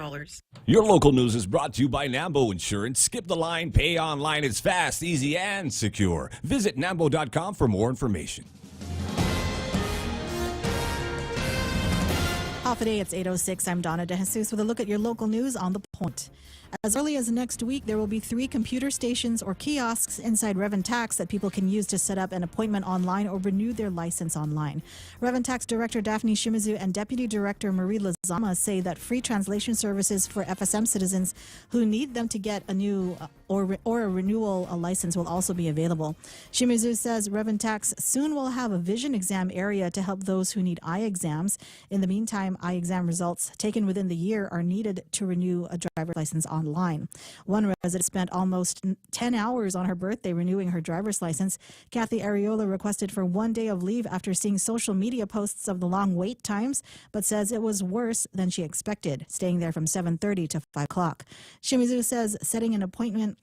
Your local news is brought to you by Nambo Insurance. Skip the line, pay online. It's fast, easy, and secure. Visit nambo.com for more information. Half a day, it's 8:06. I'm Donna DeJesus with a look at your local news on The Point. As early as next week, there will be 3 computer stations or kiosks inside Revan Tax that people can use to set up an appointment online or renew their license online. Revan Tax Director Daphne Shimizu and Deputy Director Marie Lazama say that free translation services for FSM citizens who need them to get a new or a renewal license will also be available. Shimizu says Revan Tax soon will have a vision exam area to help those who need eye exams. In the meantime, eye exam results taken within the year are needed to renew a driver's license online. One resident spent almost 10 hours on her birthday renewing her driver's license. Kathy Ariola requested for 1 day of leave after seeing social media posts of the long wait times, but says it was worse than she expected, staying there from 7:30 to 5 o'clock. Shimizu says setting an appointment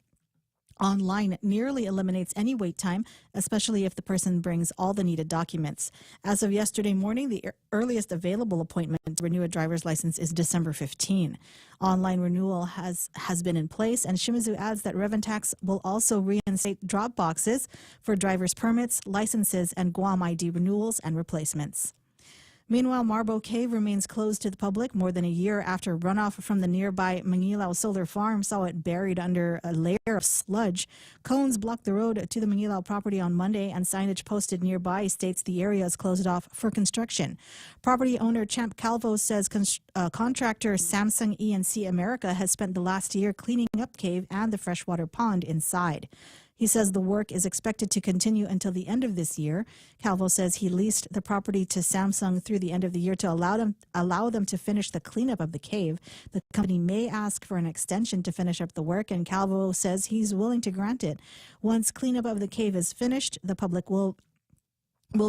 online nearly eliminates any wait time, especially if the person brings all the needed documents. As of yesterday morning, the earliest available appointment to renew a driver's license is December 15. Online renewal has been in place, and Shimizu adds that Revan Tax will also reinstate drop boxes for driver's permits, licenses, and Guam ID renewals and replacements. Meanwhile, Marbo Cave remains closed to the public more than a year after runoff from the nearby Mangilao Solar Farm saw it buried under a layer of sludge. Cones blocked the road to the Mangilao property on Monday, and signage posted nearby states the area is closed off for construction. Property owner Champ Calvo says contractor Samsung E&C America has spent the last year cleaning up cave and the freshwater pond inside. He says the work is expected to continue until the end of this year. Calvo says he leased the property to Samsung through the end of the year to allow them to finish the cleanup of the cave. The company may ask for an extension to finish up the work, and Calvo says he's willing to grant it. Once cleanup of the cave is finished, the public will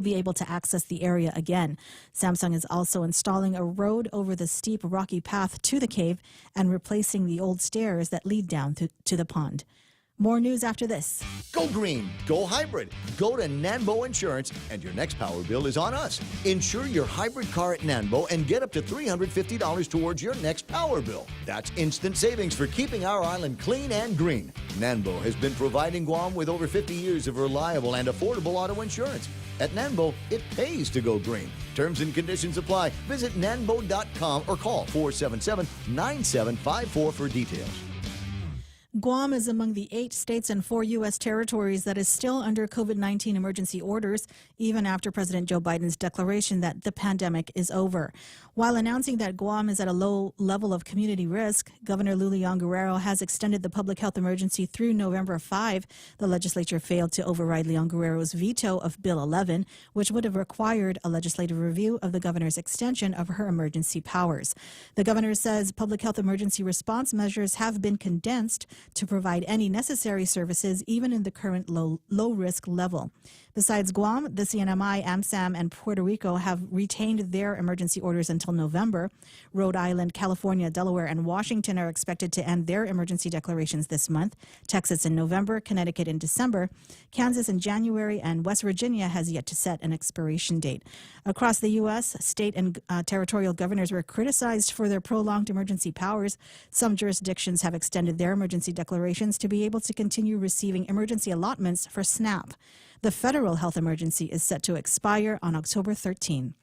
be able to access the area again. Samsung is also installing a road over the steep rocky path to the cave and replacing the old stairs that lead down to the pond. More news after this. Go green, go hybrid. Go to Nanbo Insurance, and your next power bill is on us. Insure your hybrid car at Nanbo and get up to $350 towards your next power bill. That's instant savings for keeping our island clean and green. Nanbo has been providing Guam with over 50 years of reliable and affordable auto insurance. At Nanbo, it pays to go green. Terms and conditions apply. Visit nanbo.com or call 477-9754 for details. Guam is among the 8 states and 4 U.S. territories that is still under COVID-19 emergency orders, even after President Joe Biden's declaration that the pandemic is over. While announcing that Guam is at a low level of community risk, Governor Leon Guerrero has extended the public health emergency through November 5. The legislature failed to override Leon Guerrero's veto of Bill 11, which would have required a legislative review of the governor's extension of her emergency powers. The governor says public health emergency response measures have been condensed to provide any necessary services, even in the current low risk level. Besides Guam, the CNMI, AMSAM, and Puerto Rico have retained their emergency orders until November. Rhode Island, California, Delaware, and Washington are expected to end their emergency declarations this month. Texas in November, Connecticut in December, Kansas in January, and West Virginia has yet to set an expiration date. Across the U.S., state and territorial governors were criticized for their prolonged emergency powers. Some jurisdictions have extended their emergency declarations to be able to continue receiving emergency allotments for SNAP. The federal health emergency is set to expire on October 13.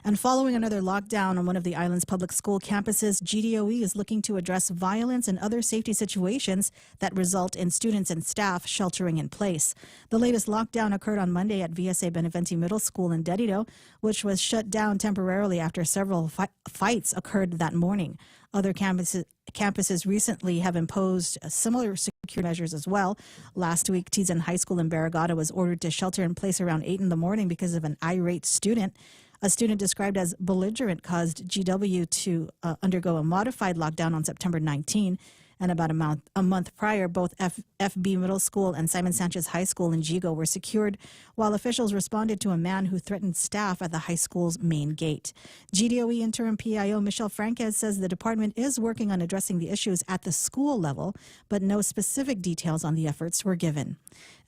And following another lockdown on one of the island's public school campuses, GDOE is looking to address violence and other safety situations that result in students and staff sheltering in place. The latest lockdown occurred on Monday at VSA Beneventi Middle School in Dedido, which was shut down temporarily after several fights occurred that morning. Other campuses recently have imposed similar security measures as well. Last week, Tizen High School in Barrigada was ordered to shelter in place around 8 in the morning because of an irate student. A student described as belligerent caused GW to undergo a modified lockdown on September 19. And about a month prior, both FB Middle School and Simon Sanchez High School in Jigo were secured, while officials responded to a man who threatened staff at the high school's main gate. GDOE interim PIO Michelle Franquez says the department is working on addressing the issues at the school level, but no specific details on the efforts were given.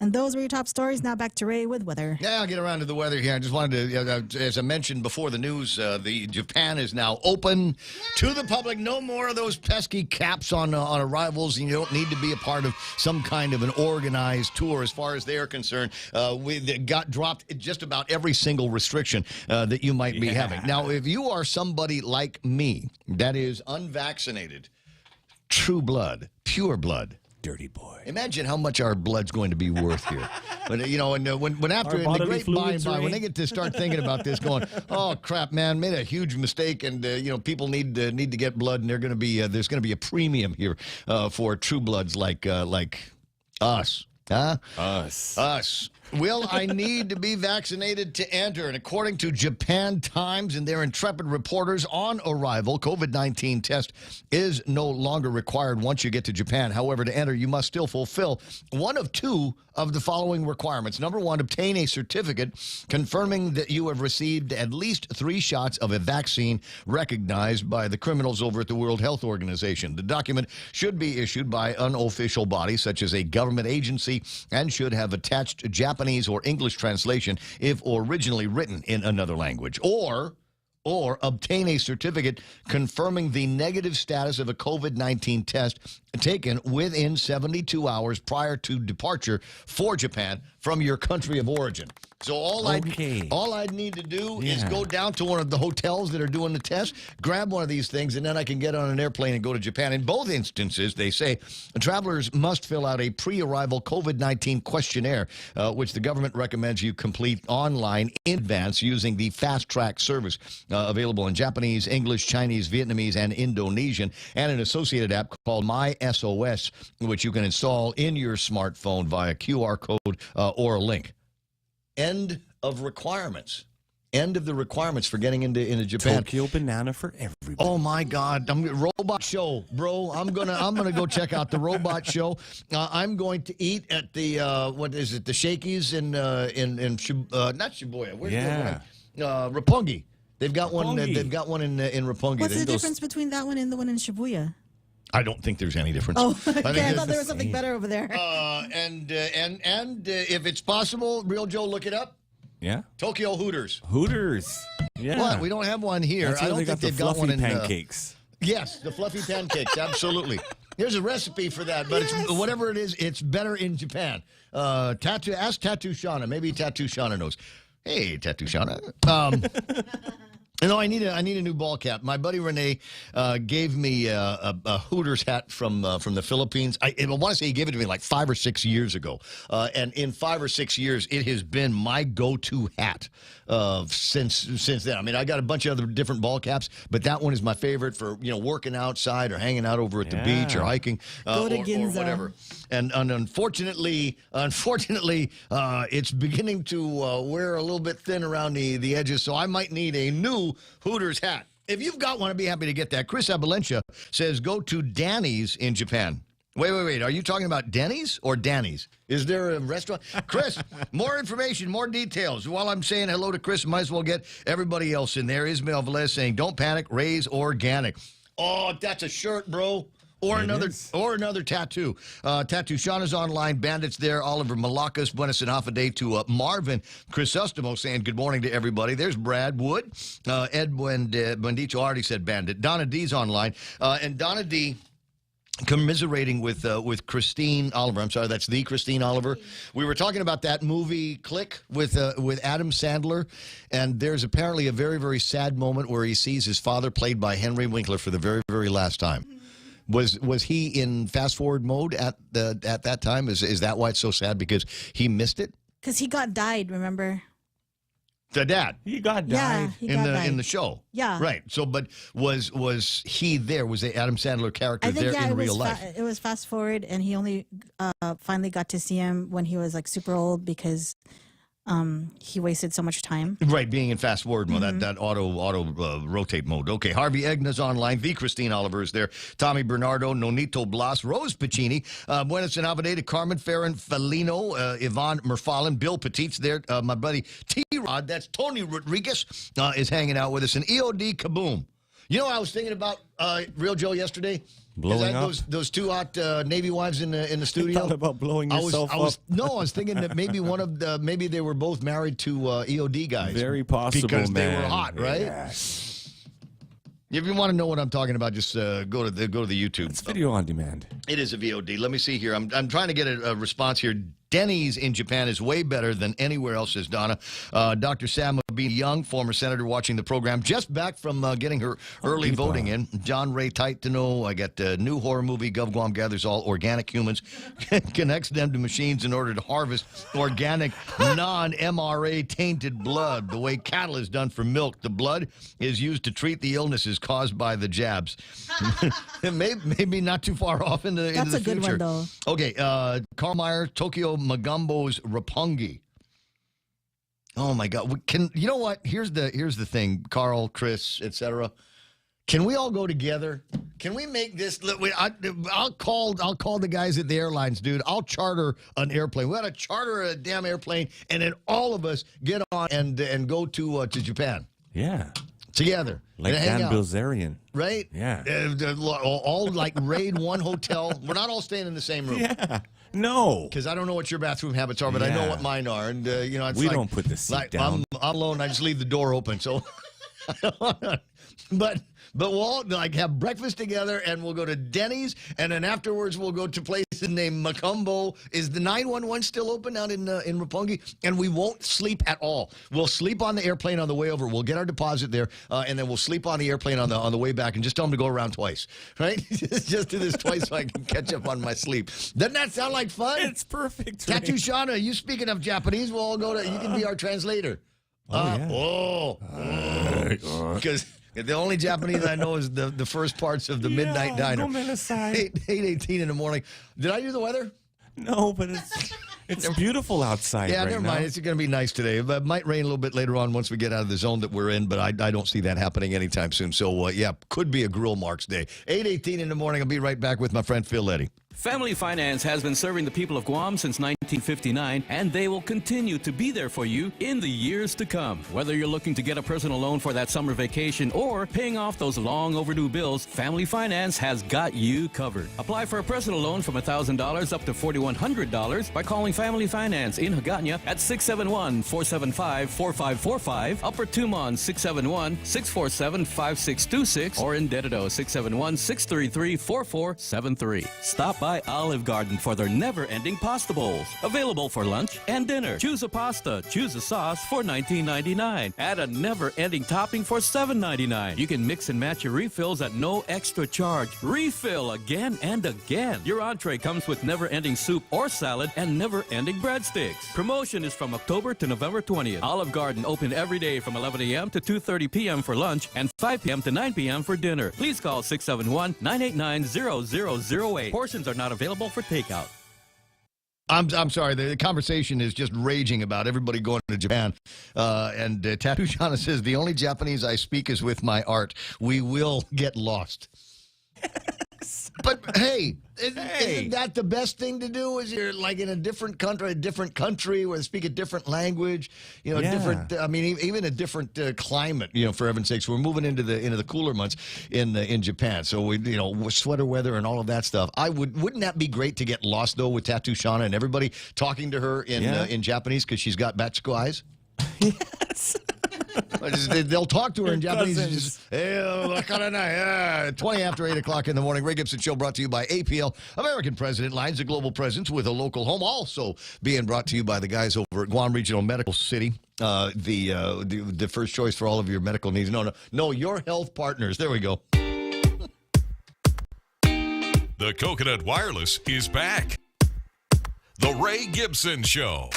And those were your top stories. Now back to Ray with weather. Yeah, I'll get around to the weather here. I just wanted to, as I mentioned before the news, the Japan is now open to the public. No more of those pesky caps on arrivals, and you don't need to be a part of some kind of an organized tour. As far as they are concerned, we got dropped just about every single restriction that you might be having. Now, if you are somebody like me that is unvaccinated, true blood, pure blood, dirty boy. Imagine how much our blood's going to be worth here. When when after in the great by and by, when they get to start thinking about this, going, oh crap, man, made a huge mistake, and people need to get blood, and there's going to be a premium here for true bloods like us, huh? Us. Will I need to be vaccinated to enter? And according to Japan Times and their intrepid reporters, on arrival, COVID-19 test is no longer required once you get to Japan. However, to enter, you must still fulfill one of two of the following requirements. Number one, obtain a certificate confirming that you have received at least 3 shots of a vaccine recognized by the criminals over at the World Health Organization. The document should be issued by an official body, such as a government agency, and should have attached Japanese or English translation if originally written in another language. Or obtain a certificate confirming the negative status of a COVID-19 test taken within 72 hours prior to departure for Japan from your country of origin. So all I'd need to do is go down to one of the hotels that are doing the test, grab one of these things, and then I can get on an airplane and go to Japan. In both instances, they say travelers must fill out a pre-arrival COVID-19 questionnaire, which the government recommends you complete online in advance using the Fast Track service available in Japanese, English, Chinese, Vietnamese, and Indonesian, and an associated app called My SOS, which you can install in your smartphone via QR code or a link. End of requirements. End of the requirements for getting into Japan. Tokyo banana for everybody. Oh my God! Robot show, bro. I'm gonna go check out the robot show. I'm going to eat at the what is it? The Shakey's in not Shibuya. Where's the one? Roppongi. They've got one. They've got one in Roppongi. What's the difference between that one and the one in Shibuya? I don't think there's any difference. Oh, okay. I thought there was something better over there. And if it's possible, Real Joe, look it up. Yeah. Tokyo Hooters. Yeah. What? We don't have one here. I don't think they've got one in pancakes. Yes, the fluffy pancakes. Absolutely. There's a recipe for that, but it's, whatever it is, it's better in Japan. Ask Tattoo Shauna. Maybe Tattoo Shauna knows. Hey, Tattoo Shauna. No, I need a new ball cap. My buddy Renee gave me a Hooters hat from the Philippines. I want to say he gave it to me like 5 or 6 years ago, and in 5 or 6 years, it has been my go-to hat since then. I mean, I got a bunch of other different ball caps, but that one is my favorite for working outside or hanging out over at the beach or hiking or whatever. And unfortunately, it's beginning to wear a little bit thin around the edges, so I might need a new Hooters hat. If you've got one, I'd be happy to get that. Chris Abalencia says go to Danny's in Japan. Wait. Are you talking about Denny's or Danny's? Is there a restaurant? Chris, more information, more details. While I'm saying hello to Chris, might as well get everybody else in there. Ismael Velez saying, don't panic, raise organic. Oh, that's a shirt, bro. Or another tattoo. Tattoo. Sean is online. Bandits there. Oliver Malakas. Buenas and half a day to Marvin Crisostomo saying good morning to everybody. There's Brad Wood. Ed Buendicho already said bandit. Donna D's online. And Donna D commiserating with Christine Oliver. I'm sorry, that's the Christine Oliver. We were talking about that movie Click with Adam Sandler, and there's apparently a very, very sad moment where he sees his father, played by Henry Winkler, for the very, very last time. Was he in fast forward mode at that time? Is that why it's so sad, because he missed it? Because he died, remember? The dad. He died. Yeah, in the show. Yeah. Right. So, but was he there? Was the Adam Sandler character there in real life? It was fast forward, and he only finally got to see him when he was like super old, because he wasted so much time. Right, being in fast forward mode, that auto rotate mode. Okay, Harvey Egna's online. The Christine Oliver is there. Tommy Bernardo, Nonito Blas, Rose Piccini, Buenas and Avade to Carmen Farron, Felino, Yvonne Merfalin, Bill Petit's there. My buddy T-Rod, that's Tony Rodriguez, is hanging out with us. And EOD Kaboom. You know what I was thinking about, Real Joe, yesterday? Blowing up? Those two hot Navy wives in the studio. You thought about blowing yourself up? No, I was thinking that maybe they were both married to EOD guys. Very possible, because man. they were hot, right? Yes. If you want to know what I'm talking about, just go to the YouTube. It's video on demand. It is a VOD. Let me see here. I'm trying to get a response here. Denny's in Japan is way better than anywhere else, says Donna. Dr. Sam B. Young, former senator, watching the program, just back from getting her early voting in. John Ray Titano, I got a new horror movie, Gov Guam gathers all organic humans, connects them to machines in order to harvest organic, non-MRA tainted blood. The way cattle is done for milk, the blood is used to treat the illnesses caused by the jabs. Maybe not too far off into the future. That's a good one, though. Okay, Carl Meyer, Tokyo Magumbo's Roppongi. Oh my God! You know what? Here's the thing, Carl, Chris, etc. Can we all go together? Can we make this? I'll call the guys at the airlines, dude. I'll charter an airplane. We got to charter a damn airplane, and then all of us get on and go to Japan. Yeah. Together. Like Dan Bilzerian. Right? Yeah. All like raid one hotel. We're not all staying in the same room. Yeah. No. Because I don't know what your bathroom habits are, but I know what mine are. And, it's we don't put the seat down. I'm alone. I just leave the door open. So, but we'll all have breakfast together, and we'll go to Denny's, and then afterwards we'll go to places named Macumbo. Is the 911 still open out in Roppongi? And we won't sleep at all. We'll sleep on the airplane on the way over. We'll get our deposit there, and then we'll sleep on the airplane on the way back, and just tell them to go around twice. Right? Just do this twice so I can catch up on my sleep. Doesn't that sound like fun? It's perfect. Tattoo Shauna, you speaking of Japanese? We'll all go to. You can be our translator. Because the only Japanese I know is the first parts of the Midnight Diner. 8:18 in the morning. Did I do the weather? No, but it's beautiful outside. Yeah, right never now. mind. It's going to be nice today. It might rain a little bit later on once we get out of the zone that we're in, but I don't see that happening anytime soon. So, could be a grill marks day. 8:18 in the morning. I'll be right back with my friend Phil Eddy. Family Finance has been serving the people of Guam since 1959, and they will continue to be there for you in the years to come. Whether you're looking to get a personal loan for that summer vacation or paying off those long overdue bills, Family Finance has got you covered. Apply for a personal loan from $1,000 up to $4,100 by calling Family Finance in Hagåtña at 671-475-4545, Upper Tumon 671-647-5626, or in Dededo 671-633-4473. Stop by Olive Garden for their never-ending pasta bowls. Available for lunch and dinner. Choose a pasta, choose a sauce for $19.99. Add a never-ending topping for $7.99. You can mix and match your refills at no extra charge. Refill again and again. Your entree comes with never-ending soup or salad and never-ending breadsticks. Promotion is from October to November 20th. Olive Garden open every day from 11 a.m. to 2:30 p.m. for lunch and 5 p.m. to 9 p.m. for dinner. Please call 671-989-0008. Portions are not available for takeout. I'm sorry. The conversation is just raging about everybody going to Japan. And Tattoo Shauna says, the only Japanese I speak is with my art. We will get lost. But hey, isn't that the best thing to do? Is you're like in a different country where they speak a different language, different. I mean, even a different climate. For heaven's sakes, we're moving into the cooler months in Japan. So with sweater weather and all of that stuff. Wouldn't that be great to get lost though with Tattoo Shauna and everybody talking to her in Japanese because she's got Bachiko eyes? Yes. They'll talk to her in Japanese. Just, 20 after 8 o'clock in the morning. Ray Gibson Show brought to you by APL. American President Lines, a global presence with a local home. Also being brought to you by the guys over at Guam Regional Medical City. The first choice for all of your medical needs. No, your health partners. There we go. The Coconut Wireless is back. The Ray Gibson Show.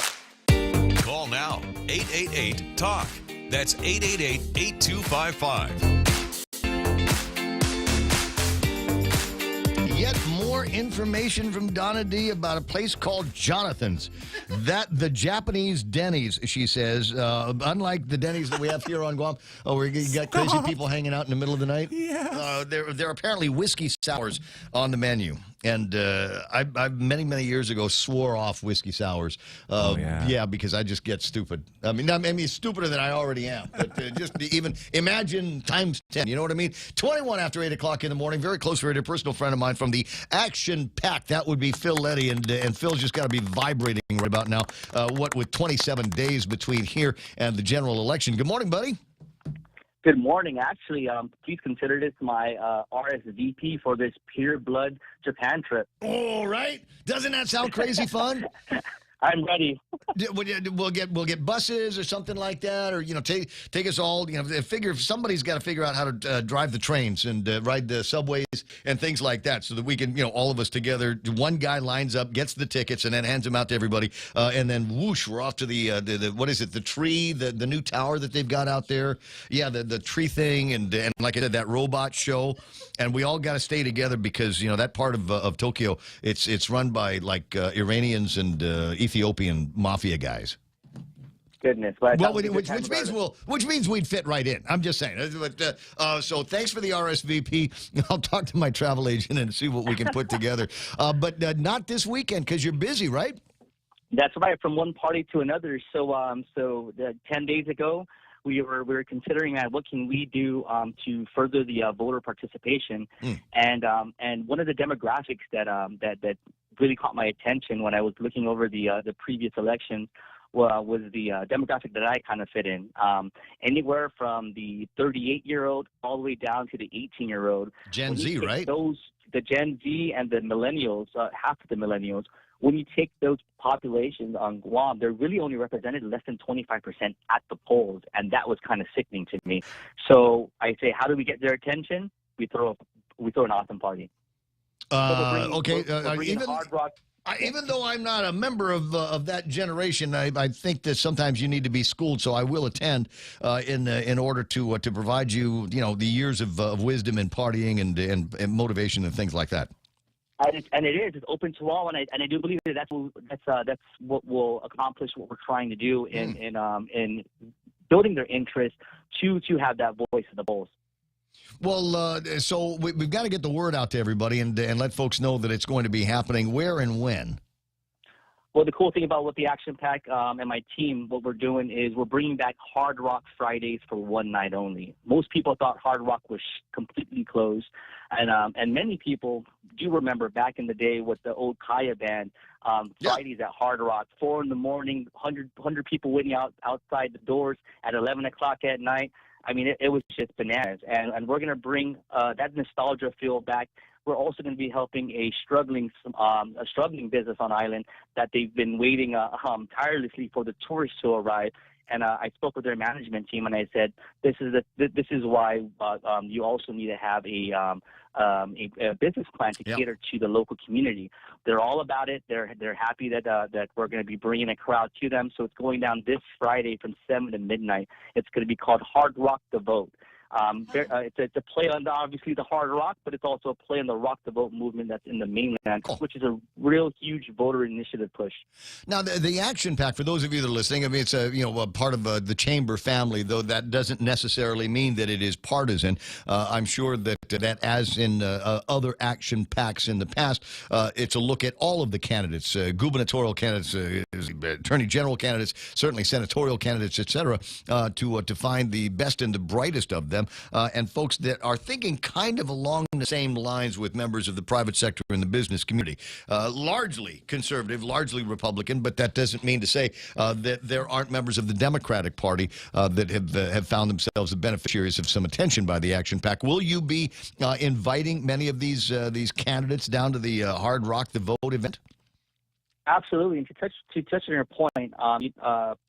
Call now, 888-TALK. That's 888-8255. Yet more information from Donna D about a place called Jonathan's. The Japanese Denny's, she says, unlike the Denny's that we have here on Guam, where you got crazy people hanging out in the middle of the night. Yeah. There are apparently whiskey sours on the menu. And I many years ago swore off whiskey sours. Yeah, because I just get stupid. I mean, stupider than I already am. But just even imagine times 10. You know what I mean? 21 after 8 o'clock in the morning. Very close friend, a personal friend of mine from the Action Pack. That would be Phil Letty, and Phil's just got to be vibrating right about now. With 27 days between here and the general election. Good morning, buddy. Good morning. Actually, please consider this my RSVP for this Pure Blood Japan trip. All right. Doesn't that sound crazy fun? I'm ready. We'll get buses or something like that, or take us all. Figure somebody's got to figure out how to drive the trains and ride the subways and things like that, so that we can all of us together. One guy lines up, gets the tickets, and then hands them out to everybody, and then whoosh, we're off to the what is it? The tree, the new tower that they've got out there. Yeah, the tree thing, and like I said, that robot show, and we all got to stay together because that part of Tokyo, it's run by like Iranians and Ethiopian mafia guys. Goodness. Which means we'd fit right in. I'm just saying. But, so thanks for the RSVP. I'll talk to my travel agent and see what we can put together. But not this weekend because you're busy, right? That's right. From one party to another. So 10 days ago, we were considering what can we do to further the voter participation, and one of the demographics that really caught my attention when I was looking over the previous elections was the demographic that I kind of fit in. Anywhere from the 38-year-old all the way down to the 18-year-old. Gen Z, right? The Gen Z and the millennials, half of the millennials, when you take those populations on Guam, they're really only represented less than 25% at the polls, and that was kind of sickening to me. So I say, how do we get their attention? We throw an awesome party. Even though I'm not a member of that generation, I think that sometimes you need to be schooled. So I will attend in order to provide you, the years of wisdom and partying and motivation and things like that. And it's open to all, and I do believe that that's what will accomplish what we're trying to do in building their interest to have that voice in the polls. Well, so we've got to get the word out to everybody and let folks know that it's going to be happening. Where and when? Well, the cool thing about what the Action Pack and my team, what we're doing is we're bringing back Hard Rock Fridays for one night only. Most people thought Hard Rock was completely closed, and many people do remember back in the day with the old Kaya band, Fridays at Hard Rock, 4 in the morning, 100 people waiting outside the doors at 11 o'clock at night. I mean, it was just bananas, and we're going to bring that nostalgia feel back. We're also going to be helping a struggling business on island that they've been waiting tirelessly for the tourists to arrive. And I spoke with their management team, and I said, "This is why you also need to have a business plan to cater to the local community." They're all about it. They're happy that we're going to be bringing a crowd to them. So it's going down this Friday from 7 to midnight. It's going to be called Hard Rock the Vote. It's a play on obviously the hard rock, but it's also a play on the Rock the Vote movement that's in the mainland, which is a real huge voter initiative push. Now, the action pack, for those of you that are listening, I mean, it's a part of the chamber family, though that doesn't necessarily mean that it is partisan. I'm sure that as in other action packs in the past, it's a look at all of the candidates, gubernatorial candidates, attorney general candidates, certainly senatorial candidates, etc., to find the best and the brightest of them, and folks that are thinking kind of along the same lines with members of the private sector and the business community. Largely conservative, largely Republican, but that doesn't mean to say that there aren't members of the Democratic Party that have found themselves the beneficiaries of some attention by the action pack. Will you be inviting many of these candidates down to the Hard Rock the Vote event? Absolutely. And to touch on your point,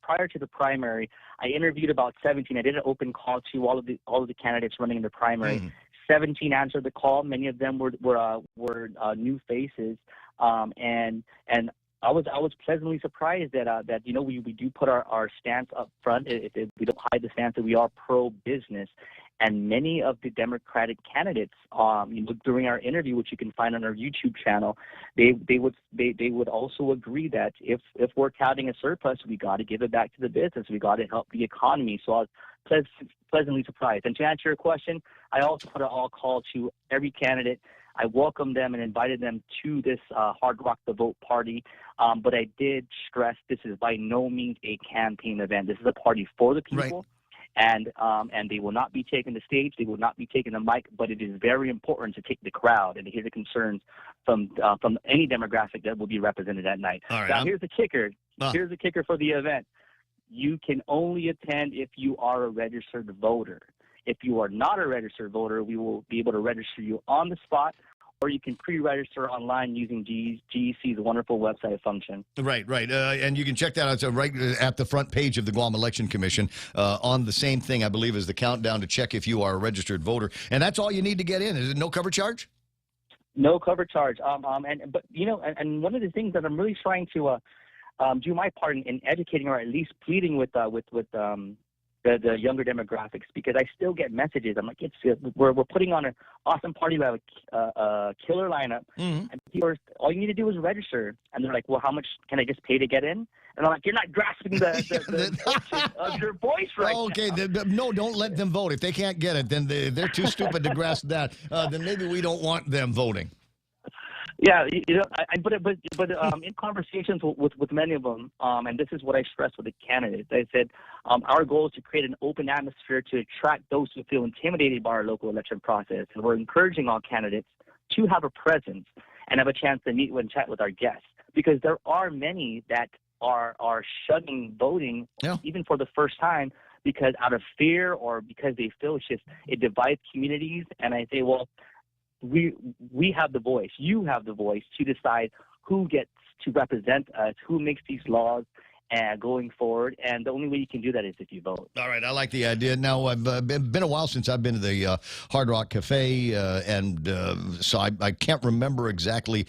prior to the primary, I interviewed about 17. I did an open call to all of the candidates running in the primary. 17 answered the call. Many of them were new faces, and I was pleasantly surprised that we do put our stance up front. We don't hide the stance that we are pro-business. And many of the Democratic candidates, during our interview, which you can find on our YouTube channel, they would also agree that if we're counting a surplus, we got to give it back to the business. We got to help the economy. So I was pleasantly surprised. And to answer your question, I also put an all call to every candidate. I welcomed them and invited them to this Hard Rock the Vote party. But I did stress this is by no means a campaign event. This is a party for the people. Right. And they will not be taking the stage. They will not be taking the mic. But it is very important to take the crowd and to hear the concerns from any demographic that will be represented that night. All right, now, here's the kicker. Here's the kicker for the event. You can only attend if you are a registered voter. If you are not a registered voter, we will be able to register you on the spot, or you can pre-register online using GEC's wonderful website function. Right. And you can check that out. It's right at the front page of the Guam Election Commission on the same thing, I believe, as the countdown to check if you are a registered voter. And that's all you need to get in. Is it no cover charge? No cover charge. And one of the things that I'm really trying to do my part in educating, or at least pleading with the younger demographics, because I still get messages. I'm like, we're putting on an awesome party. We have a killer lineup, and people all you need to do is register. And they're like, well, how much can I just pay to get in? And I'm like, you're not grasping the of your voice right now. No, don't let them vote. If they can't get it, then they're too stupid to grasp that. Then maybe we don't want them voting. Yeah, but in conversations with many of them, and this is what I stress with the candidates, I said our goal is to create an open atmosphere to attract those who feel intimidated by our local election process. And we're encouraging all candidates to have a presence and have a chance to meet and chat with our guests, because there are many that are shunning voting, even for the first time, because out of fear or because they feel it divides communities. And I say, well, we have the voice. You have the voice to decide who gets to represent us, who makes these laws going forward. And the only way you can do that is if you vote. All right. I like the idea. Now, I've been a while since I've been to the Hard Rock Cafe, so I can't remember exactly.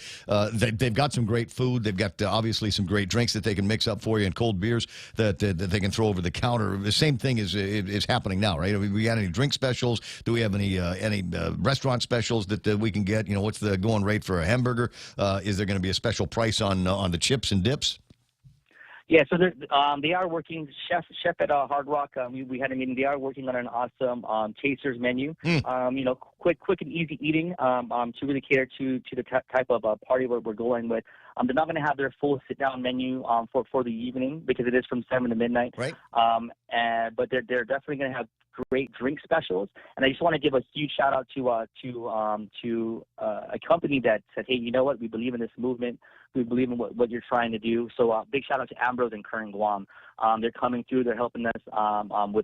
They've got some great food. They've got obviously some great drinks that they can mix up for you, and cold beers that they can throw over the counter. The same thing is happening now, right? We got any drink specials? Do we have any restaurant specials that we can get? What's the going rate for a hamburger? Is there going to be a special price on the chips and dips? Yeah, so they are working. Chef at Hard Rock. We had a meeting. They are working on an awesome Chasers menu. Quick and easy eating to really cater to the type of party we're going with. They're not going to have their full sit-down menu for the evening, because it is from 7 to midnight. Right. But they're definitely going to have great drink specials. And I just want to give a huge shout out to a company that said, hey, you know what? We believe in this movement. We believe in what you're trying to do. So big shout out to Ambrose and Kern Guam. They're coming through. They're helping us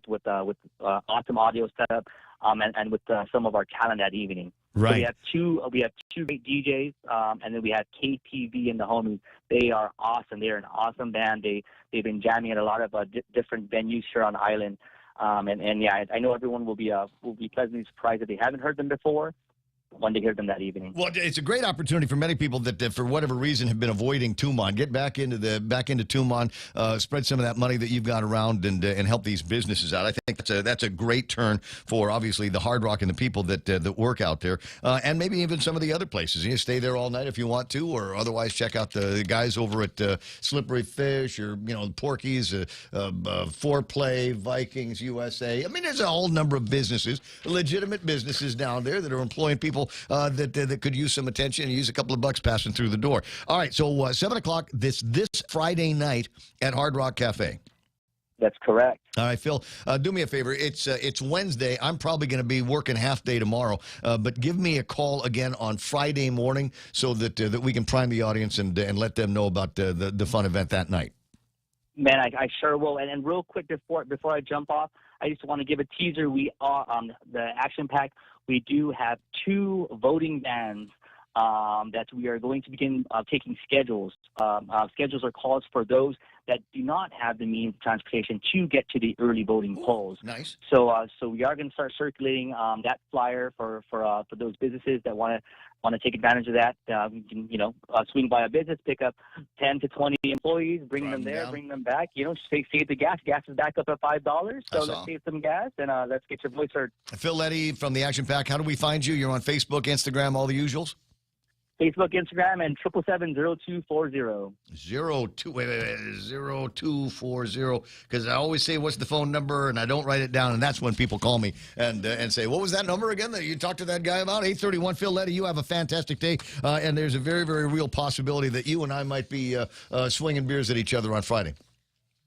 with awesome audio setup and with some of our talent that evening. Right. So we have two great DJs, and then we have KPV and the homies. They are awesome. They're an awesome band. They've been jamming at a lot of different venues here on the island. And I know everyone will be pleasantly surprised that they haven't heard them before. wanted to hear them that evening. Well, it's a great opportunity for many people that for whatever reason have been avoiding Tumon. Get back into Tumon, spread some of that money that you've got around and help these businesses out. I think that's a great turn for obviously the Hard Rock and the people that work out there, and maybe even some of the other places. You stay there all night if you want to, or otherwise check out the guys over at Slippery Fish or Porky's, Foreplay, Vikings USA. I mean, there's a whole number of businesses, legitimate businesses down there that are employing people that could use some attention and use a couple of bucks passing through the door. All right, so 7 o'clock this Friday night at Hard Rock Cafe. That's correct. All right, Phil, do me a favor. It's Wednesday. I'm probably going to be working half day tomorrow, but give me a call again on Friday morning so that we can prime the audience and let them know about the fun event that night. Man, I sure will. And real quick before I jump off, I just want to give a teaser. We are the Action Pack. We do have 2 voting bands that we are going to begin taking schedules. Schedules are calls for those that do not have the means of transportation to get to the early voting polls. Nice. So we are going to start circulating that flyer for those businesses that want to take advantage of that. We can swing by a business, pick up 10 to 20 employees, bring them there, bring them back. Save the gas. Gas is back up at $5. So let's save some gas and let's get your voice heard. Phil Leddy from the Action Pack. How do we find you? You're on Facebook, Instagram, all the usuals. Facebook, Instagram, and 777-0240. 0240, because I always say, what's the phone number, and I don't write it down, and that's when people call me and say, what was that number again that you talked to that guy about? 831. Phil Leddy, you have a fantastic day, and there's a very, very real possibility that you and I might be swinging beers at each other on Friday.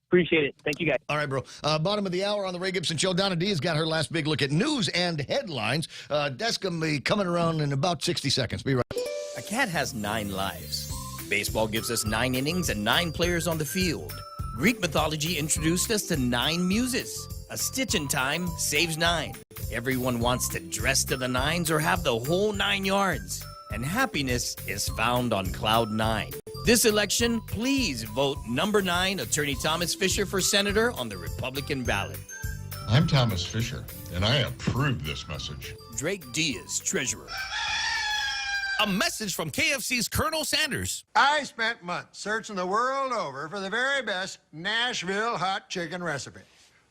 Appreciate it. Thank you, guys. All right, bro. Bottom of the hour on the Ray Gibson Show. Donna D has got her last big look at news and headlines. That's going to be coming around in about 60 seconds. Be right back. A cat has 9 lives. Baseball gives us 9 innings and 9 players on the field. Greek mythology introduced us to 9 muses. A stitch in time saves 9. Everyone wants to dress to the nines or have the whole 9 yards. And happiness is found on cloud 9. This election, please vote number 9, Attorney Thomas Fisher for Senator on the Republican ballot. I'm Thomas Fisher, and I approve this message. Drake Diaz, Treasurer. A message from KFC's Colonel Sanders. I spent months searching the world over for the very best Nashville hot chicken recipe.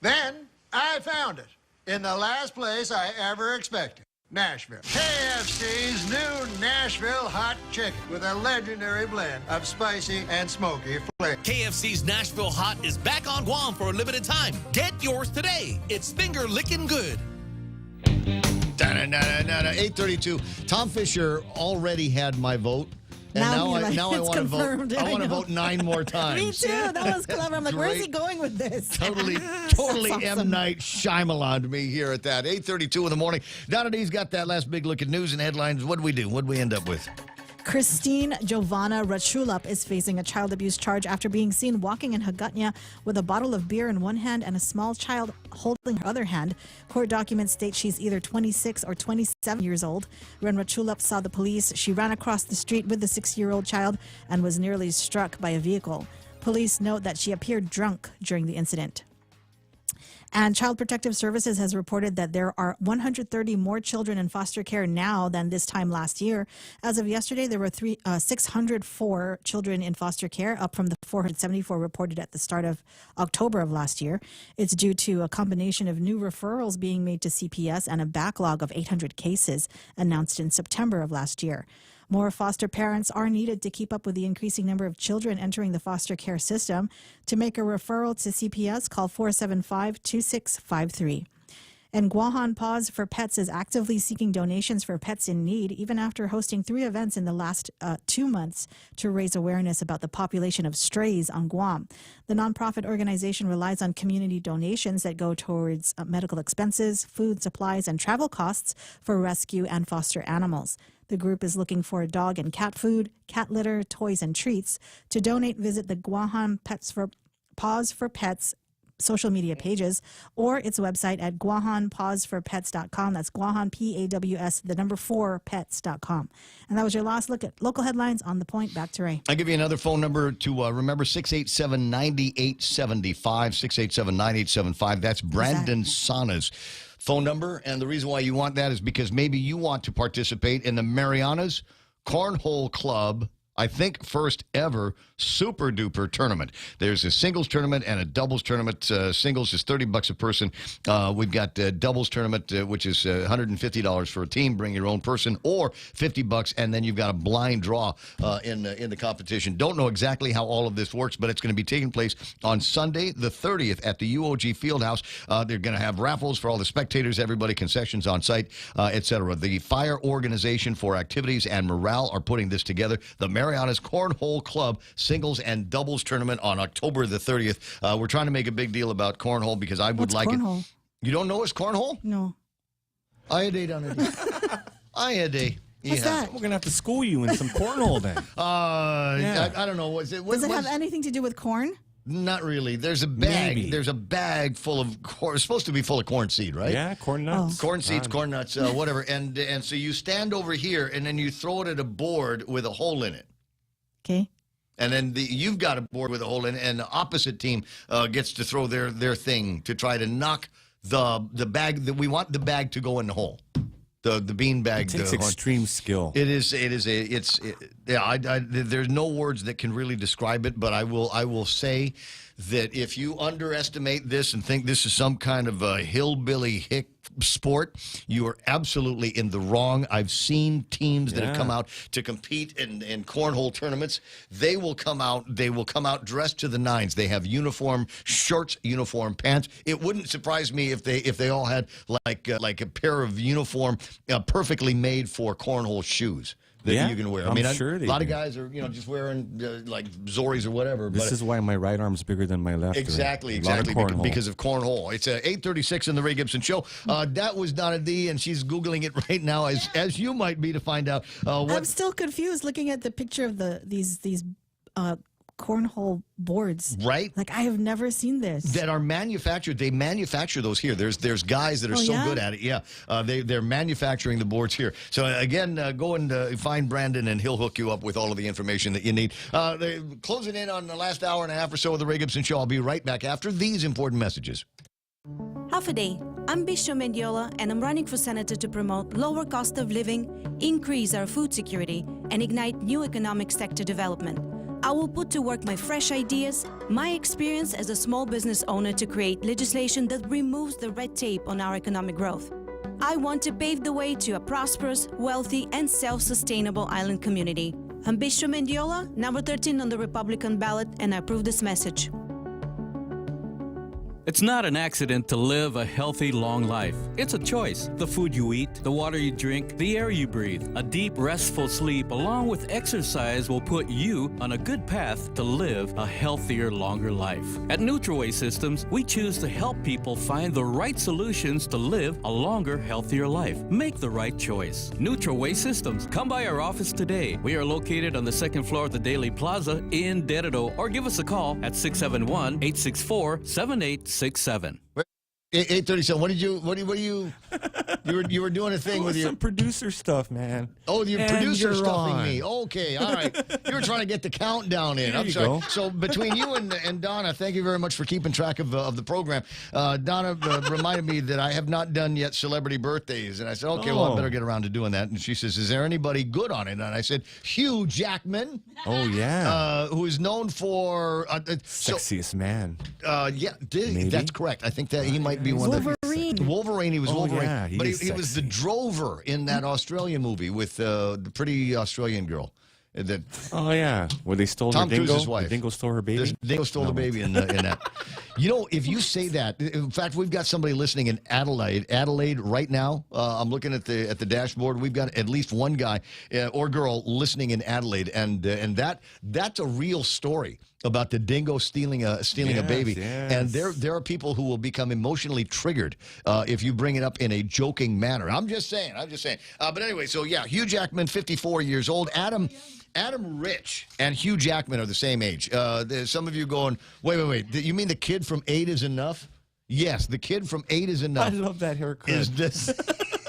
Then I found it in the last place I ever expected, Nashville. KFC's new Nashville hot chicken with a legendary blend of spicy and smoky flavor. KFC's Nashville Hot is back on Guam for a limited time. Get yours today. It's finger licking good. 832. Tom Fisher already had my vote. And now I want to vote. I want to vote 9 more times. Me too. That was clever. I'm like, where's he going with this? Totally awesome. M. Night Shyamalan to me here at that. 8:32 in the morning. Donna D's got that last big look at news and headlines. What do we do? What do we end up with? Christine Giovanna Rachulap is facing a child abuse charge after being seen walking in Hagåtña with a bottle of beer in one hand and a small child holding her other hand. Court documents state she's either 26 or 27 years old. When Rachulap saw the police, she ran across the street with the 6-year-old child and was nearly struck by a vehicle. Police note that she appeared drunk during the incident. And Child Protective Services has reported that there are 130 more children in foster care now than this time last year. As of yesterday, there were 604 children in foster care, up from the 474 reported at the start of October of last year. It's due to a combination of new referrals being made to CPS and a backlog of 800 cases announced in September of last year. More foster parents are needed to keep up with the increasing number of children entering the foster care system. To make a referral to CPS, call 475-2653. And Guahan Paws for Pets is actively seeking donations for pets in need, even after hosting 3 events in the last 2 months to raise awareness about the population of strays on Guam. The nonprofit organization relies on community donations that go towards medical expenses, food, supplies, and travel costs for rescue and foster animals. The group is looking for dog and cat food, cat litter, toys, and treats. To donate, visit the Guahan Paws for Pets social media pages or its website at guahanpawsforpets.com. That's Guahan, P-A-W-S, the number 4 pets.com. And that was your last look at local headlines on The Point. Back to Ray. I'll give you another phone number to remember, 687-9875, 687-9875. That's Brandon Sana's phone number. And the reason why you want that is because maybe you want to participate in the Marianas Cornhole Club, I think first ever super duper tournament. There's a singles tournament and a doubles tournament. Singles is $30 a person. We've got doubles tournament, which is $150 for a team. Bring your own person, or $50, and then you've got a blind draw in the competition. Don't know exactly how all of this works, but it's going to be taking place on Sunday, the 30th, at the UOG Fieldhouse. They're going to have raffles for all the spectators, everybody, concessions on site, etc. The Fire Organization for Activities and Morale are putting this together. The Marianas Cornhole Club singles and doubles tournament on October the 30th. We're trying to make a big deal about cornhole because I would What's like cornhole? it. You don't know it's cornhole? No. I had on it. I had a. What's that? We're going to have to school you in some cornhole then. I don't know. Does it have anything to do with corn? Not really. There's a bag. Maybe. There's a bag full of corn. It's supposed to be full of corn seed, right? Yeah, corn nuts. Corn seeds, corn nuts, whatever. And so you stand over here, and then you throw it at a board with a hole in it. Okay. And then you've got a board with a hole in it, and the opposite team gets to throw their thing to try to knock the bag. We want the bag to go in the hole. The bean bag. It takes extreme skill. There's no words that can really describe it, but I will say that if you underestimate this and think this is some kind of a hillbilly hick sport, you are absolutely in the wrong. I've seen teams that have come out to compete in cornhole tournaments. They will come out dressed to the nines. They have uniform shirts, uniform pants. It wouldn't surprise me if they all had like a pair of uniform perfectly made for cornhole shoes that you can wear. I mean, sure a lot of guys are just wearing like Zoris or whatever. This is why my right arm's bigger than my left. Exactly, because of cornhole. It's 8:36 in the Ray Gibson Show. That was Donna D, and she's Googling it right now, as you might be, to find out what. I'm still confused looking at the picture of these cornhole boards. Right. Like, I have never seen this. That are manufactured. They manufacture those here. There's guys that are so good at it. Yeah. They're manufacturing the boards here. So, again, go and find Brandon, and he'll hook you up with all of the information that you need. They're closing in on the last hour and a half or so of the Ray Gibson Show. I'll be right back after these important messages. Half a day. I'm Bishop Mendiola, and I'm running for senator to promote lower cost of living, increase our food security, and ignite new economic sector development. I will put to work my fresh ideas, my experience as a small business owner to create legislation that removes the red tape on our economic growth. I want to pave the way to a prosperous, wealthy, and self-sustainable island community. I'm Bishop Mendiola, number 13 on the Republican ballot, and I approve this message. It's not an accident to live a healthy, long life. It's a choice. The food you eat, the water you drink, the air you breathe. A deep, restful sleep along with exercise will put you on a good path to live a healthier, longer life. At NutraWay Systems, we choose to help people find the right solutions to live a longer, healthier life. Make the right choice. NutraWay Systems. Come by our office today. We are located on the second floor of the Daily Plaza in Dededo, or give us a call at 671-864-7867. 8:37. What you were doing a thing with your some producer stuff, man. Oh, your producer stuffing me. Okay, all right. You were trying to get the countdown in. I'm sorry. So between you and Donna, thank you very much for keeping track of the program. Donna reminded me that I have not done yet celebrity birthdays, and I said, okay, well, I better get around to doing that. And she says, is there anybody good on it? And I said, Hugh Jackman. Oh yeah. Who is known for sexiest man. That's correct. I think that he might be one. Wolverine. He was Wolverine. Yeah, but he was the drover in that Australian movie with the pretty Australian girl. Where they stole Tom her dingo. Cruise's wife. The dingo stole her baby. The dingo stole the baby in that. You know, if you say that, in fact, we've got somebody listening in Adelaide right now. I'm looking at the dashboard. We've got at least one guy or girl listening in Adelaide, and that's a real story. about the dingo stealing a baby. Yes. And there are people who will become emotionally triggered if you bring it up in a joking manner. I'm just saying. But anyway, so yeah, Hugh Jackman, 54 years old. Adam Rich and Hugh Jackman are the same age. There's some of you going, wait. You mean the kid from 8 is enough? Yes, the kid from 8 is enough. I love that haircut.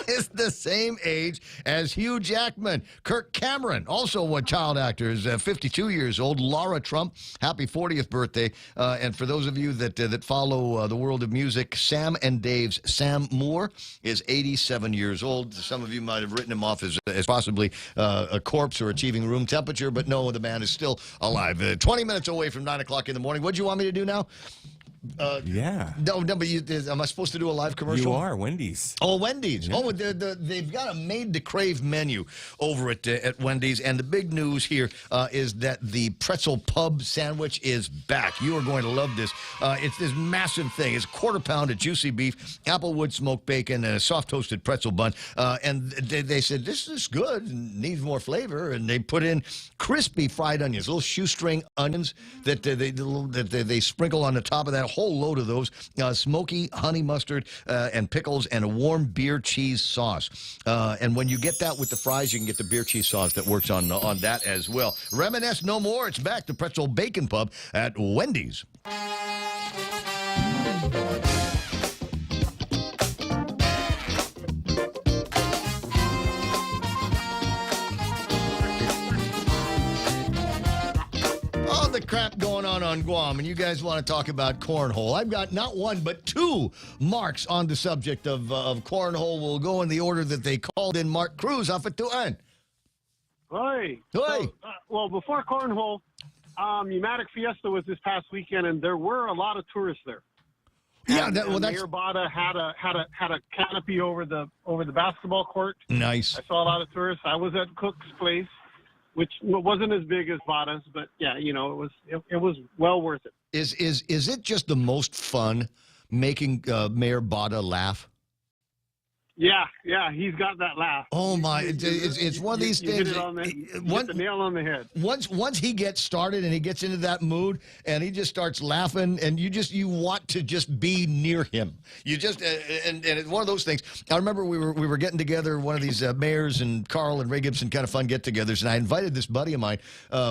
Is the same age as Hugh Jackman. Kirk Cameron, also a child actor, is 52 years old. Laura Trump, happy 40th birthday. And for those of you that follow the world of music, Sam and Dave's Sam Moore is 87 years old. Some of you might have written him off as possibly a corpse or achieving room temperature, but no, the man is still alive. 20 minutes away from 9 o'clock in the morning. What do you want me to do now? Yeah. No, but am I supposed to do a live commercial? You are, Wendy's. Oh, Wendy's. Yeah. Oh, they've got a made-to-crave menu over at Wendy's, and the big news here is that the pretzel pub sandwich is back. You are going to love this. It's this massive thing. It's a quarter pound of juicy beef, applewood smoked bacon, and a soft-toasted pretzel bun. And they said, this is good, and needs more flavor, and they put in crispy fried onions, little shoestring onions that they sprinkle on the top of that. Whole load of those, smoky honey mustard and pickles, and a warm beer cheese sauce. And when you get that with the fries, you can get the beer cheese sauce that works on that as well. Reminisce no more. It's back to Pretzel Bacon Pub at Wendy's. The crap going on Guam, and you guys want to talk about cornhole. I've got not one but two marks on the subject of cornhole. We'll go in the order that they called in. Mark Cruz off at Tuan. Hi. Hi. Well, before cornhole, Pneumatic Fiesta was this past weekend, and there were a lot of tourists there. Yeah, and, that's Mayor Bada had a canopy over the basketball court. Nice. I saw a lot of tourists. I was at Cook's place, which wasn't as big as Bada's, but yeah, it was well worth it. Is it just the most fun making Mayor Bada laugh? Yeah, he's got that laugh. Oh my! It's one of these things. You hit the nail on the head. Once he gets started and he gets into that mood and he just starts laughing, and you want to just be near him. You just and it's one of those things. I remember we were getting together, one of these mayors and Carl and Ray Gibson kind of fun get-togethers, and I invited this buddy of mine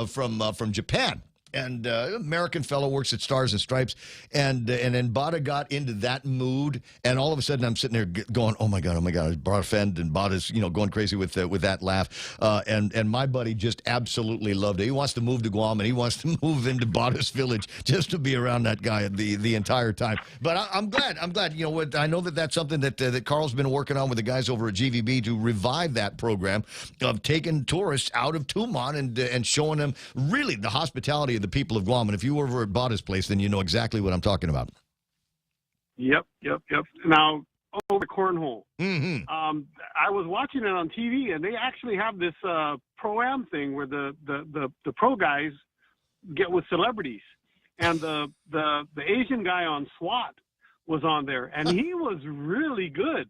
from Japan. And American fellow, works at Stars and Stripes, and then Bada got into that mood, and all of a sudden I'm sitting there going, oh my god, Bada Fend, and Bada's going crazy with that laugh, and my buddy just absolutely loved it. He wants to move to Guam, and he wants to move into Bada's village just to be around that guy the entire time. But I'm glad. I know that's something that Carl's been working on with the guys over at GVB to revive that program of taking tourists out of Tumon and showing them really the hospitality of the people of Guam. And if you were over at Bada's place, then you know exactly what I'm talking about. Yep. Now, over cornhole. Mm-hmm. I was watching it on TV, and they actually have this pro-am thing where the pro guys get with celebrities. And the Asian guy on SWAT was on there, and he was really good.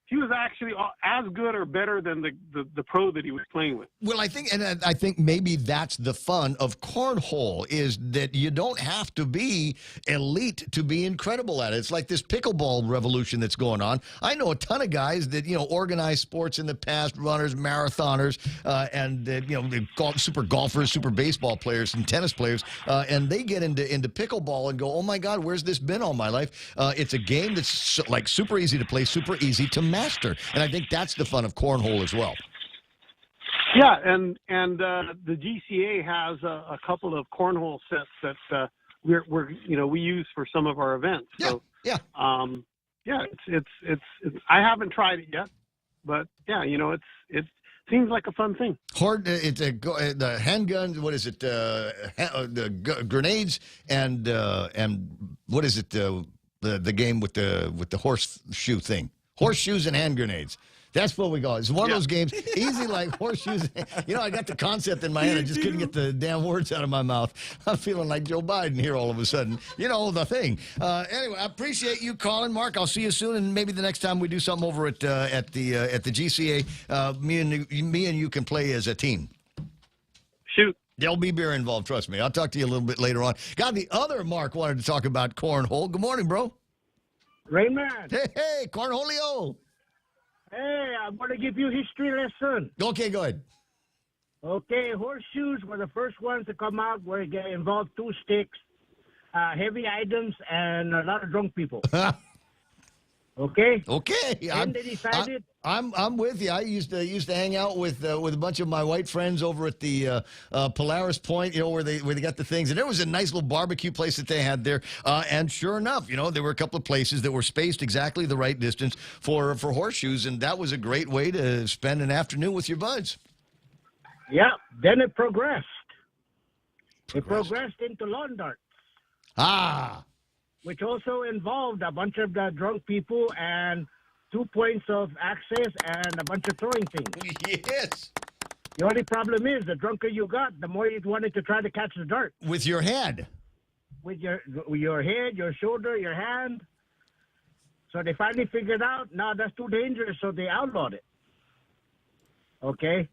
He was actually as good or better than the pro that he was playing with. Well, I think maybe that's the fun of cornhole, is that you don't have to be elite to be incredible at it. It's like this pickleball revolution that's going on. I know a ton of guys that organized sports in the past, runners, marathoners, and super golfers, super baseball players, and tennis players, and they get into pickleball and go, oh my God, where's this been all my life? It's a game that's like super easy to play, super easy to master, and I think that's the fun of cornhole as well. Yeah, and the GCA has a couple of cornhole sets that we use for some of our events. So yeah. It's I haven't tried it yet, but yeah, it seems like a fun thing. It's the handgun. What is it? The grenades and what is it? The game with the horseshoe thing. Horseshoes and hand grenades. That's what we call it. It's one of those games, easy like horseshoes. I got the concept in my head. I just couldn't get the damn words out of my mouth. I'm feeling like Joe Biden here all of a sudden. The thing. Anyway, I appreciate you calling, Mark. I'll see you soon, and maybe the next time we do something over at the GCA, me and you can play as a team. Shoot. There'll be beer involved, trust me. I'll talk to you a little bit later on. Got the other Mark wanted to talk about cornhole. Good morning, bro. Raymond. Hey, cornholio. Hey, I'm going to give you history lesson. Okay, go ahead. Okay, horseshoes were the first ones to come out where it involved 2 sticks, heavy items, and a lot of drunk people. Okay. Okay. They decided. I'm with you. I used to hang out with a bunch of my white friends over at the Polaris Point, where they got the things, and there was a nice little barbecue place that they had there. And sure enough, there were a couple of places that were spaced exactly the right distance for horseshoes, and that was a great way to spend an afternoon with your buds. Yeah. Then it progressed. It progressed into lawn darts. Which also involved a bunch of drunk people and 2 points of access and a bunch of throwing things. Yes. The only problem is the drunker you got, the more you wanted to try to catch the dart. With your head. With your head, your shoulder, your hand. So they finally figured out, no, that's too dangerous, so they outlawed it. Okay?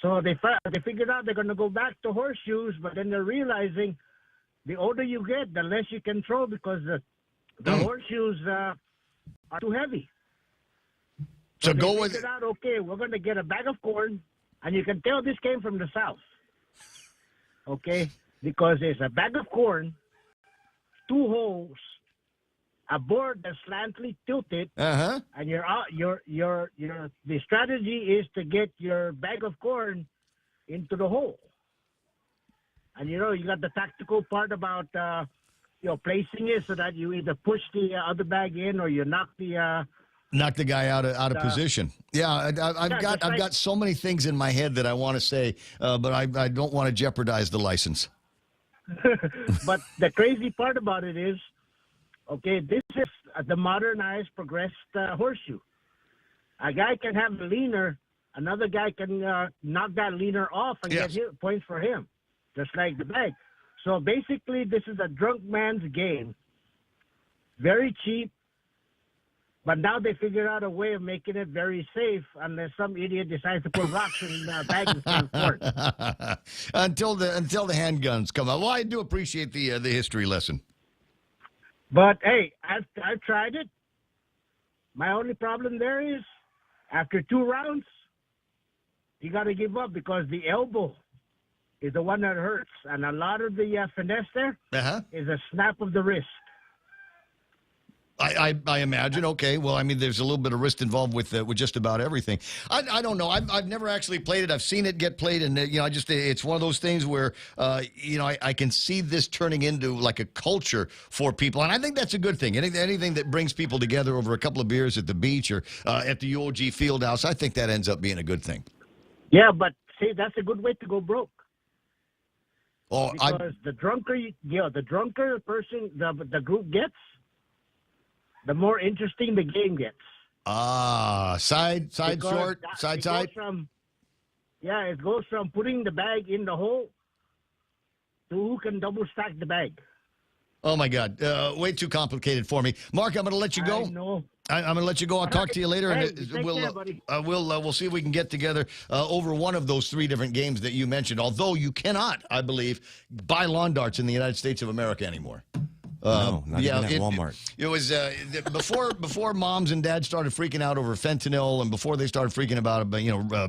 So they figured out they're going to go back to horseshoes, but then they're realizing the older you get, the less you can throw because the horseshoes are too heavy. So they go with figured out, okay, we're going to get a bag of corn, and you can tell this came from the South. Okay? Because it's a bag of corn, 2 holes, a board that's slightly tilted, and the strategy is to get your bag of corn into the hole. And you got the tactical part about placing it so that you either push the other bag in or you knock the guy out of position. Yeah, I've got so many things in my head that I want to say, but I don't want to jeopardize the license. But the crazy part about it is, okay, this is the modernized, progressed horseshoe. A guy can have a leaner, another guy can knock that leaner off and get points for him, just like the bag. So basically, this is a drunk man's game. Very cheap, but now they figured out a way of making it very safe unless some idiot decides to put rocks in bags instead of corn. Until the handguns come out. Well, I do appreciate the history lesson. But hey, I've tried it. My only problem there is, after 2 rounds, you got to give up because the elbow is the one that hurts, and a lot of the finesse there is a snap of the wrist. I imagine. Okay. Well, I mean, there's a little bit of wrist involved with just about everything. I don't know. I've never actually played it. I've seen it get played, and it's one of those things where I can see this turning into like a culture for people, and I think that's a good thing. Anything that brings people together over a couple of beers at the beach or at the UOG Fieldhouse, I think that ends up being a good thing. Yeah, but see, that's a good way to go broke. Oh, because the drunker the person the group gets, the more interesting the game gets. Side, short, side. It goes from putting the bag in the hole to who can double stack the bag. Oh my God, way too complicated for me. Mark, I'm going to let you go. I know. I'm going to let you go. I'll talk to you later, Hey, and take care, buddy. we'll see if we can get together over one of those 3 different games that you mentioned. Although you cannot, I believe, buy lawn darts in the United States of America anymore. No, not even at Walmart. It was before moms and dads started freaking out over fentanyl, and before they started freaking about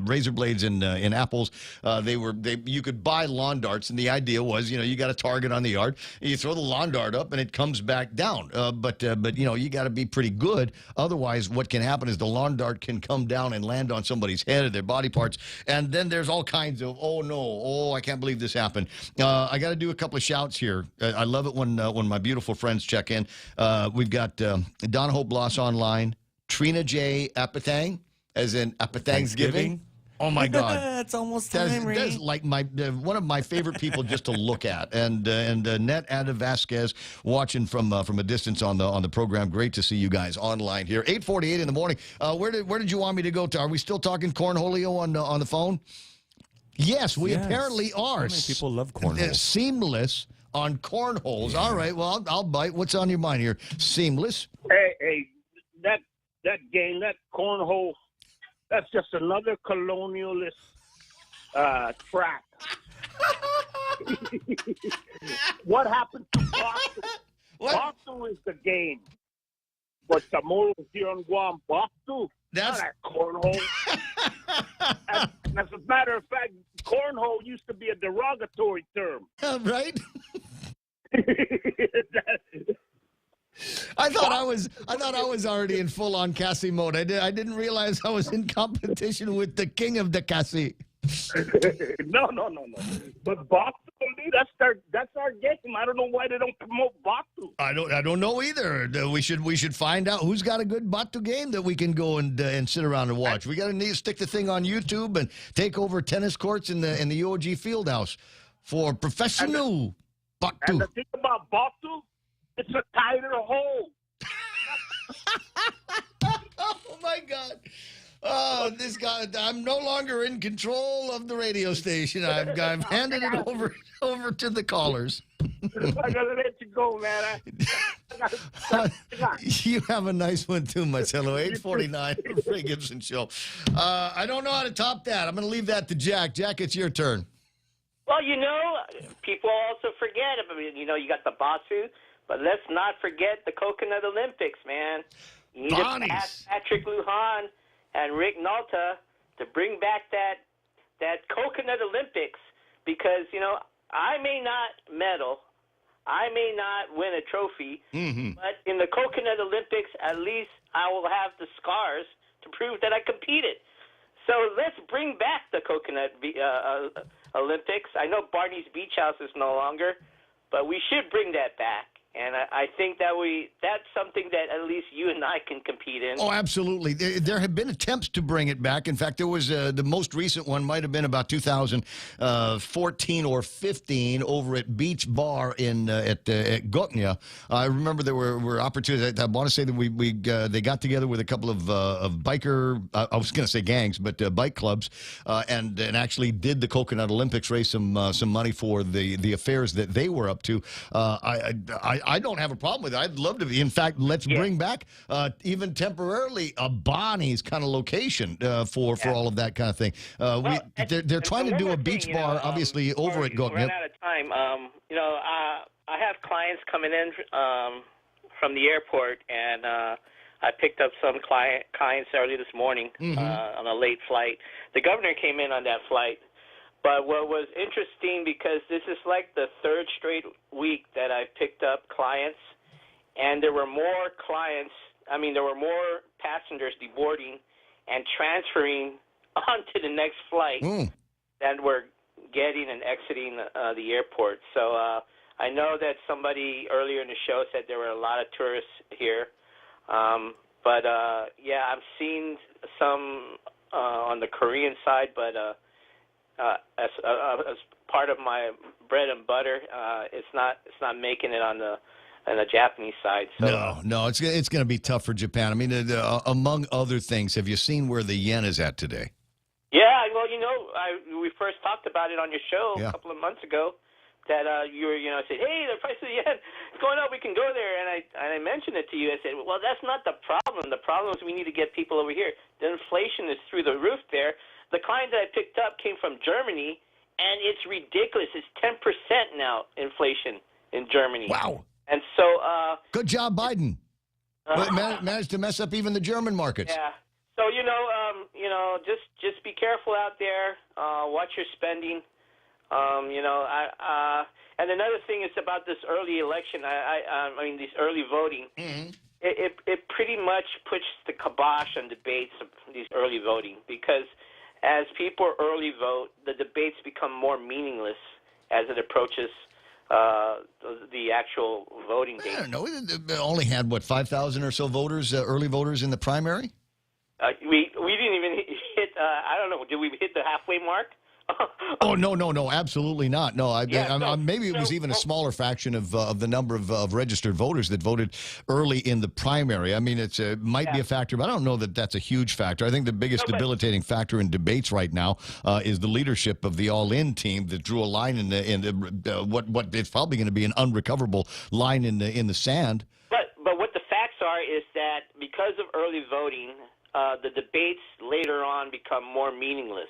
razor blades in apples. You could buy lawn darts, and the idea was you got a target on the yard, you throw the lawn dart up, and it comes back down. But you got to be pretty good. Otherwise, what can happen is the lawn dart can come down and land on somebody's head or their body parts, and then there's all kinds of I can't believe this happened. I got to do a couple of shouts here. I love it when my beautiful friends check in. We've got Donna Hope Bloss online, Trina J. Apatang, as in Thanksgiving. Oh my God, it's almost time. That's like one of my favorite people just to look at, and Net Ada Vasquez watching from a distance on the program. Great to see you guys online here. 8:48 in the morning. Where did you want me to go to? Are we still talking cornholio on the phone? Yes, we apparently are. So many people love cornhole. Seamless on cornholes. All right, well, I'll bite. What's on your mind here? Seamless. Hey, that game, that cornhole, that's just another colonialist trap. What happened to Boston? Boston is the game. But tomorrow here on Guam, Boston, that's not a cornhole. as a matter of fact, cornhole used to be a derogatory term. Right? I thought I was already in full on Cassie mode. I didn't realize I was in competition with the king of the Cassie. No. But Boston, that's our game. I don't know why they don't promote Boston. I don't know either. We should find out who's got a good Batu game that we can go and sit around and watch. We got to need to stick the thing on YouTube and take over tennis courts in the UOG Fieldhouse for professional Batu. And the thing about Boston, it's a tighter hole. Oh my God. Oh, this guy! I'm no longer in control of the radio station. I've handed it over to the callers. I gotta let you go, man. You have a nice one too, Marcelo. 849, the Ray Gibson Show. I don't know how to top that. I'm going to leave that to Jack. Jack, it's your turn. Well, people also forget. I mean, you got the Basu, but let's not forget the Coconut Olympics, man. You need to pass Patrick Lujan and Rick Nalta to bring back that Coconut Olympics because, I may not medal, I may not win a trophy, but in the Coconut Olympics, at least I will have the scars to prove that I competed. So let's bring back the Coconut Olympics. I know Barney's Beach House is no longer, but we should bring that back. And I think that's something that at least you and I can compete in. Oh, absolutely. There have been attempts to bring it back. In fact, there was the most recent one might have been about 2014 or 15 over at Beach Bar at Gotnia. I remember there were opportunities. I want to say that they got together with a couple of biker, I was going to say gangs, but bike clubs, and actually did the Coconut Olympics, raise some money for the affairs that they were up to. I don't have a problem with it. I'd love to be. In fact, let's bring back, even temporarily, a Bonnie's kind of location for all of that kind of thing. They're trying to do a beach bar, obviously, over at Gotnia. Run out of time. I have clients coming in from the airport, and I picked up some clients early this morning on a late flight. The governor came in on that flight. But what was interesting, because this is like the third straight week that I picked up clients, and there were more passengers deboarding and transferring onto the next flight than were getting and exiting the airport. So I know that somebody earlier in the show said there were a lot of tourists here. But I'm seeing some on the Korean side, but as part of my bread and butter, it's not making it on the Japanese side. So, no, it's going to be tough for Japan. I mean, among other things, have you seen where the yen is at today? Yeah, well, we first talked about it on your show a couple of months ago. That you were, said, hey, the price of the yen is going up. We can go there, and I mentioned it to you. I said, well, that's not the problem. The problem is we need to get people over here. The inflation is through the roof there. The client that I picked up came from Germany, and it's ridiculous. It's 10% now, inflation in Germany. Wow. And so... good job, Biden. Managed to mess up even the German markets. Yeah. So, just be careful out there. Watch your spending. And another thing is about this early election. This early voting. It pretty much puts the kibosh on debates of these early voting, because as people early vote, the debates become more meaningless as it approaches the actual voting date. I don't know. They only had, 5,000 or so voters, early voters in the primary? We didn't even hit, I don't know, did we hit the halfway mark? Oh, no, absolutely not. No, maybe it was even a smaller fraction of the number of registered voters that voted early in the primary. I mean, it might be a factor, but I don't know that that's a huge factor. I think the biggest debilitating factor in debates right now is the leadership of the all-in team that drew a line in what it's probably going to be an unrecoverable line in the sand. But what the facts are is that because of early voting, the debates later on become more meaningless.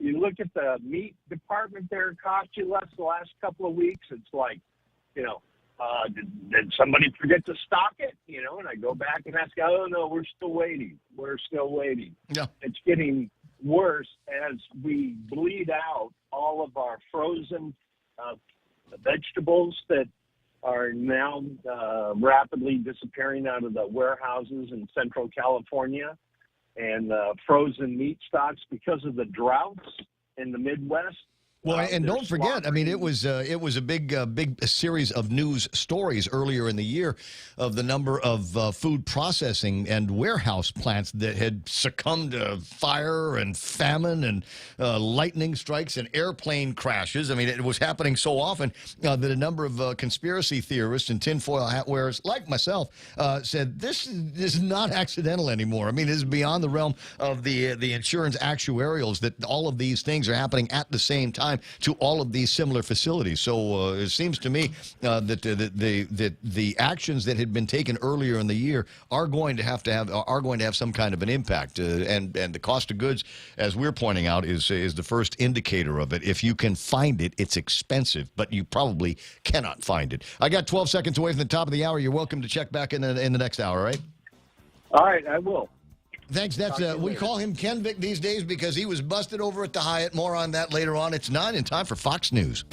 You look at the meat department there, it cost you less the last couple of weeks. It's like, did somebody forget to stock it? And I go back and ask, oh, no, we're still waiting. We're still waiting. Yeah. It's getting worse as we bleed out all of our frozen vegetables that are now rapidly disappearing out of the warehouses in Central California, and frozen meat stocks because of the droughts in the Midwest. Well, and don't forget, I mean, it was a big series of news stories earlier in the year of the number of food processing and warehouse plants that had succumbed to fire and famine and lightning strikes and airplane crashes. I mean, it was happening so often that a number of conspiracy theorists and tinfoil hat wearers like myself said this is not accidental anymore. I mean, it is beyond the realm of the insurance actuarials that all of these things are happening at the same time to all of these similar facilities. So it seems to me that the actions that had been taken earlier in the year are going to have some kind of an impact. And the cost of goods, as we're pointing out, is the first indicator of it. If you can find it, it's expensive, but you probably cannot find it. I got 12 seconds away from the top of the hour. You're welcome to check back in the next hour, right? All right, I will. Thanks. That's we call him Ken Vick these days because he was busted over at the Hyatt. More on that later on. It's 9 and time for Fox News.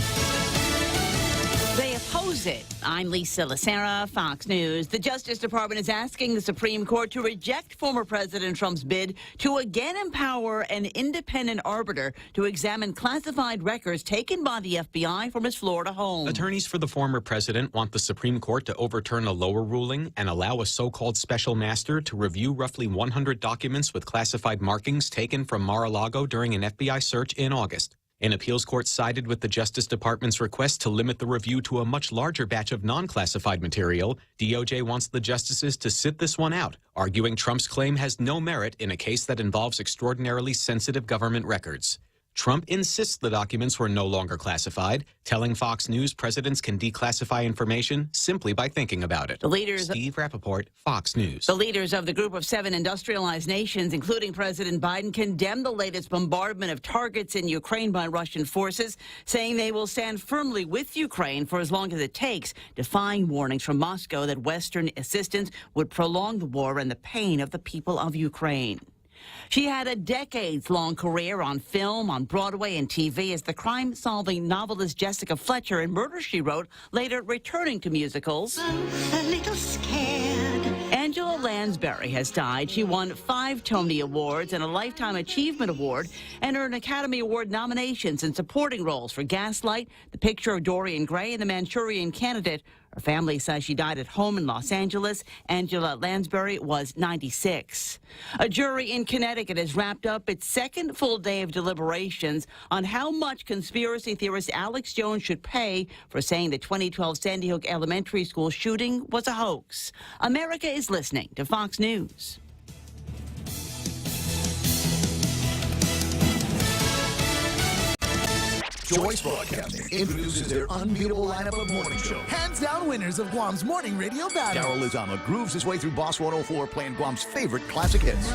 They oppose it. I'm Lisa Lacera, Fox News. The Justice Department is asking the Supreme Court to reject former President Trump's bid to again empower an independent arbiter to examine classified records taken by the FBI from his Florida home. Attorneys for the former president want the Supreme Court to overturn a lower ruling and allow a so-called special master to review roughly 100 documents with classified markings taken from Mar-a-Lago during an FBI search in August. An appeals court sided with the Justice Department's request to limit the review to a much larger batch of non-classified material. DOJ wants the justices to sit this one out, arguing Trump's claim has no merit in a case that involves extraordinarily sensitive government records. Trump insists the documents were no longer classified, telling Fox News presidents can declassify information simply by thinking about it. Steve Rappaport, Fox News. The leaders of the Group of 7 industrialized nations, including President Biden, condemned the latest bombardment of targets in Ukraine by Russian forces, saying they will stand firmly with Ukraine for as long as it takes, defying warnings from Moscow that Western assistance would prolong the war and the pain of the people of Ukraine. She had a decades-long career on film, on Broadway, and TV as the crime-solving novelist Jessica Fletcher in Murder, She Wrote, later returning to musicals. A little scared. Angela Lansbury has died. She won 5 Tony Awards and a Lifetime Achievement Award and earned Academy Award nominations in supporting roles for Gaslight, The Picture of Dorian Gray, and The Manchurian Candidate. Her family says she died at home in Los Angeles. Angela Lansbury was 96. A jury in Connecticut has wrapped up its second full day of deliberations on how much conspiracy theorist Alex Jones should pay for saying the 2012 Sandy Hook Elementary School shooting was a hoax. America is listening to Fox News. Choice Broadcasting introduces their unbeatable lineup of morning show. Hands down winners of Guam's morning radio battle. Daryl Lizama grooves his way through Boss 104 playing Guam's favorite classic hits.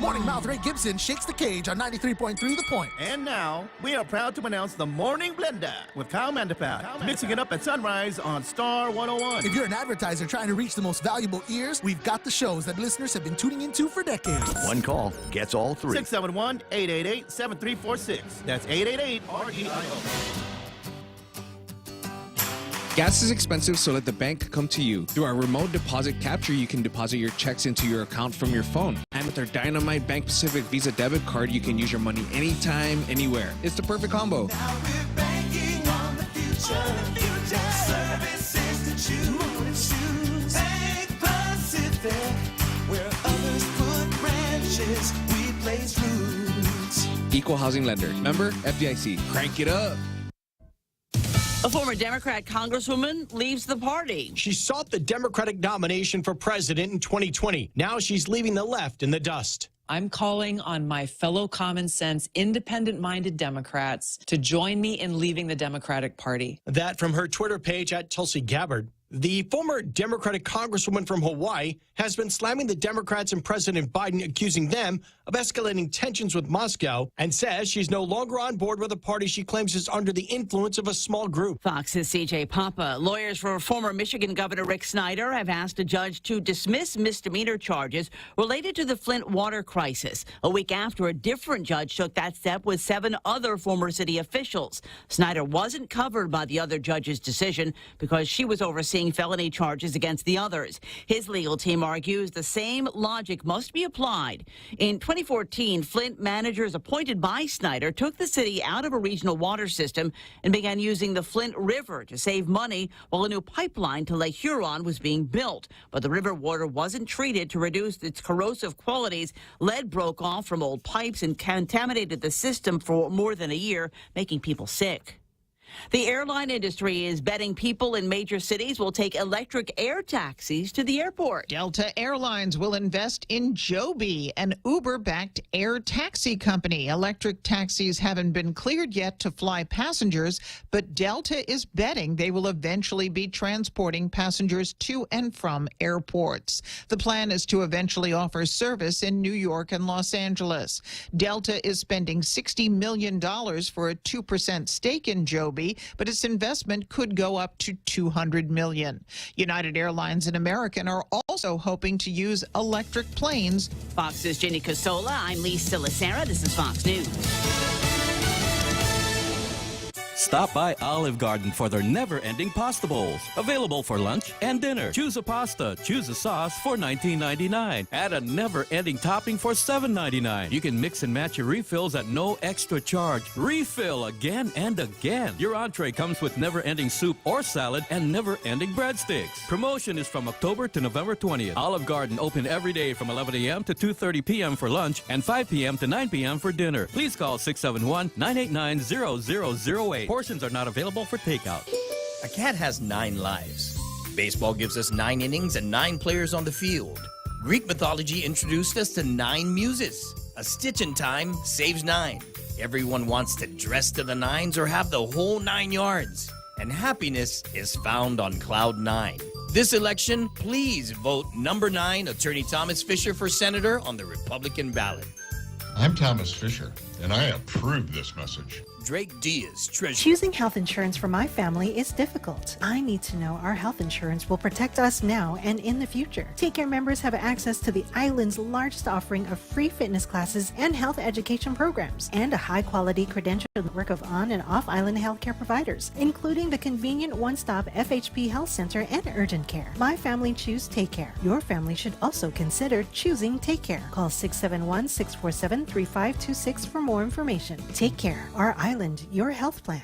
Morning Mouth Ray Gibson shakes the cage on 93.3 The Point. And now, we are proud to announce the Morning Blender with Kyle Mandapat, mixing it up at sunrise on Star 101. If you're an advertiser trying to reach the most valuable ears, we've got the shows that listeners have been tuning into for decades. One call gets all 3. 671-888-7346. That's 888-REIO. Gas is expensive, so let the bank come to you. Through our remote deposit capture, you can deposit your checks into your account from your phone. And with our Dynamite Bank Pacific Visa debit card, you can use your money anytime, anywhere. It's the perfect combo. Now we're banking on the future. Services to choose. Bank Pacific, where others put branches, we place roots. Equal housing lender. Member FDIC. Crank it up. A former Democrat congresswoman leaves the party. She sought the Democratic nomination for president in 2020. Now she's leaving the left in the dust. I'm calling on my fellow common sense, independent-minded Democrats to join me in leaving the Democratic Party. That from her Twitter page at Tulsi Gabbard. The former Democratic Congresswoman from Hawaii has been slamming the Democrats and President Biden, accusing them of escalating tensions with Moscow, and says she's no longer on board with a party she claims is under the influence of a small group. Fox's CJ Papa. Lawyers for former Michigan Governor Rick Snyder have asked a judge to dismiss misdemeanor charges related to the Flint water crisis, a week after a different judge took that step with 7 other former city officials. Snyder wasn't covered by the other judge's decision because she was overseeing felony charges against the others. His legal team argues the same logic must be applied. In 2014, Flint managers appointed by Snyder took the city out of a regional water system and began using the Flint River to save money while a new pipeline to Lake Huron was being built. But the river water wasn't treated to reduce its corrosive qualities. Lead broke off from old pipes and contaminated the system for more than a year, making people sick. The airline industry is betting people in major cities will take electric air taxis to the airport. Delta Airlines will invest in Joby, an Uber-backed air taxi company. Electric taxis haven't been cleared yet to fly passengers, but Delta is betting they will eventually be transporting passengers to and from airports. The plan is to eventually offer service in New York and Los Angeles. Delta is spending $60 million for a 2% stake in Joby, but its investment could go up to $200 million. United Airlines and American are also hoping to use electric planes. Fox's Jenny Casola. I'm Lisa Lacera. This is Fox News. Stop by Olive Garden for their never-ending pasta bowls. Available for lunch and dinner. Choose a pasta, choose a sauce for $19.99. Add a never-ending topping for $7.99. You can mix and match your refills at no extra charge. Refill again and again. Your entree comes with never-ending soup or salad and never-ending breadsticks. Promotion is from October to November 20th. Olive Garden open every day from 11 a.m. to 2:30 p.m. for lunch and 5 p.m. to 9 p.m. for dinner. Please call 671-989-0008. Portions are not available for takeout. A cat has 9 lives. Baseball gives us 9 innings and 9 players on the field. Greek mythology introduced us to 9 muses. A stitch in time saves 9. Everyone wants to dress to the nines or have the whole 9 yards. And happiness is found on cloud 9. This election, please vote number 9, Attorney Thomas Fisher for Senator on the Republican ballot. I'm Thomas Fisher, and I approve this message. Drake Diaz, Treasurer. Choosing health insurance for my family is difficult. I need to know our health insurance will protect us now and in the future. Take Care members have access to the island's largest offering of free fitness classes and health education programs, and a high-quality credentialed network of on- and off-island healthcare providers, including the convenient one-stop FHP Health Center and urgent care. My family choose Take Care. Your family should also consider choosing Take Care. Call 671-647-3526 for more information. Take Care, our island, your health plan.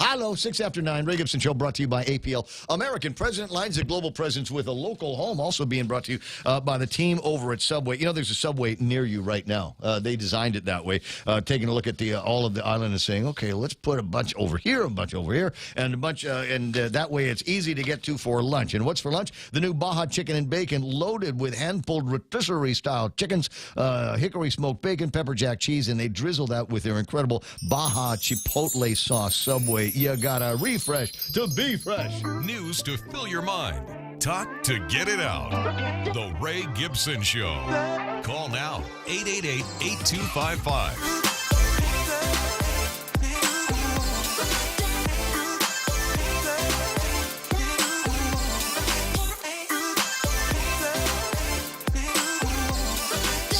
Hello, 6 after 9. Ray Gibson Show brought to you by APL. American President lines a global presence with a local home, also being brought to you by the team over at Subway. You know, there's a Subway near you right now. They designed it that way, taking a look at the all of the island and saying, okay, let's put a bunch over here, a bunch over here, and a bunch, that way it's easy to get to for lunch. And what's for lunch? The new Baja Chicken and Bacon, loaded with hand-pulled rotisserie-style chickens, hickory smoked bacon, pepper jack cheese, and they drizzle that with their incredible Baja Chipotle sauce. Subway, you gotta refresh to be fresh. News to fill your mind. Talk to get it out. The Ray Gibson Show. Call now, 888-8255.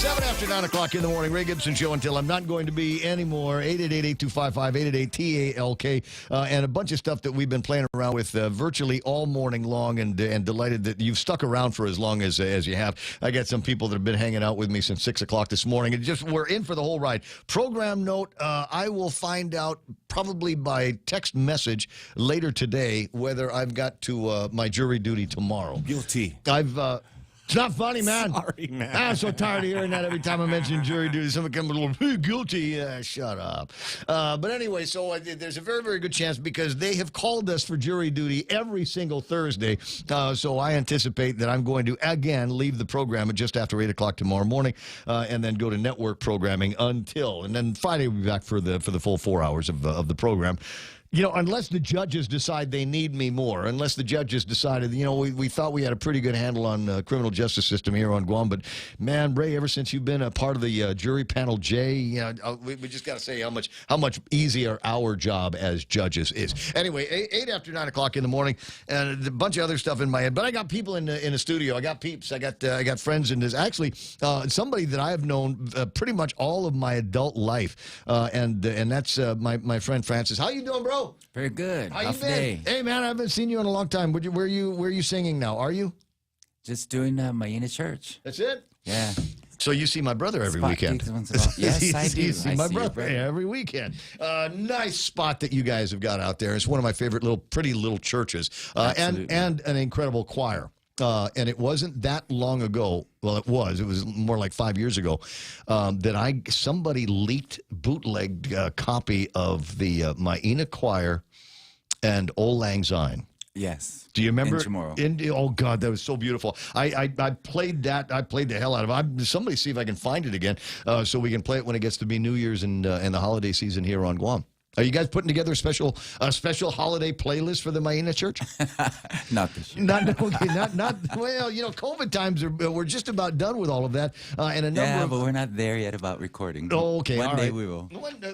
7 after 9 o'clock in the morning, Ray Gibson Show until I'm not going to be anymore. 888-8255, 888-TALK, and a bunch of stuff that we've been playing around with virtually all morning long, and delighted that you've stuck around for as long as you have. I got some people that have been hanging out with me since 6 o'clock this morning, and just we're in for the whole ride. Program note, I will find out probably by text message later today whether I've got to my jury duty tomorrow. Guilty. It's not funny, man. Sorry, man. I'm so tired of hearing that every time I mention jury duty. Someone comes along, hey, guilty. Yeah, shut up. But anyway, so there's a very, very good chance because they have called us for jury duty every single Thursday. So I anticipate that I'm going to, again, leave the program at just after 8 o'clock tomorrow morning and then go to network programming until. And then Friday we'll be back for the full 4 hours of the program. You know, unless the judges decide they need me more, unless the judges decided, you know, we thought we had a pretty good handle on criminal justice system here on Guam, but man, Ray, ever since you've been a part of the jury panel J, you know, we just got to say how much easier our job as judges is. Anyway, 8 after 9 o'clock in the morning, and a bunch of other stuff in my head, but I got people in the studio. I got peeps. I got friends in this. Actually, somebody that I have known pretty much all of my adult life, and that's my friend Francis. How you doing, bro? Very good. How you been? Hey, man, I haven't seen you in a long time. Where are you singing now? Are you? Just doing my unit church. That's it? Yeah. So you see my brother every weekend. Yes, I do. You see my brother every weekend. Nice spot that you guys have got out there. It's one of my favorite pretty little churches, and an incredible choir. And it wasn't that long ago. Well, it was more like 5 years ago that somebody leaked bootlegged copy of the Maina Choir and Old Lang Syne. Yes. Do you remember? Tomorrow. Oh God, that was so beautiful. I played that. I played the hell out of it. Somebody see if I can find it again, so we can play it when it gets to be New Year's and the holiday season here on Guam. Are you guys putting together a special holiday playlist for the Maina Church? Not this year. Not. Well, you know, COVID times we're just about done with all of that, and a number but we're not there yet about recording. Oh, okay. One all day right. we will.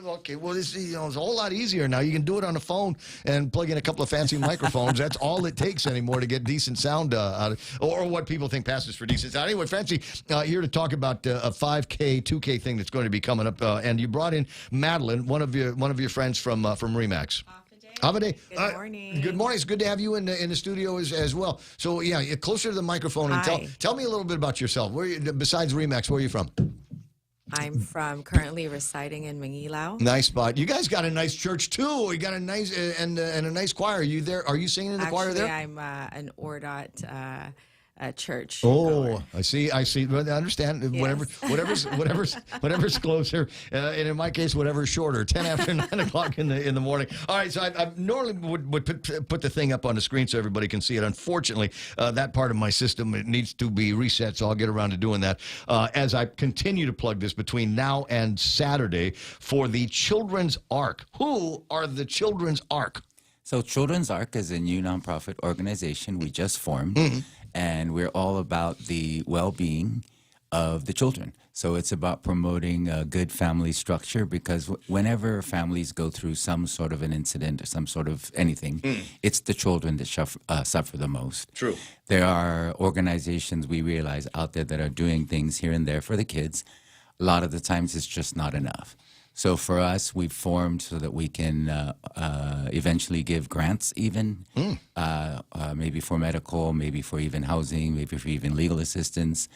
Okay. Well, it's a whole lot easier now. You can do it on the phone and plug in a couple of fancy microphones. That's all it takes anymore to get decent sound out of, or what people think passes for decent sound. Anyway, Fancy, here to talk about a 5K, 2K thing that's going to be coming up, and you brought in Madeline, one of your friends from Remax. Havaday. Good morning. Good morning. It's good to have you in the studio as well. So yeah, closer to the microphone and tell me a little bit about yourself. Besides Remax, where are you from? I'm currently residing in Manilao. Nice spot. You guys got a nice church too. You got a nice and a nice choir. Are you there? Are you singing in the choir there? I'm an Ordot church. Oh, I see. Well, I understand. Yes. Whatever's closer, and in my case, whatever's shorter. 10 after 9 o'clock in the morning. All right. So I normally would put the thing up on the screen so everybody can see it. Unfortunately, that part of my system it needs to be reset. So I'll get around to doing that as I continue to plug this between now and Saturday for the Children's Ark. Who are the Children's Ark? So Children's Ark is a new nonprofit organization we just formed. Mm-hmm. And we're all about the well-being of the children. So it's about promoting a good family structure because whenever families go through some sort of an incident or some sort of anything, it's the children that suffer the most. True. There are organizations we realize out there that are doing things here and there for the kids. A lot of the times it's just not enough. So for us, we've formed so that we can eventually give grants even, maybe for medical, maybe for even housing, maybe for even legal assistance,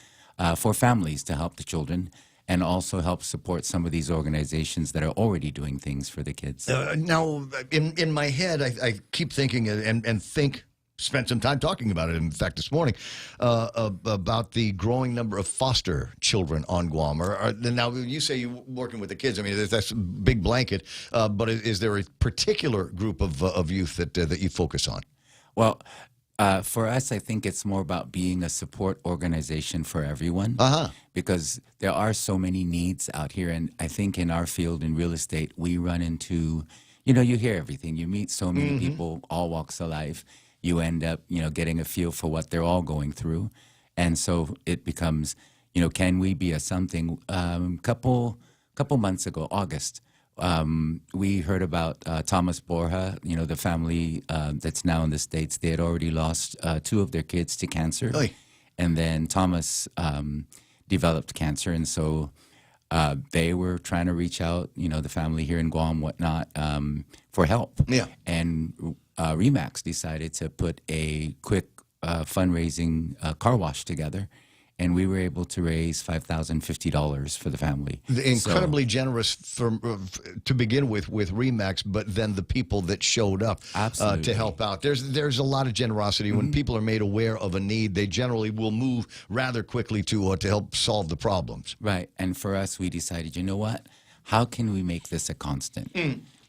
for families to help the children and also help support some of these organizations that are already doing things for the kids. Now, in my head, I keep thinking and spent some time talking about it, in fact, this morning, about the growing number of foster children on Guam. Now, you say you're working with the kids. I mean, that's a big blanket, but is there a particular group of youth that you focus on? Well, for us, I think it's more about being a support organization for everyone because there are so many needs out here. And I think in our field in real estate, we run into, you hear everything. You meet so many people, all walks of life. You end up, getting a feel for what they're all going through. And so it becomes, can we be a something? Couple months ago, August, we heard about Thomas Borja, the family that's now in the States. They had already lost 2 of their kids to cancer. Oy. And then Thomas developed cancer. And so they were trying to reach out, the family here in Guam, whatnot, for help. Yeah. And Remax decided to put a quick fundraising car wash together, and we were able to raise $5,050 for the family. Incredibly generous to begin with Remax, but then the people that showed up to help out. There's a lot of generosity. When people are made aware of a need, they generally will move rather quickly to help solve the problems. Right, and for us, we decided, you know what? How can we make this a constant?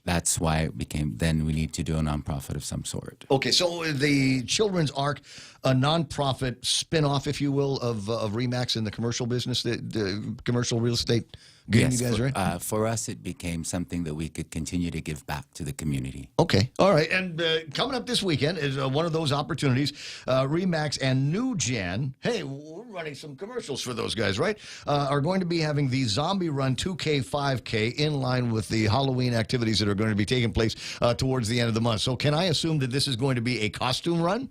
That's why it became, then we need to do a nonprofit of some sort. Okay, so the Children's Ark, a nonprofit spin-off, if you will, of Remax in the commercial business, the commercial real estate getting you guys ready? For us, it became something that we could continue to give back to the community. Okay. All right. And coming up this weekend is one of those opportunities. Remax and New Gen, hey, we're running some commercials for those guys, right? Are going to be having the Zombie Run 2K, 5K in line with the Halloween activities that are going to be taking place towards the end of the month. So can I assume that this is going to be a costume run?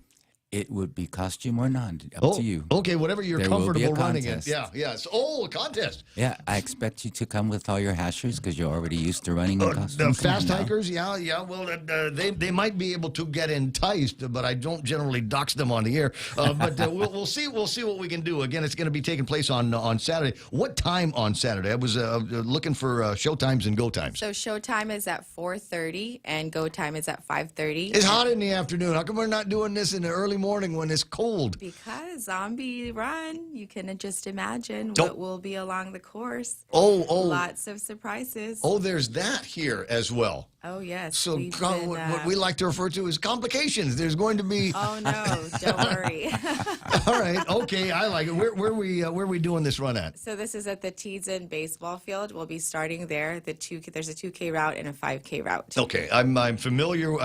It would be costume or not, up to you. Okay, whatever you're comfortable running in. Contest. Yeah. A contest. Yeah, I expect you to come with all your hashers because you're already used to running in costume. The fast hikers, yeah. Well, they might be able to get enticed, but I don't generally dox them on the air. But we'll see what we can do. Again, it's going to be taking place on Saturday. What time on Saturday? I was looking for show times and go times. So show time is at 4:30 and go time is at 5:30. It's hot in the afternoon. How come we're not doing this in the early morning when it's cold? Because Zombie Run, you can just imagine what will be along the course. Oh. Lots of surprises. Oh, there's that here as well. Oh, yes. So what we like to refer to as complications. There's going to be... Oh, no. Don't worry. All right. Okay. I like it. Where are we doing this run at? So this is at the Teason baseball field. We'll be starting there. There's a 2K route and a 5K route. Okay. I'm familiar.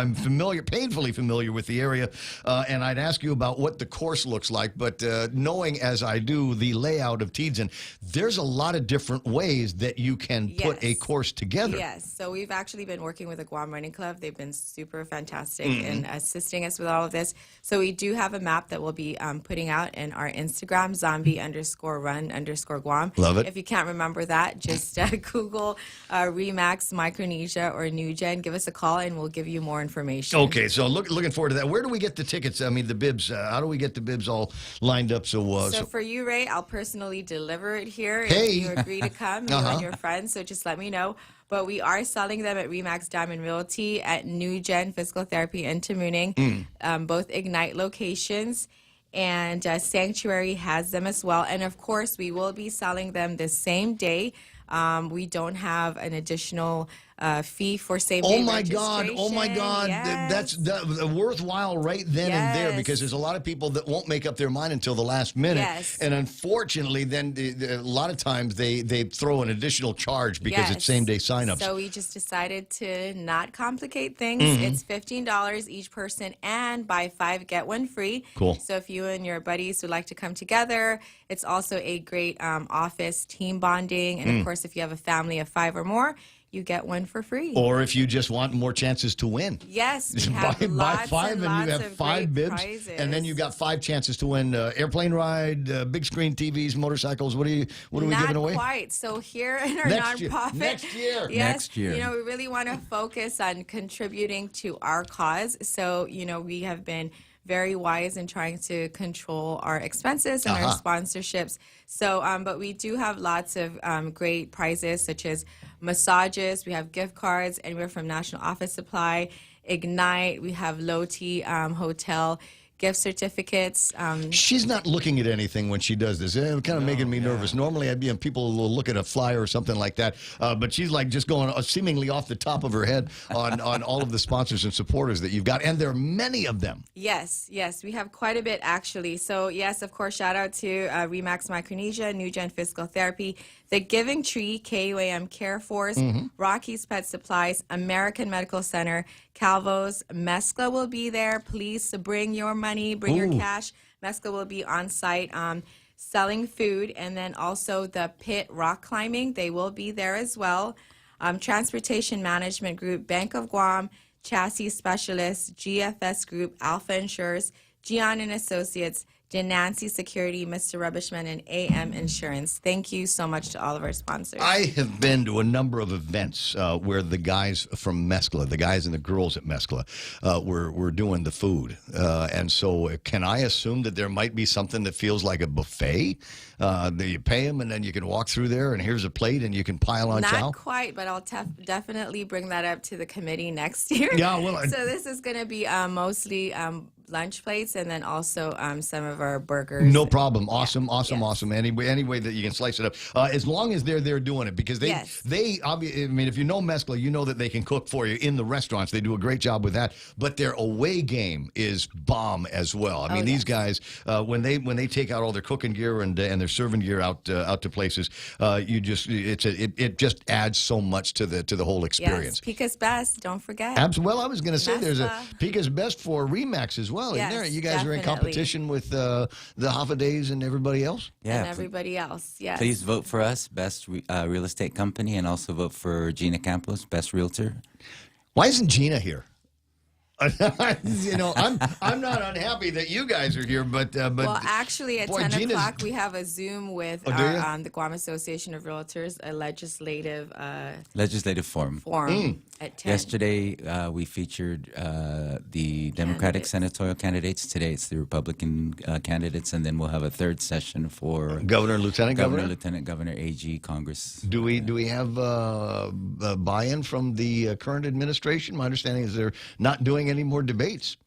Painfully familiar with the area. And I'd ask you about what the course looks like. But knowing as I do the layout of Teason, there's a lot of different ways that you can put a course together. Yes. So we've actually been working with the Guam Running Club. They've been super fantastic in assisting us with all of this. So we do have a map that we'll be putting out in our Instagram, zombie_run_Guam. Love it. If you can't remember that, just Google Remax, Micronesia, or New Gen. Give us a call and we'll give you more information. Okay, so looking forward to that. Where do we get the tickets? I mean, the bibs. How do we get the bibs all lined up? So for you, Ray, I'll personally deliver it here Hey. if you agree to come, you and your friends. So just let me know. But we are selling them at Remax Diamond Realty, at New Gen Physical Therapy in Tamuning, both Ignite locations. And Sanctuary has them as well. And of course, we will be selling them the same day. We don't have an additional fee for same-day registration. Oh my God! Yes. That's worthwhile right then and there, because there's a lot of people that won't make up their mind until the last minute. Yes. And unfortunately, then a lot of times they throw an additional charge because it's same-day signups. So we just decided to not complicate things. It's $15 each person, and buy 5 get 1 free. Cool. So if you and your buddies would like to come together, it's also a great office team bonding. And of course, if you have a family of 5 or more, you get 1 for free. Or if you just want more chances to win. Yes, we have buy lots 5 and you lots have of 5 great bibs, prizes. and then you got 5 chances to win airplane ride, big screen TVs, motorcycles. What are we giving away? Not quite. So here in our Next year. nonprofit, Next year. yes, Next year. You know, we really want to focus on contributing to our cause. So you know, we have been very wise in trying to control our expenses and our sponsorships. So, but we do have lots of great prizes, such as massages. We have gift cards anywhere from National Office Supply, Ignite. We have Loti Hotel gift certificates. She's not looking at anything when she does this. It's kind of making me nervous. Normally, I'd be people will look at a flyer or something like that, but she's like just going seemingly off the top of her head on all of the sponsors and supporters that you've got, and there are many of them. Yes, we have quite a bit actually. So yes, of course, shout out to Remax Micronesia, New Gen Physical Therapy, The Giving Tree, KUAM Care Force, Rocky's Pet Supplies, American Medical Center, Calvo's, Mescla will be there. Please bring your money, bring your cash. Mescla will be on site selling food, and then also the Pit Rock Climbing. They will be there as well. Transportation Management Group, Bank of Guam, Chassis Specialists, GFS Group, Alpha Insurers, Gian and Associates, Denancy Security, Mr. Rubbishman, and AM Insurance. Thank you so much to all of our sponsors. I have been to a number of events where the guys from Mescla, the guys and the girls at Mescla, were doing the food. And so can I assume that there might be something that feels like a buffet? That you pay them and then you can walk through there and here's a plate and you can pile on chow? Not quite, but I'll definitely bring that up to the committee next year. Yeah, well, so this is going to be mostly lunch plates, and then also some of our burgers. No problem. Awesome. Any way that you can slice it up, as long as they're there doing it, because they obviously. I mean, if you know Mescla, you know that they can cook for you in the restaurants. They do a great job with that. But their away game is bomb as well. I mean, these guys when they take out all their cooking gear and their serving gear out to places, it just adds so much to the whole experience. Yes, Pica's Best. Don't forget. Well, I was going to say there's a Pica's Best for Remax as well, isn't there? You guys are in competition with the Hoffa and everybody else? Yeah. And everybody else, yes. Please vote for us, Best Real Estate Company, and also vote for Gina Campos, Best Realtor. Why isn't Gina here? I'm not unhappy that you guys are here, but well, actually, at 10 Gina's... o'clock we have a Zoom with the Guam Association of Realtors, a legislative forum. At 10. Yesterday, we featured the Democratic senatorial candidates. Today, it's the Republican candidates, and then we'll have a third session for Governor, Lieutenant Governor, Lieutenant Governor, AG, Congress. Do we have buy-in from the current administration? My understanding is they're not doing any more debates.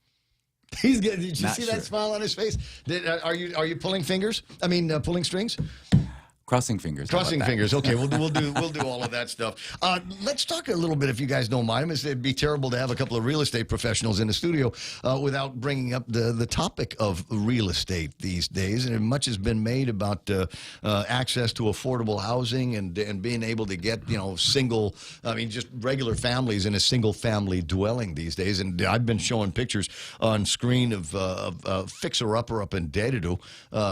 Did you see that smile on his face? Are you pulling fingers? I mean, pulling strings. Crossing fingers. Crossing fingers. Okay, we'll do all of that stuff. Let's talk a little bit, if you guys don't mind. It'd be terrible to have a couple of real estate professionals in the studio without bringing up the topic of real estate these days. And much has been made about access to affordable housing and being able to get just regular families in a single family dwelling these days. And I've been showing pictures on screen of fixer upper up in Dedido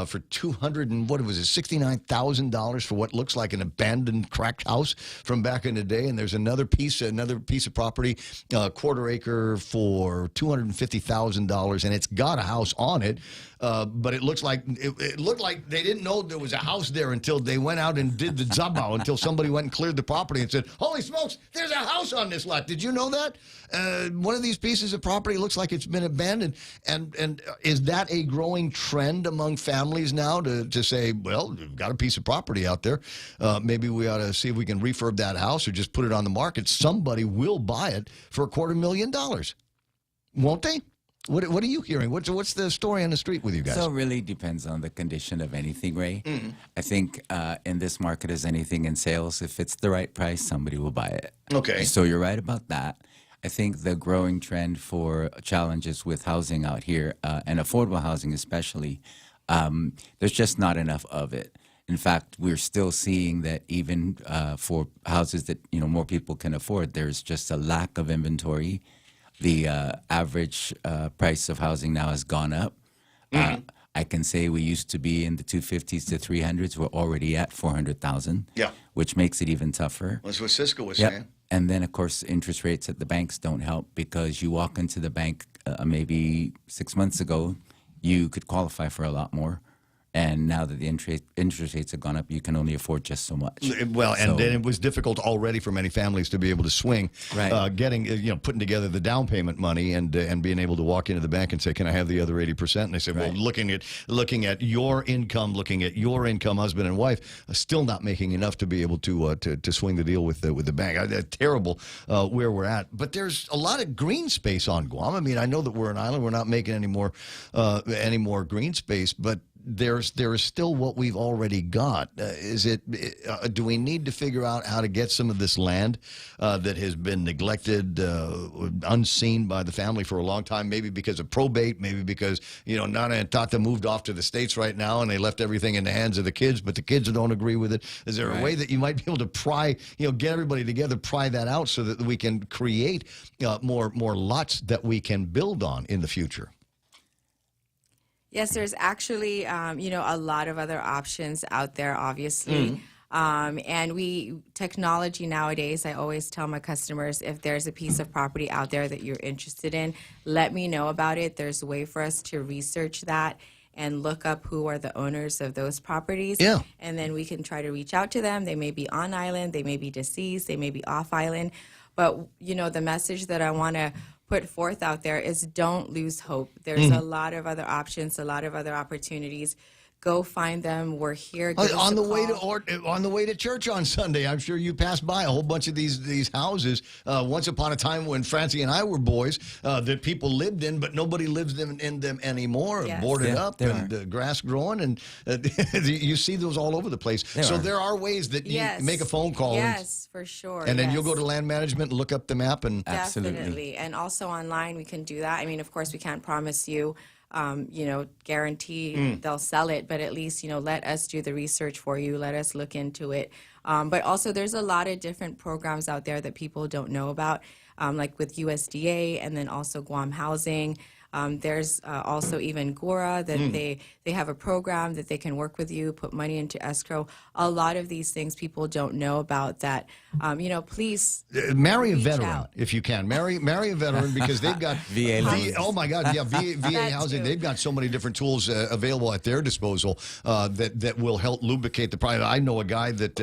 for $69,000 for what looks like an abandoned, cracked house from back in the day. And there's another piece of property, quarter acre, for $250,000, and it's got a house on it. But it looked like they didn't know there was a house there until they went out and did the zabao, until somebody went and cleared the property and said, "Holy smokes, there's a house on this lot." Did you know that? One of these pieces of property looks like it's been abandoned. And is that a growing trend among families now to say, well, we've got a piece of property out there. Maybe we ought to see if we can refurb that house or just put it on the market. Somebody will buy it for $250,000. Won't they? What are you hearing? What's the story on the street with you guys? So it really depends on the condition of anything, Ray. Mm-hmm. I think in this market, as anything in sales, if it's the right price, somebody will buy it. Okay. So you're right about that. I think the growing trend for challenges with housing out here, and affordable housing especially, there's just not enough of it. In fact, we're still seeing that even for houses that more people can afford, there's just a lack of inventory. The average price of housing now has gone up. Mm-hmm. I can say we used to be in the 250s to 300s. We're already at 400,000. Yeah, which makes it even tougher. That's what Cisco was saying. And then, of course, interest rates at the banks don't help, because you walk into the bank maybe 6 months ago, you could qualify for a lot more. And now that the interest rates have gone up, you can only afford just so much. Well, and then it was difficult already for many families to be able to swing, putting together the down payment money and being able to walk into the bank and say, "Can I have the other 80%?" And they said, "Well, looking at your income, husband and wife, still not making enough to be able to swing the deal with the bank." Terrible where we're at. But there's a lot of green space on Guam. I mean, I know that we're an island; we're not making any more green space, but there is still what we've already got. Do we need to figure out how to get some of this land that has been neglected, unseen by the family for a long time, maybe because of probate, maybe because, Nana and Tata moved off to the States right now and they left everything in the hands of the kids, but the kids don't agree with it. Is there a way that you might be able to pry, get everybody together, pry that out so that we can create more lots that we can build on in the future? Yes, there's actually, a lot of other options out there, obviously. And technology nowadays, I always tell my customers, if there's a piece of property out there that you're interested in, let me know about it. There's a way for us to research that and look up who are the owners of those properties. Yeah. And then we can try to reach out to them. They may be on island, they may be deceased, they may be off island. But, the message that I want to put forth out there is don't lose hope. There's a lot of other options, a lot of other opportunities. Go find them. We're here. On the way to church on Sunday, I'm sure you passed by a whole bunch of these houses. Once upon a time, when Francie and I were boys, that people lived in, but nobody lives in them anymore. Yes. Boarded Yeah, up there and grass growing, and you see those all over the place. There are ways that you make a phone call. Yes, for sure. And then you'll go to land management and look up the map and Definitely. And also online, we can do that. I mean, of course, we can't promise you, guarantee they'll sell it, but at least, let us do the research for you. Let us look into it. But also, there's a lot of different programs out there that people don't know about, like with USDA and then also Guam Housing. There's also even GORA that they have a program that they can work with you, put money into escrow. A lot of these things people don't know about that, please marry a reach veteran out. if you can. Marry a veteran because they've got VA loans. Oh my God, yeah, VA housing. They've got so many different tools available at their disposal that will help lubricate the price. I know a guy that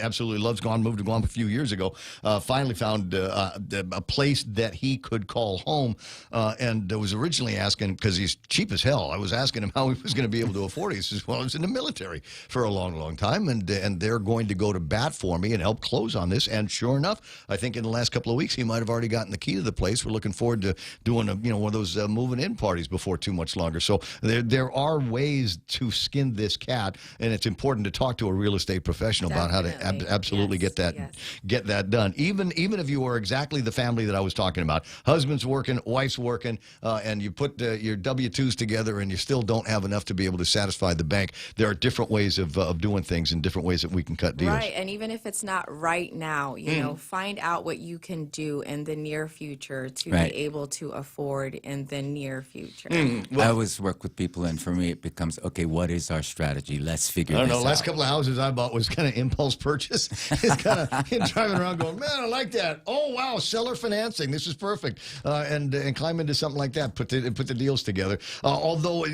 absolutely loves Guam, moved to Guam a few years ago, finally found a place that he could call home, and was originally asking, because he's cheap as hell, I was asking him how he was going to be able to afford it. He says, well, I was in the military for a long, long time, and they're going to go to bat for me and help close on this. And sure enough, I think in the last couple of weeks, he might have already gotten the key to the place. We're looking forward to doing one of those moving in parties before too much longer. So there are ways to skin this cat, and it's important to talk to a real estate professional about how to absolutely get that done. Even if you are exactly the family that I was talking about, husband's working, wife's working, and you put your W-2s together and you still don't have enough to be able to satisfy the bank, there are different ways of doing things and different ways that we can cut deals. Right, and even if it's not right now, find out what you can do in the near future to be able to afford in the near future. I always work with people, and for me, it becomes, okay, what is our strategy? Let's figure this out. I don't know. Last couple of houses I bought was kind of impulse purchase. It's kind of driving around going, man, I like that. Oh, wow, seller financing. This is perfect. And climb into something like that, put the deals together. Although,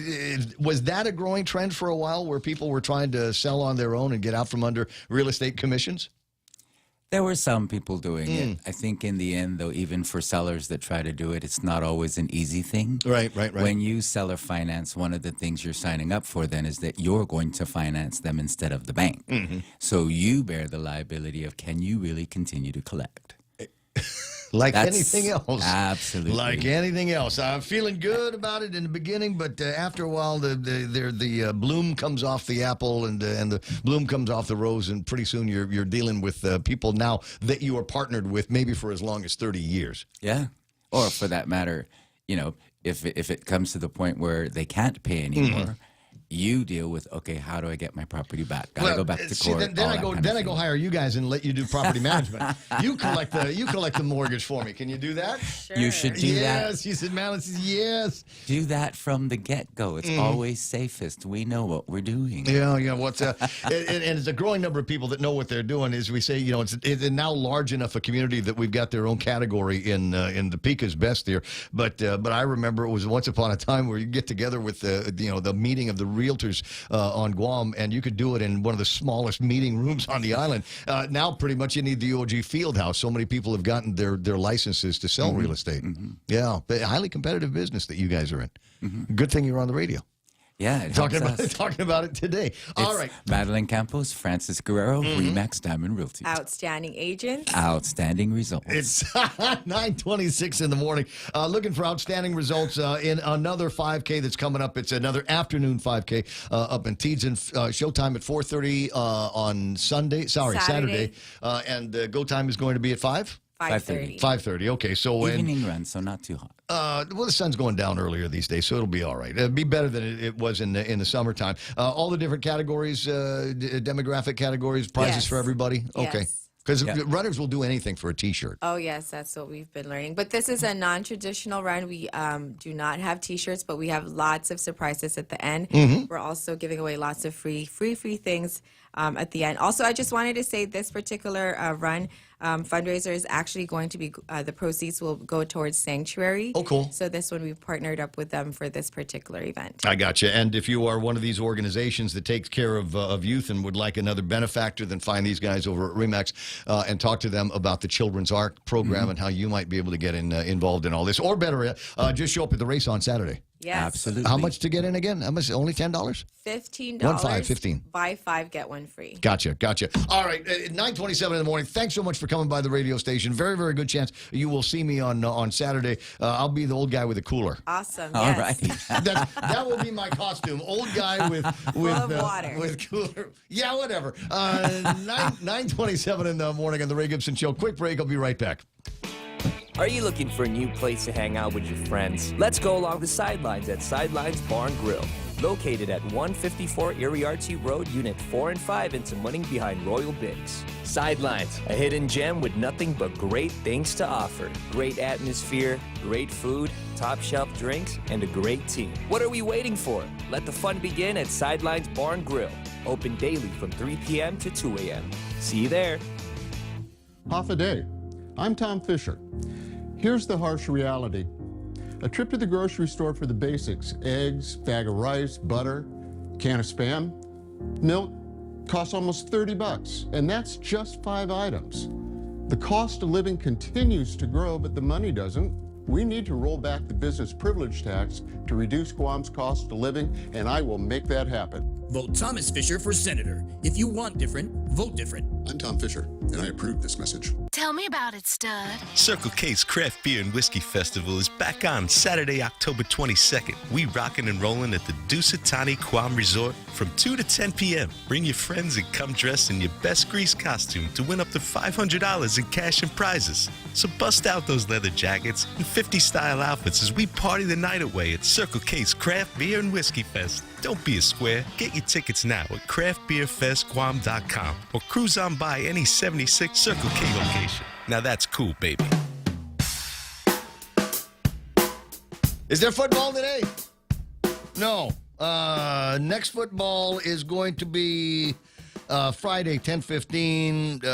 was that a growing trend for a while where people were trying to sell on their own and get out from under real estate commissions? There were some people doing it. I think in the end, though, even for sellers that try to do it, it's not always an easy thing. Right. When you seller finance, one of the things you're signing up for then is that you're going to finance them instead of the bank. So you bear the liability of, can you really continue to collect? Like anything else. Absolutely. Like anything else. I'm feeling good about it in the beginning, but after a while, the bloom comes off the apple and the bloom comes off the rose, and pretty soon you're dealing with people now that you are partnered with maybe for as long as 30 years. Yeah. Or for that matter, if it comes to the point where they can't pay anymore, you deal with, okay, how do I get my property back? Gotta go back to court. Then I go hire you guys and let you do property management. You collect the mortgage for me. Can you do that? Sure. You should do that. Yes, you said, Madeline says yes. Do that from the get-go. It's always safest. We know what we're doing. Yeah. And it's a growing number of people that know what they're doing. As we say, it's now large enough a community that we've got their own category in the Pika's best here. But I remember it was once upon a time where you get together with the meeting of the realtors on Guam, and you could do it in one of the smallest meeting rooms on the island. Now, pretty much, you need the OG field house. So many people have gotten their licenses to sell real estate. Yeah, but highly competitive business that you guys are in. Good thing you're on the radio. Yeah, talking about it today. All right. Madeline Campos, Francis Guerrero, Remax Diamond Realty. Outstanding agents. Outstanding results. It's 9:26 in the morning. Looking for outstanding results in another 5K that's coming up. It's another afternoon 5K up in Teads. Showtime at 4:30 on Saturday. And go time is going to be at 5? 5:30. 5:30. Okay, so evening run, so not too hot. Well, the sun's going down earlier these days, so it'll be all right. It'll be better than it was in the summertime. All the different categories, demographic categories, prizes for everybody. Okay. Yes. Because runners will do anything for a T-shirt. Oh, yes, that's what we've been learning. But this is a non-traditional run. We do not have T-shirts, but we have lots of surprises at the end. We're also giving away lots of free things at the end. Also, I just wanted to say this particular run fundraiser is actually going to be, the proceeds will go towards Sanctuary. Oh, cool. So this one, we've partnered up with them for this particular event. I got you. And if you are one of these organizations that takes care of youth and would like another benefactor, then find these guys over at Remax and talk to them about the Children's Arc program and how you might be able to get involved in all this. Or better, just show up at the race on Saturday. Yes. Absolutely. How much to get in again? How much? Only $10? $15. 15. Buy 5, get 1 free. Gotcha. All right, 9:27 in the morning. Thanks so much for coming by the radio station. Very, very good chance you will see me on Saturday. I'll be the old guy with a cooler. Awesome. All yes. right. That will be my costume. Old guy with water. with cooler. Yeah, whatever. 9:27 in the morning on the Ray Gibson Show. Quick break. I'll be right back. Are you looking for a new place to hang out with your friends? Let's go along the sidelines at Sidelines Bar and Grill. Located at 154 Iriarte Road, Unit 4 and 5 in Tamuning behind Royal Bigs. Sidelines, a hidden gem with nothing but great things to offer. Great atmosphere, great food, top shelf drinks, and a great team. What are we waiting for? Let the fun begin at Sidelines Bar and Grill. Open daily from 3 p.m. to 2 a.m. See you there. Half a day. I'm Tom Fisher. Here's the harsh reality. A trip to the grocery store for the basics, eggs, bag of rice, butter, can of Spam, milk, costs almost $30, and that's just 5 items. The cost of living continues to grow, but the money doesn't. We need to roll back the business privilege tax to reduce Guam's cost of living, and I will make that happen. Vote Thomas Fisher for senator. If you want different, vote different. I'm Tom Fisher, and I approve this message. Tell me about it, stud. Circle K's Craft Beer and Whiskey Festival is back on Saturday, October 22nd. We rockin' and rollin' at the Dusatani Guam Resort from 2 to 10 p.m. Bring your friends and come dressed in your best grease costume to win up to $500 in cash and prizes. So bust out those leather jackets and 50-style outfits as we party the night away at Circle K's Craft Beer and Whiskey Fest. Don't be a square. Get your tickets now at craftbeerfestguam.com or cruise on by any 76 Circle K location. Now that's cool, baby. Is there football today? No. Next football is going to be Friday, 10:15,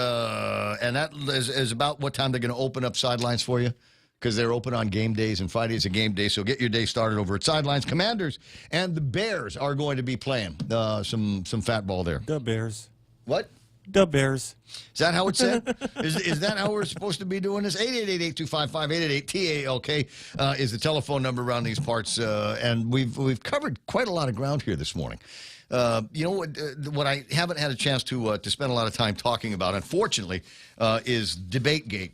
and that is about what time they're going to open up Sidelines for you, because they're open on game days, and Friday's a game day, so get your day started over at Sidelines. Commanders and the Bears are going to be playing some fat ball there. The Bears. What? The Bears. Is that how it's said? Is that how we're supposed to be doing this? 888-825-5888-TALK is the telephone number around these parts, and we've covered quite a lot of ground here this morning. You know what I haven't had a chance to spend a lot of time talking about, unfortunately, is DebateGate.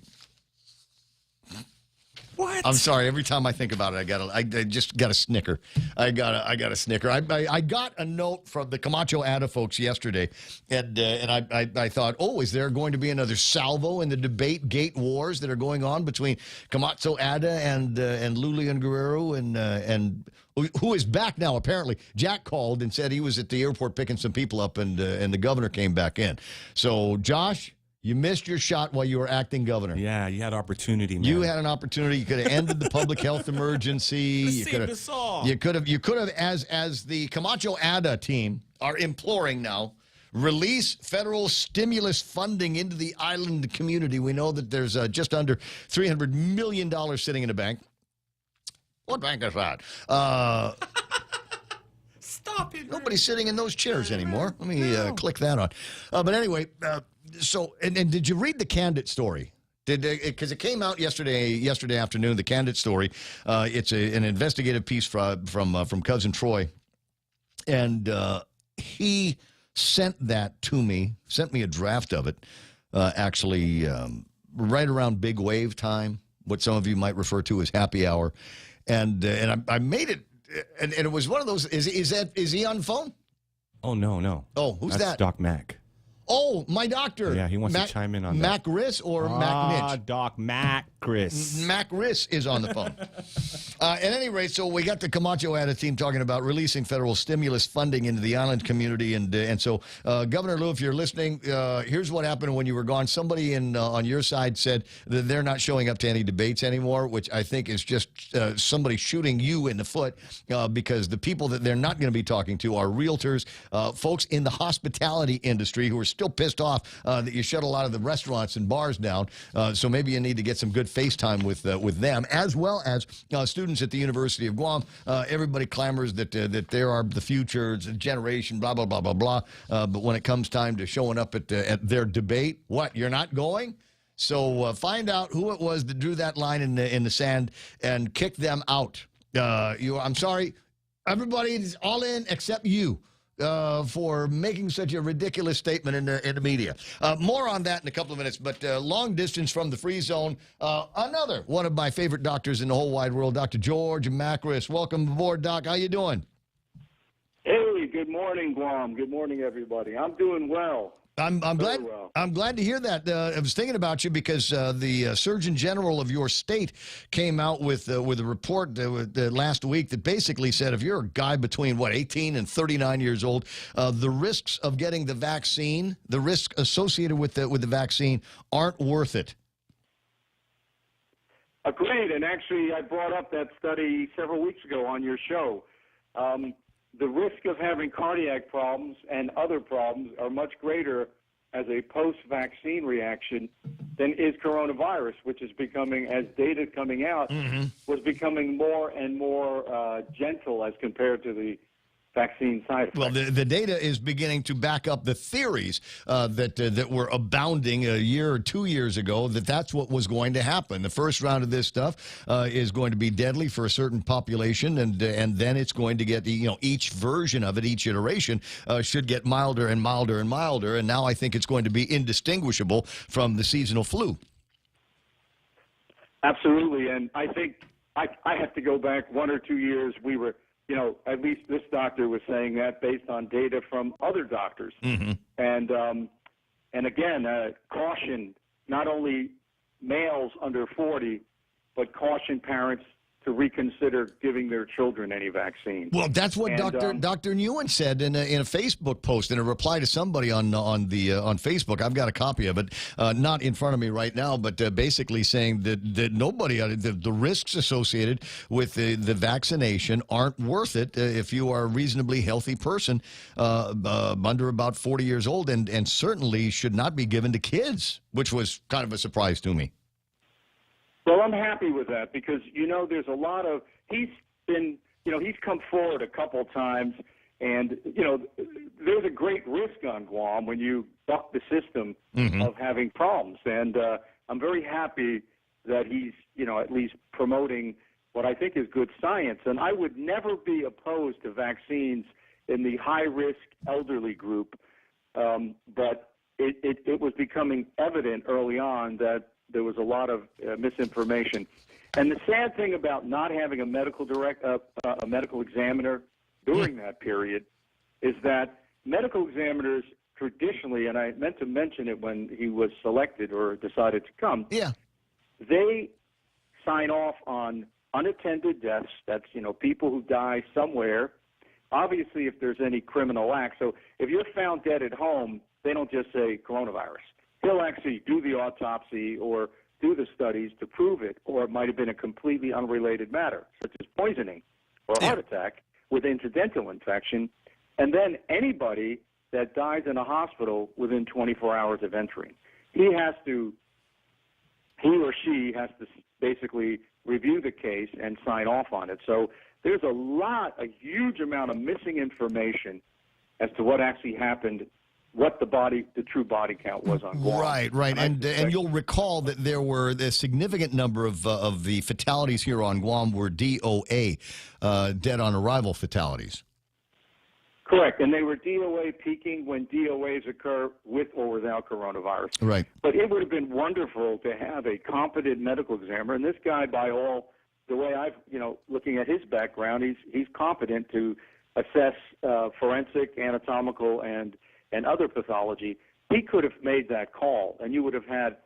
What? I'm sorry. Every time I think about it, I just got a snicker. I got a snicker. I got a note from the Camacho Ada folks yesterday, and I thought, oh, is there going to be another salvo in the debate gate wars that are going on between Camacho Ada and Lulian Guerrero and who is back now? Apparently, Jack called and said he was at the airport picking some people up, and the governor came back in. So, Josh, you missed your shot while you were acting governor. Yeah, you had opportunity, man. You had an opportunity. You could have ended the public health emergency. You could have, as the Camacho Ada team are imploring now, release federal stimulus funding into the island community. We know that there's just under $300 million sitting in a bank. What bank is that? Stop it. Nobody's sitting in those chairs anymore. Let me click that on. But anyway, so did you read the Candid story? Because it came out yesterday afternoon. The Candid story. It's an investigative piece from Cousin Troy, and he sent that to me. Sent me a draft of it. Actually, right around big wave time, what some of you might refer to as happy hour, and I made it. And it was one of those. Is he on the phone? Oh no. Oh, who's That's that? Doc Mack. Oh, my doctor. Yeah, he wants to chime in on Mac that. Riss or Mac Nitch? Doc Mac Riss. Mac Riss is on the phone. At any rate, so we got the Camacho Ada team talking about releasing federal stimulus funding into the island community, and so Governor Lou, if you're listening, here's what happened when you were gone. Somebody on your side said that they're not showing up to any debates anymore, which I think is just somebody shooting you in the foot, because the people that they're not going to be talking to are realtors, folks in the hospitality industry who are still pissed off that you shut a lot of the restaurants and bars down. So maybe you need to get some good FaceTime with them, as well as students at the University of Guam. Everybody clamors that they are the future generation, blah, blah, blah, blah, blah. But when it comes time to showing up at their debate, what, you're not going? So find out who it was that drew that line in the sand and kick them out. I'm sorry. Everybody is all in except you. For making such a ridiculous statement in the media. More on that in a couple of minutes, but long distance from the free zone, another one of my favorite doctors in the whole wide world, Dr. George Macris. Welcome aboard, Doc. How you doing? Hey, good morning, Guam. Good morning, everybody. I'm doing well. I'm glad. Well. I'm glad to hear that. I was thinking about you because the Surgeon General of your state came out with a report last week that basically said if you're a guy between 18 and 39 years old, the risks of getting the vaccine, the risk associated with the vaccine, aren't worth it. Agreed. And actually, I brought up that study several weeks ago on your show. The risk of having cardiac problems and other problems are much greater as a post-vaccine reaction than is coronavirus, which is becoming, as data coming out, was becoming more and more gentle as compared to the vaccine side effects. Well, the data is beginning to back up the theories that were abounding a year or 2 years ago, that's what was going to happen. The first round of this stuff is going to be deadly for a certain population, and then it's going to get, each version of it, each iteration should get milder and milder and milder, and now I think it's going to be indistinguishable from the seasonal flu. Absolutely, and I think I have to go back 1 or 2 years. We were, at least this doctor was saying that based on data from other doctors. And again, caution not only males under 40, but caution parents to reconsider giving their children any vaccine. Well, that's what Dr. Nguyen said in a Facebook post, in a reply to somebody on Facebook. I've got a copy of it, not in front of me right now, but basically saying that nobody, the risks associated with the vaccination aren't worth it if you are a reasonably healthy person under about 40 years old, and certainly should not be given to kids, which was kind of a surprise to me. Well, I'm happy with that because, there's a lot of, he's come forward a couple times, and, there's a great risk on Guam when you buck the system of having problems. And I'm very happy that he's, at least promoting what I think is good science. And I would never be opposed to vaccines in the high-risk elderly group, but it was becoming evident early on that there was a lot of misinformation. And the sad thing about not having a medical examiner during that period is that medical examiners traditionally, and I meant to mention it when he was selected or decided to come, they sign off on unattended deaths. That's, people who die somewhere. Obviously, if there's any criminal act. So if you're found dead at home, they don't just say coronavirus. He'll actually do the autopsy or do the studies to prove it, or it might have been a completely unrelated matter, such as poisoning or heart attack with incidental infection, and then anybody that dies in a hospital within 24 hours of entering. He or she has to basically review the case and sign off on it. So there's a huge amount of missing information as to what actually happened, what the true body count was on Guam. Right. And you'll recall that there were a significant number of the fatalities here on Guam were DOA, dead on arrival fatalities. Correct, and they were DOA peaking when DOAs occur with or without coronavirus. Right. But it would have been wonderful to have a competent medical examiner, and this guy, by all the way I've, looking at his background, he's competent to assess forensic, anatomical, and other pathology. He could have made that call, and you would have had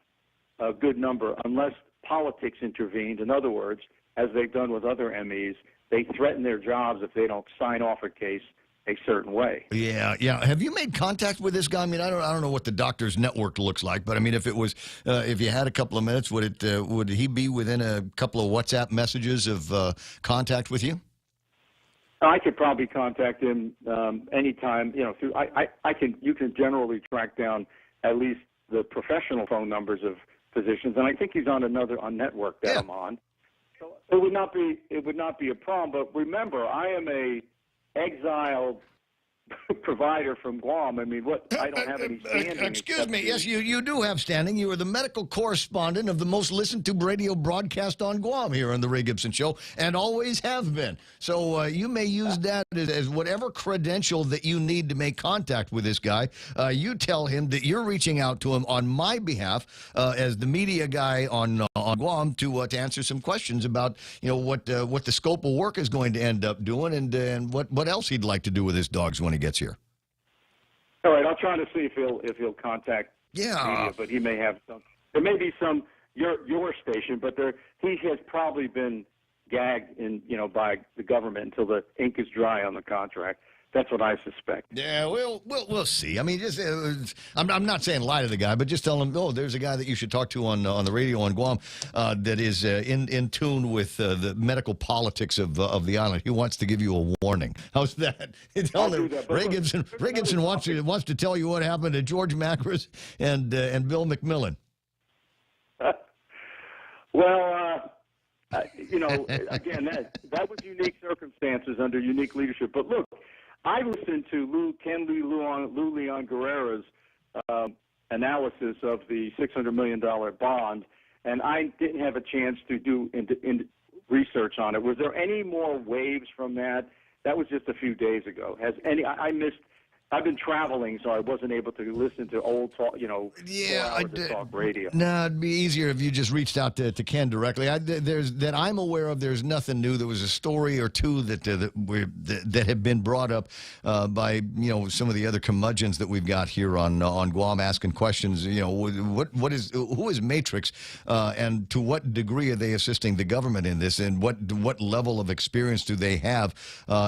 a good number, unless politics intervened. In other words, as they've done with other MEs, they threaten their jobs if they don't sign off a case a certain way. Yeah. Have you made contact with this guy? I mean, I don't know what the doctor's network looks like, but I mean, if it was, if you had a couple of minutes, would he be within a couple of WhatsApp messages of contact with you? I could probably contact him anytime. Through you can generally track down at least the professional phone numbers of physicians, and I think he's on on network that I'm on. So it would not be a problem. But remember, I am a exiled provider from Guam. I mean, I don't have any standing. Excuse me. Yes, you do have standing. You are the medical correspondent of the most listened to radio broadcast on Guam here on the Ray Gibson Show, and always have been. So you may use that as whatever credential that you need to make contact with this guy. You tell him that you're reaching out to him on my behalf as the media guy on Guam to answer some questions about what the scope of work is going to end up doing and what else he'd like to do with his dogs when he gets here. All right, I'll try to see if he'll contact media, but he may have some. There may be some your station, but he has probably been gagged by the government until the ink is dry on the contract. That's what I suspect. Yeah, we'll see. I mean, just I'm not saying lie to the guy, but just tell him, there's a guy that you should talk to on the radio on Guam that is in tune with the medical politics of the island. He wants to give you a warning. How's that? Tell him Ray Gibson wants to tell you what happened to George Macris and Bill McMillan. Well, again, that was unique circumstances under unique leadership. But look, I listened to Lou Leon Guerrera's analysis of the $600 million bond, and I didn't have a chance to do research on it. Was there any more waves from that? That was just a few days ago. I missed. I've been traveling, so I wasn't able to listen to old talk, 4 hours of talk radio. No, it'd be easier if you just reached out to Ken directly. That I'm aware of. There's nothing new. There was a story or two that have been brought up by some of the other curmudgeons that we've got here on Guam asking questions. Who is Matrix, and to what degree are they assisting the government in this, and what level of experience do they have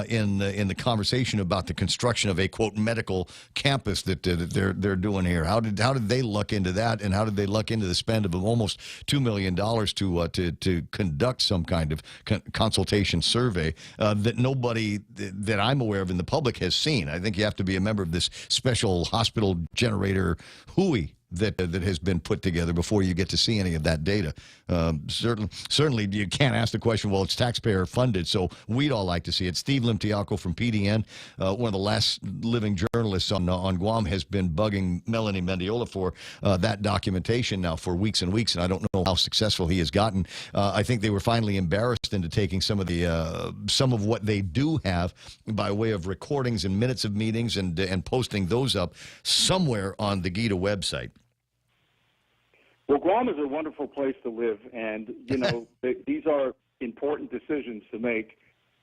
in the conversation about the construction of a quote medical campus that they're doing here? How did they look into that, and how did they look into the spend of almost $2 million to conduct some kind of consultation survey that nobody that I'm aware of in the public has seen? I think you have to be a member of this special hospital generator HUI that has been put together before you get to see any of that data. Certainly you can't ask the question, well, it's taxpayer funded, so we'd all like to see it. Steve Limtiaco from PDN, one of the last living journalists on Guam, has been bugging Melanie Mendiola for that documentation now for weeks and weeks, and I don't know how successful he has gotten. I think they were finally embarrassed into taking some of what they do have by way of recordings and minutes of meetings and posting those up somewhere on the GITA website. Well, Guam is a wonderful place to live, and, these are important decisions to make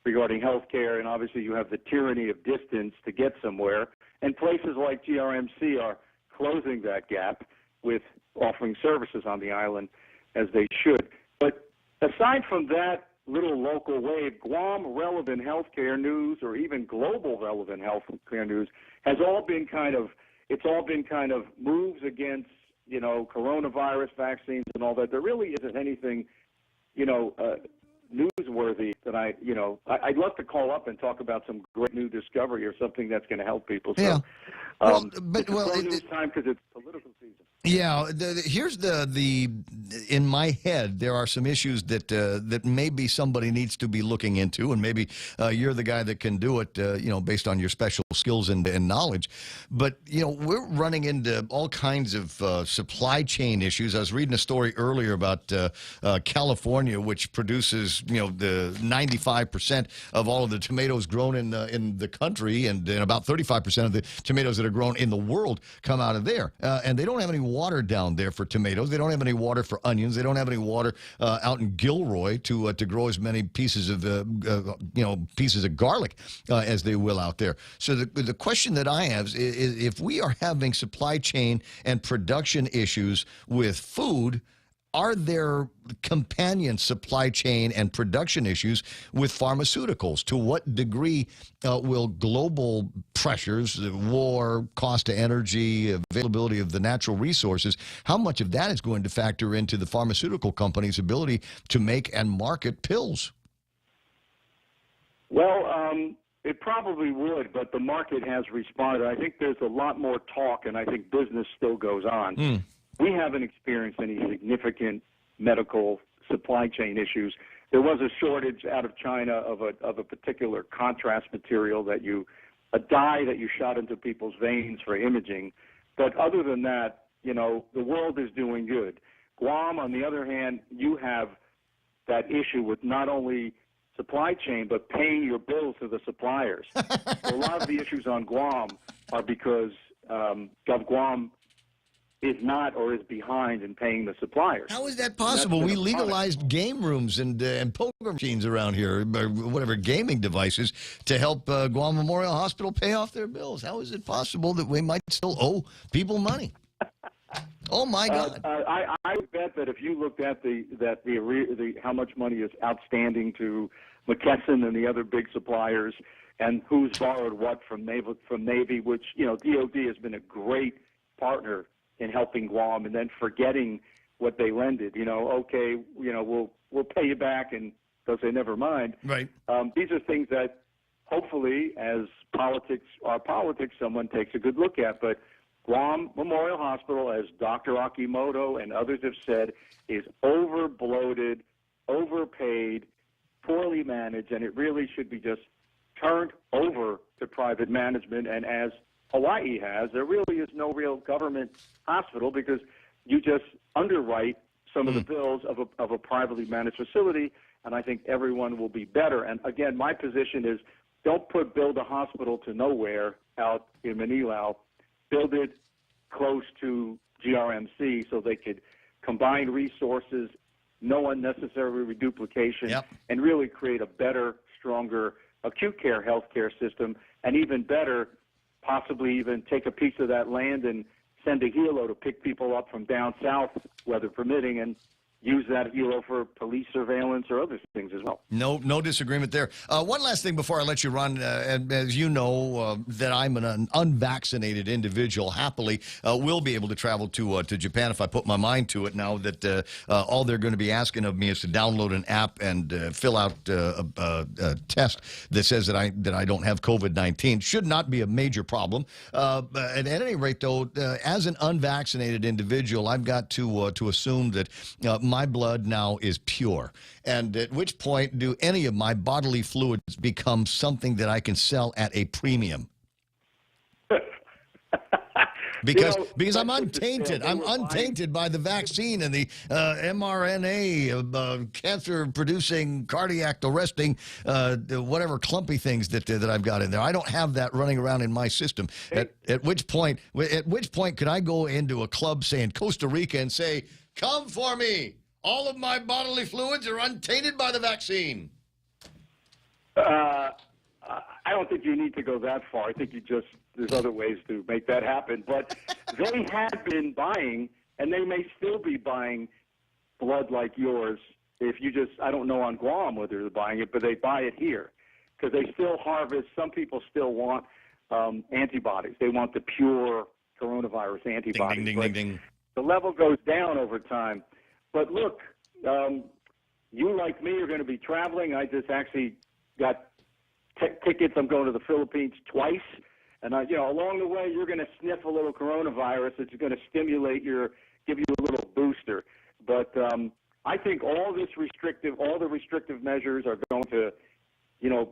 regarding health care, and obviously you have the tyranny of distance to get somewhere, and places like GRMC are closing that gap with offering services on the island as they should. But aside from that little local wave, Guam-relevant health care news, or even global-relevant health care news, has all been kind of moves against coronavirus vaccines and all that. There really isn't anything, newsworthy that I'd love to call up and talk about some great new discovery or something that's going to help people. So, yeah. It's time because it's political season. Yeah, here's in my head, there are some issues that maybe somebody needs to be looking into, and maybe you're the guy that can do it, based on your special skills and knowledge. But, we're running into all kinds of supply chain issues. I was reading a story earlier about California, which produces, the 95% of all of the tomatoes grown in the country, and about 35% of the tomatoes that are grown in the world come out of there. And they don't have any water down there for tomatoes. They don't have any water for onions. They don't have any water out in Gilroy to grow as many pieces of garlic as they will out there. So the question that I have is if we are having supply chain and production issues with food, are there companion supply chain and production issues with pharmaceuticals? To what degree will global pressures, war, cost of energy, availability of the natural resources, how much of that is going to factor into the pharmaceutical company's ability to make and market pills? Well, it probably would, but the market has responded. I think there's a lot more talk, and I think business still goes on. We haven't experienced any significant medical supply chain issues. There was a shortage out of China of a particular contrast material that you a dye that you shot into people's veins for imaging. But other than that, you know, the world is doing good. Guam, on the other hand, you have that issue with not only supply chain, but paying your bills to the suppliers. So a lot of the issues on Guam are because Guam is not or is behind in paying the suppliers. How is that possible? We legalized game rooms and poker machines around here, or whatever, gaming devices, to help Guam Memorial Hospital pay off their bills. How is it possible that we might still owe people money? Oh my God! I would bet that if you looked at how much money is outstanding to McKesson and the other big suppliers, and who's borrowed what from Navy, which, you know, DoD has been a great partner in helping Guam, and then forgetting what they lended. You know, okay, you know, we'll pay you back, and they'll say never mind. Right. These are things that hopefully, as politics, someone takes a good look at, but. Guam Memorial Hospital, as Dr. Akimoto and others have said, is over-bloated, overpaid, poorly managed, and it really should be just turned over to private management. And as Hawaii has, there really is no real government hospital because you just underwrite some of the bills of a privately managed facility, and I think everyone will be better. And again, my position is don't build a hospital to nowhere out in Manilao. Build it close to GRMC so they could combine resources, no unnecessary reduplication, and really create a better, stronger acute care healthcare system, and even better, possibly even take a piece of that land and send a helo to pick people up from down south, weather permitting, and use that helo for police surveillance or other things as well. No disagreement there. One last thing before I let you run. And as you know, that I'm an unvaccinated individual, happily will be able to travel to Japan if I put my mind to it. Now that all they're going to be asking of me is to download an app and fill out a test that says that I don't have COVID-19. Should not be a major problem. At any rate, though, as an unvaccinated individual, I've got to assume that my blood now is pure. And at which point do any of my bodily fluids become something that I can sell at a premium? Because I'm untainted. I'm untainted by the vaccine and the mRNA, cancer-producing, cardiac arresting, whatever clumpy things that I've got in there. I don't have that running around in my system. At which point could I go into a club, say in Costa Rica, and say, "Come for me. All of my bodily fluids are untainted by the vaccine"? I don't think you need to go that far. I think there's other ways to make that happen. But they have been buying, and they may still be buying blood like yours. I don't know on Guam whether they're buying it, but they buy it here because they still harvest. Some people still want antibodies. They want the pure coronavirus antibodies. Ding, ding, ding, ding. The level goes down over time. But look, you like me are going to be traveling. I just actually got tickets. I'm going to the Philippines twice. And, along the way, you're going to sniff a little coronavirus. It's going to give you a little booster. But I think all the restrictive measures are going to,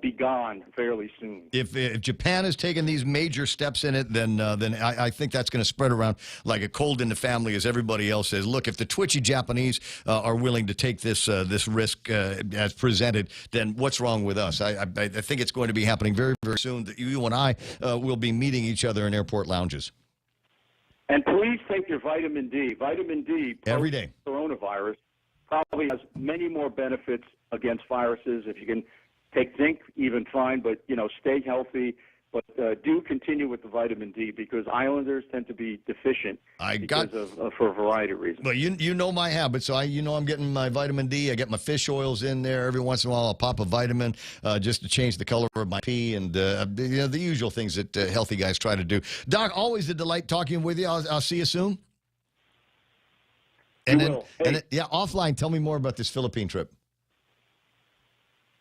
be gone fairly soon. If Japan has taken these major steps in it, then I think that's going to spread around like a cold in the family, as everybody else says. Look, if the twitchy Japanese are willing to take this risk as presented, then what's wrong with us? I think it's going to be happening very, very soon that you and I will be meeting each other in airport lounges. And please take your vitamin D. Vitamin D every day. Coronavirus probably has many more benefits against viruses. If you can take zinc, even fine, but, stay healthy. But do continue with the vitamin D because islanders tend to be deficient for a variety of reasons. But you know my habits, so I'm getting my vitamin D. I get my fish oils in there. Every once in a while I'll pop a vitamin just to change the color of my pee and the usual things that healthy guys try to do. Doc, always a delight talking with you. I'll see you soon. And offline, tell me more about this Philippine trip.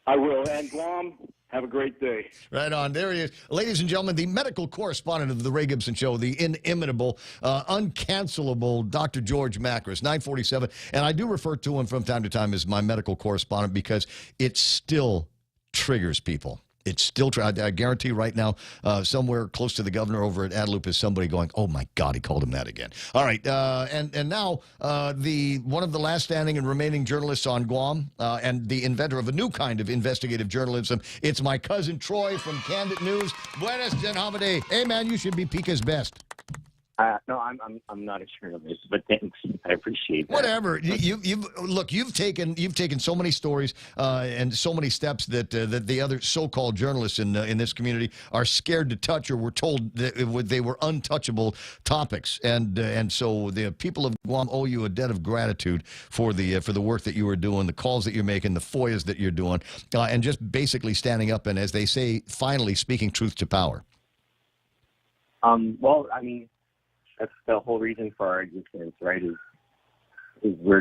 I will. And Guam, have a great day. Right on. There he is. Ladies and gentlemen, the medical correspondent of the Ray Gibson Show, the inimitable, uncancelable Dr. George Macris, 947. And I do refer to him from time to time as my medical correspondent because it still triggers people. It's still I guarantee right now, somewhere close to the governor over at Adelup is somebody going, "Oh my God, he called him that again." All right, and now the one of the last standing and remaining journalists on Guam, and the inventor of a new kind of investigative journalism. It's my cousin Troy from Candid News. Buenas, Jen Hamade. Hey man, you should be Pika's best. No, I'm not a journalist, but thanks. I appreciate that. Whatever. You've taken so many stories and so many steps that the other so-called journalists in this community are scared to touch, or were told that they were untouchable topics. And so the people of Guam owe you a debt of gratitude for the work that you are doing, the calls that you're making, the FOIAs that you're doing, and just basically standing up and, as they say, finally speaking truth to power. Well, I mean, that's the whole reason for our existence, right? Is we're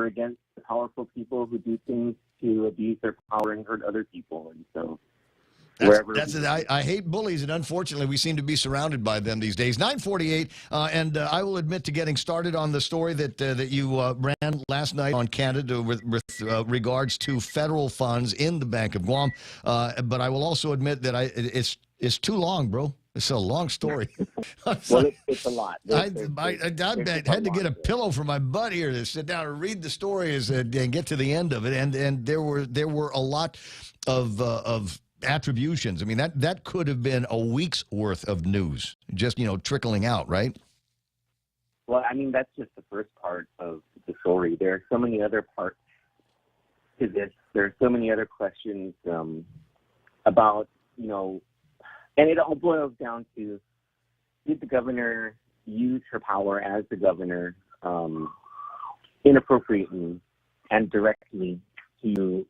against the powerful people who do things to abuse their power and hurt other people, and so I hate bullies, and unfortunately, we seem to be surrounded by them these days. 9:48, and I will admit to getting started on the story that you ran last night on Canada with regards to federal funds in the Bank of Guam. But I will also admit that it's too long, bro. It's a long story. Well, it's a lot. I had to get a pillow for my butt here to sit down and read the story and get to the end of it. And there were a lot of attributions. I mean, that could have been a week's worth of news, just trickling out, right? Well, I mean, that's just the first part of the story. There are so many other parts to this. There are so many other questions about and it all boils down to, did the governor use her power as the governor inappropriately and directly to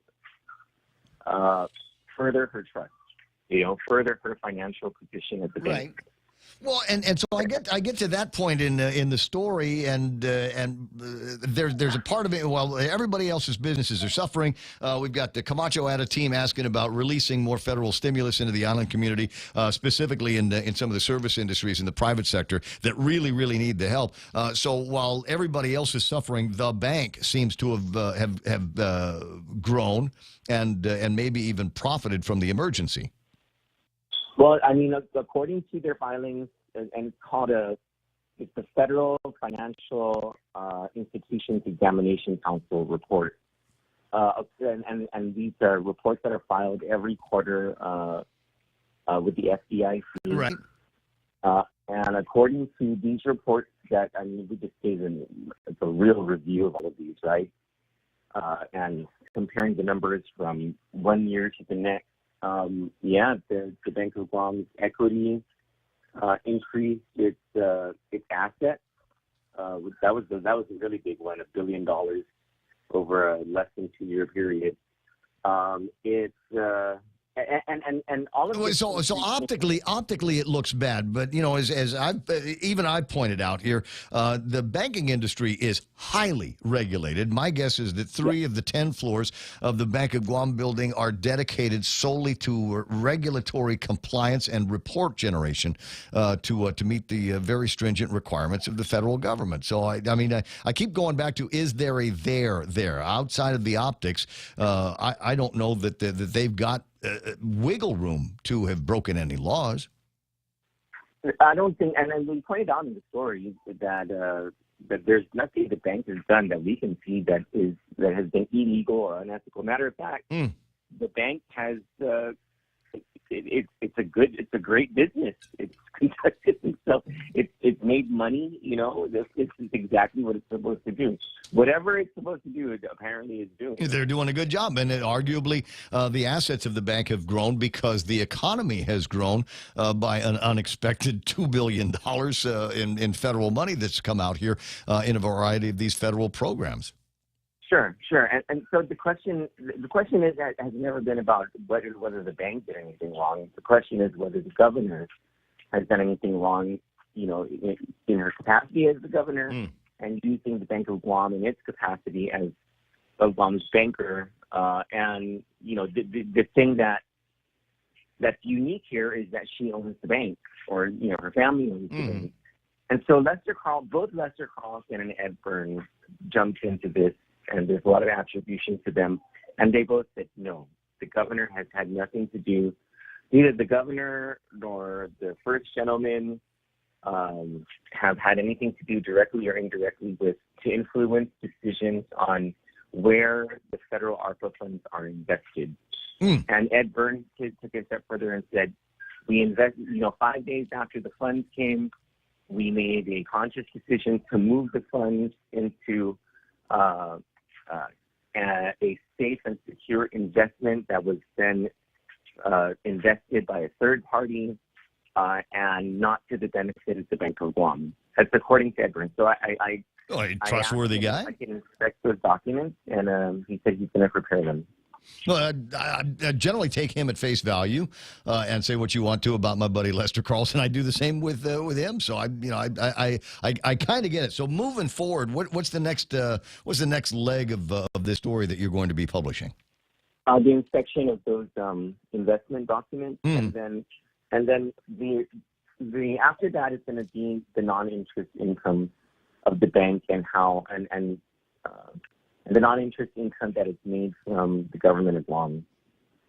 further her trust, further her financial position at the bank? Well, and so I get to that point in the story, and there's a part of it. While everybody else's businesses are suffering, we've got the Camacho Ada team asking about releasing more federal stimulus into the island community, specifically in some of the service industries in the private sector that really need the help. So while everybody else is suffering, the bank seems to have grown and maybe even profited from the emergency. Well, I mean, according to their filings, and it's called it's the Federal Financial Institutions Examination Council report, and these are reports that are filed every quarter with the FDIC. Right. And according to these reports, we just gave a real review of all of these, right? And comparing the numbers from one year to the next. The Bank of Guam's equity increased its assets. That was a really big one, $1 billion over a less than 2-year period. And all of this. So optically it looks bad, but as I've pointed out here, the banking industry is highly regulated. My guess is that 3 of the 10 floors of the Bank of Guam building are dedicated solely to regulatory compliance and report generation to meet the very stringent requirements of the federal government. So I keep going back to, is there a there outside of the optics? I don't know that they've got wiggle room to have broken any laws. I don't think, and we pointed out in the story that there's nothing the bank has done that we can see that has been illegal or unethical. Matter of fact, the bank has it's a great business. It's conducted itself. It's made money. This is exactly what it's supposed to do. Whatever it's supposed to do, it apparently is doing. They're doing a good job, and arguably the assets of the bank have grown because the economy has grown by an unexpected $2 billion in federal money that's come out here in a variety of these federal programs. Sure. And so the question is that has never been about whether the bank did anything wrong. The question is whether the governor has done anything wrong, in her capacity as the governor and using the Bank of Guam in its capacity as a Guam's banker. And the thing that's unique here is that she owns the bank, or her family owns the bank. And so both Lester Carlson and Ed Burns jumped into this. And there's a lot of attribution to them. And they both said, no, the governor has had nothing to do. Neither the governor nor the first gentleman have had anything to do directly or indirectly to influence decisions on where the federal ARPA funds are invested. And Ed Burns took it a step further and said, we invested, 5 days after the funds came, we made a conscious decision to move the funds into a safe and secure investment that was then invested by a third party and not to the benefit of the Bank of Guam. That's according to Ed Burns. So I trustworthy guy. I can inspect those documents, and he said he's going to prepare them. Well, I generally take him at face value and say what you want to about my buddy Lester Carlson. I do the same with him. So I kind of get it. So moving forward, what's the next leg of this story that you're going to be publishing? The inspection of those investment documents, and then the after that is going to be the non-interest income of the bank and how and the non-interest income that is made from the government of Guam.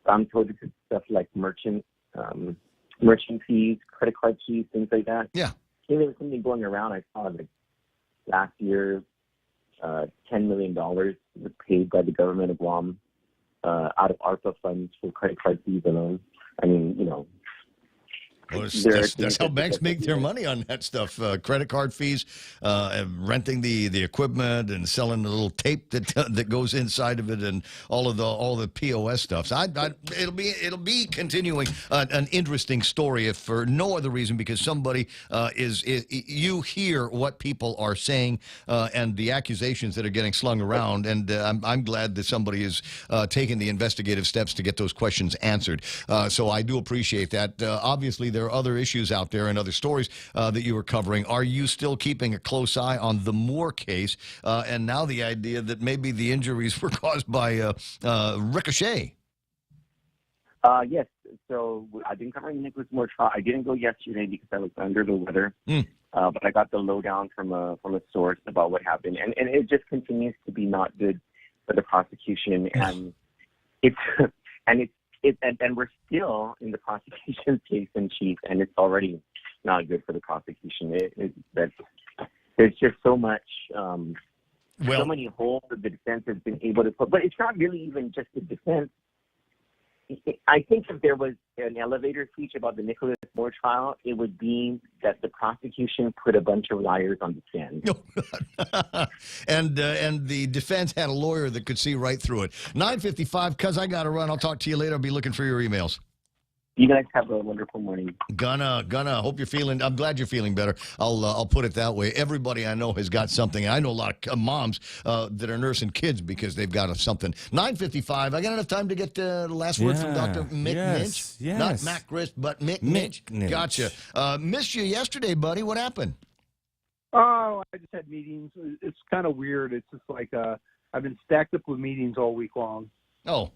I'm told this is stuff like merchant fees, credit card fees, things like that. Yeah. I think there was something going around. I saw like last year, $10 million was paid by the government of Guam out of ARPA funds for credit card fees alone. I mean, Well, that's how banks make their money on that stuff. Credit card fees, renting the equipment, and selling the little tape that goes inside of it, and all the POS stuff. So it'll be continuing an interesting story, if for no other reason because somebody you hear what people are saying and the accusations that are getting slung around, and I'm glad that somebody is taking the investigative steps to get those questions answered. So I do appreciate that. Obviously, there are other issues out there and other stories that you were covering. Are you still keeping a close eye on the Moore case and now the idea that maybe the injuries were caused by ricochet? Yes. So I've been covering the Nicholas Moore trial. I didn't go yesterday because I was under the weather, but I got the lowdown from a source about what happened, and it just continues to be not good for the prosecution, and and we're still in the prosecution's case in chief, and it's already not good for the prosecution. There's just so much, so many holes that the defense has been able to put. But it's not really even just the defense. I think if there was an elevator speech about the Nicholas Moore trial, it would be that the prosecution put a bunch of liars on the stand. And the defense had a lawyer that could see right through it. 9:55, because I got to run. I'll talk to you later. I'll be looking for your emails. You guys have a wonderful morning. Gonna. Hope you're feeling. I'm glad you're feeling better. I'll put it that way. Everybody I know has got something. I know a lot of moms that are nursing kids because they've got something. 9:55. I got enough time to get the last word from Dr. Mick Minch. Yes. Not Mac Grist, but Mick Minch. Gotcha. Missed you yesterday, buddy. What happened? Oh, I just had meetings. It's kind of weird. It's just like I've been stacked up with meetings all week long. Oh.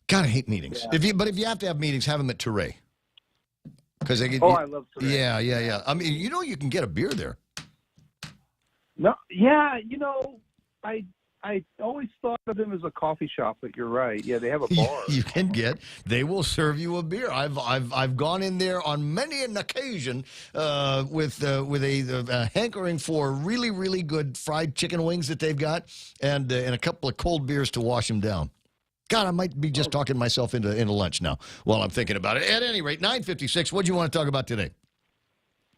God, I hate meetings. Yeah. If you have to have meetings, have them at Touray. Because I love Touray. Yeah. I mean, you can get a beer there. No, yeah, I always thought of them as a coffee shop, but you're right. Yeah, they have a bar. They will serve you a beer. I've gone in there on many an occasion with a hankering for really, really good fried chicken wings that they've got and a couple of cold beers to wash them down. God, I might be just talking myself into lunch now while I'm thinking about it. At any rate, 9:56, what do you want to talk about today?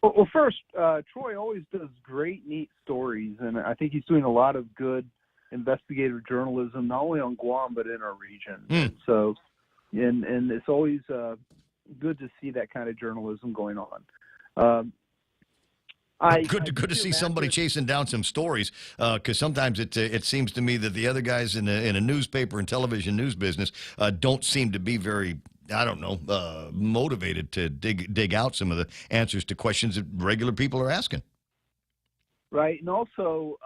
Well, first, Troy always does great, neat stories, and I think he's doing a lot of good investigative journalism, not only on Guam, but in our region. And so, and it's always good to see that kind of journalism going on. Good to see somebody chasing down some stories, because sometimes it seems to me that the other guys in a newspaper and television news business don't seem to be very, I don't know, motivated to dig out some of the answers to questions that regular people are asking. Right, and also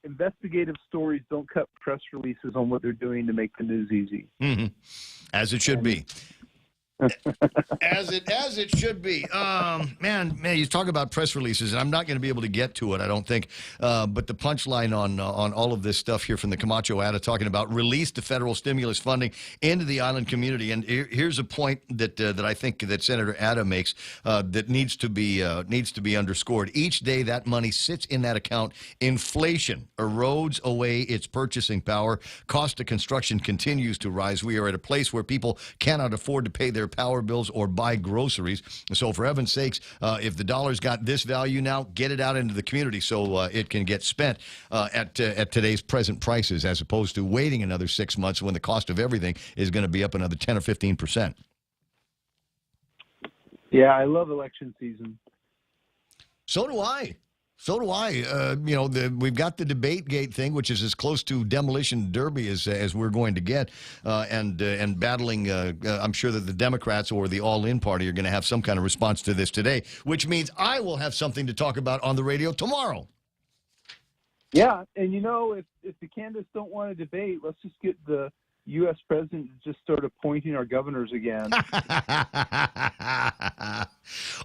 investigative stories don't cut press releases on what they're doing to make the news easy. As it should be. As it should be. Man, you talk about press releases, and I'm not going to be able to get to it, I don't think. But the punchline on all of this stuff here from the Camacho Ada talking about release the federal stimulus funding into the island community. And here's a point that I think that Senator Ada makes that needs to be underscored. Each day that money sits in that account, inflation erodes away its purchasing power. Cost of construction continues to rise. We are at a place where people cannot afford to pay their power bills or buy groceries. So for heaven's sakes, if the dollar's got this value now, get it out into the community so it can get spent at today's present prices, as opposed to waiting another 6 months when the cost of everything is going to be up another 10 or 15%. Yeah, I love election season. So do I. We've got the debate gate thing, which is as close to demolition derby as we're going to get, and battling. I'm sure that the Democrats or the All-In Party are going to have some kind of response to this today, which means I will have something to talk about on the radio tomorrow. Yeah, and if the candidates don't want to debate, let's just get the U.S. president to just start appointing our governors again.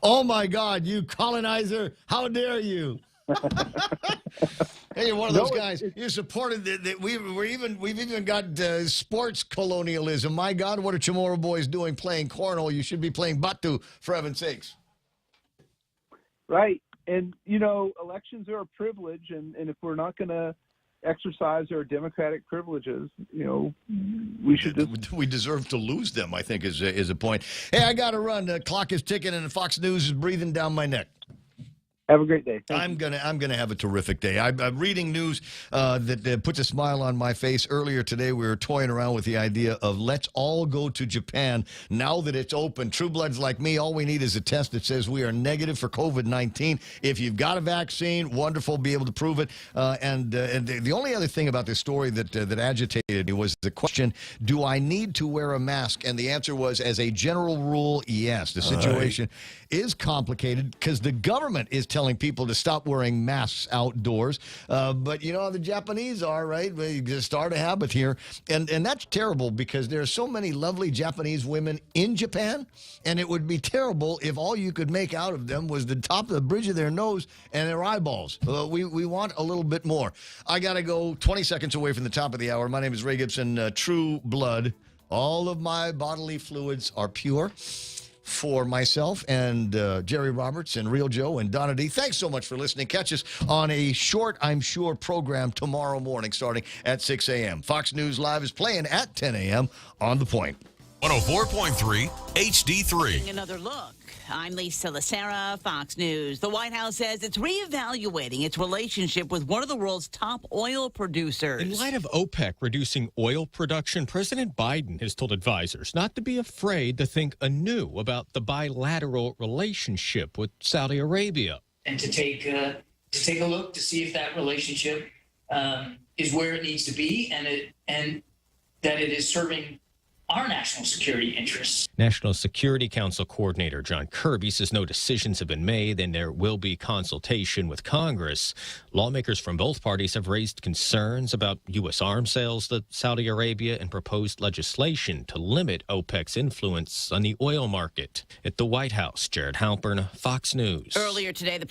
Oh my God, you colonizer! How dare you! Hey, you're one of those guys. You supported that. We've even got sports colonialism. My God, what are Chamorro boys doing playing cornhole? You should be playing batu, for heaven's sakes. Right, and elections are a privilege, and if we're not going to exercise our democratic privileges, we should. We deserve to lose them, I think, is a point. Hey, I got to run. The clock is ticking, and Fox News is breathing down my neck. Have a great day. I'm gonna have a terrific day. I'm reading news that puts a smile on my face. Earlier today, we were toying around with the idea of let's all go to Japan now that it's open. True bloods like me, all we need is a test that says we are negative for COVID-19. If you've got a vaccine, wonderful, be able to prove it. And the only other thing about this story that agitated me was the question: do I need to wear a mask? And the answer was, as a general rule, yes. The situation is complicated because the government is telling people to stop wearing masks outdoors. But you know how the Japanese are, right? We just start a habit here. And that's terrible because there are so many lovely Japanese women in Japan, and it would be terrible if all you could make out of them was the top of the bridge of their nose and their eyeballs. We want a little bit more. I got to go 20 seconds away from the top of the hour. My name is Ray Gibson, True Blood. All of my bodily fluids are pure. For myself and Jerry Roberts and Real Joe and Donna D, thanks so much for listening. Catch us on a short, I'm sure, program tomorrow morning starting at 6 a.m. Fox News Live is playing at 10 a.m. on The Point. 104.3 HD3. Another look. I'm Lisa Lacera, Fox News. The White House says it's reevaluating its relationship with one of the world's top oil producers. In light of OPEC reducing oil production, President Biden has told advisors not to be afraid to think anew about the bilateral relationship with Saudi Arabia. And to take a look to see if that relationship is where it needs to be and that it is serving our national security interests. National Security Council Coordinator John Kirby says no decisions have been made and there will be consultation with Congress. Lawmakers from both parties have raised concerns about U.S. arms sales to Saudi Arabia and proposed legislation to limit OPEC's influence on the oil market. At the White House, Jared Halpern, Fox News. Earlier today, the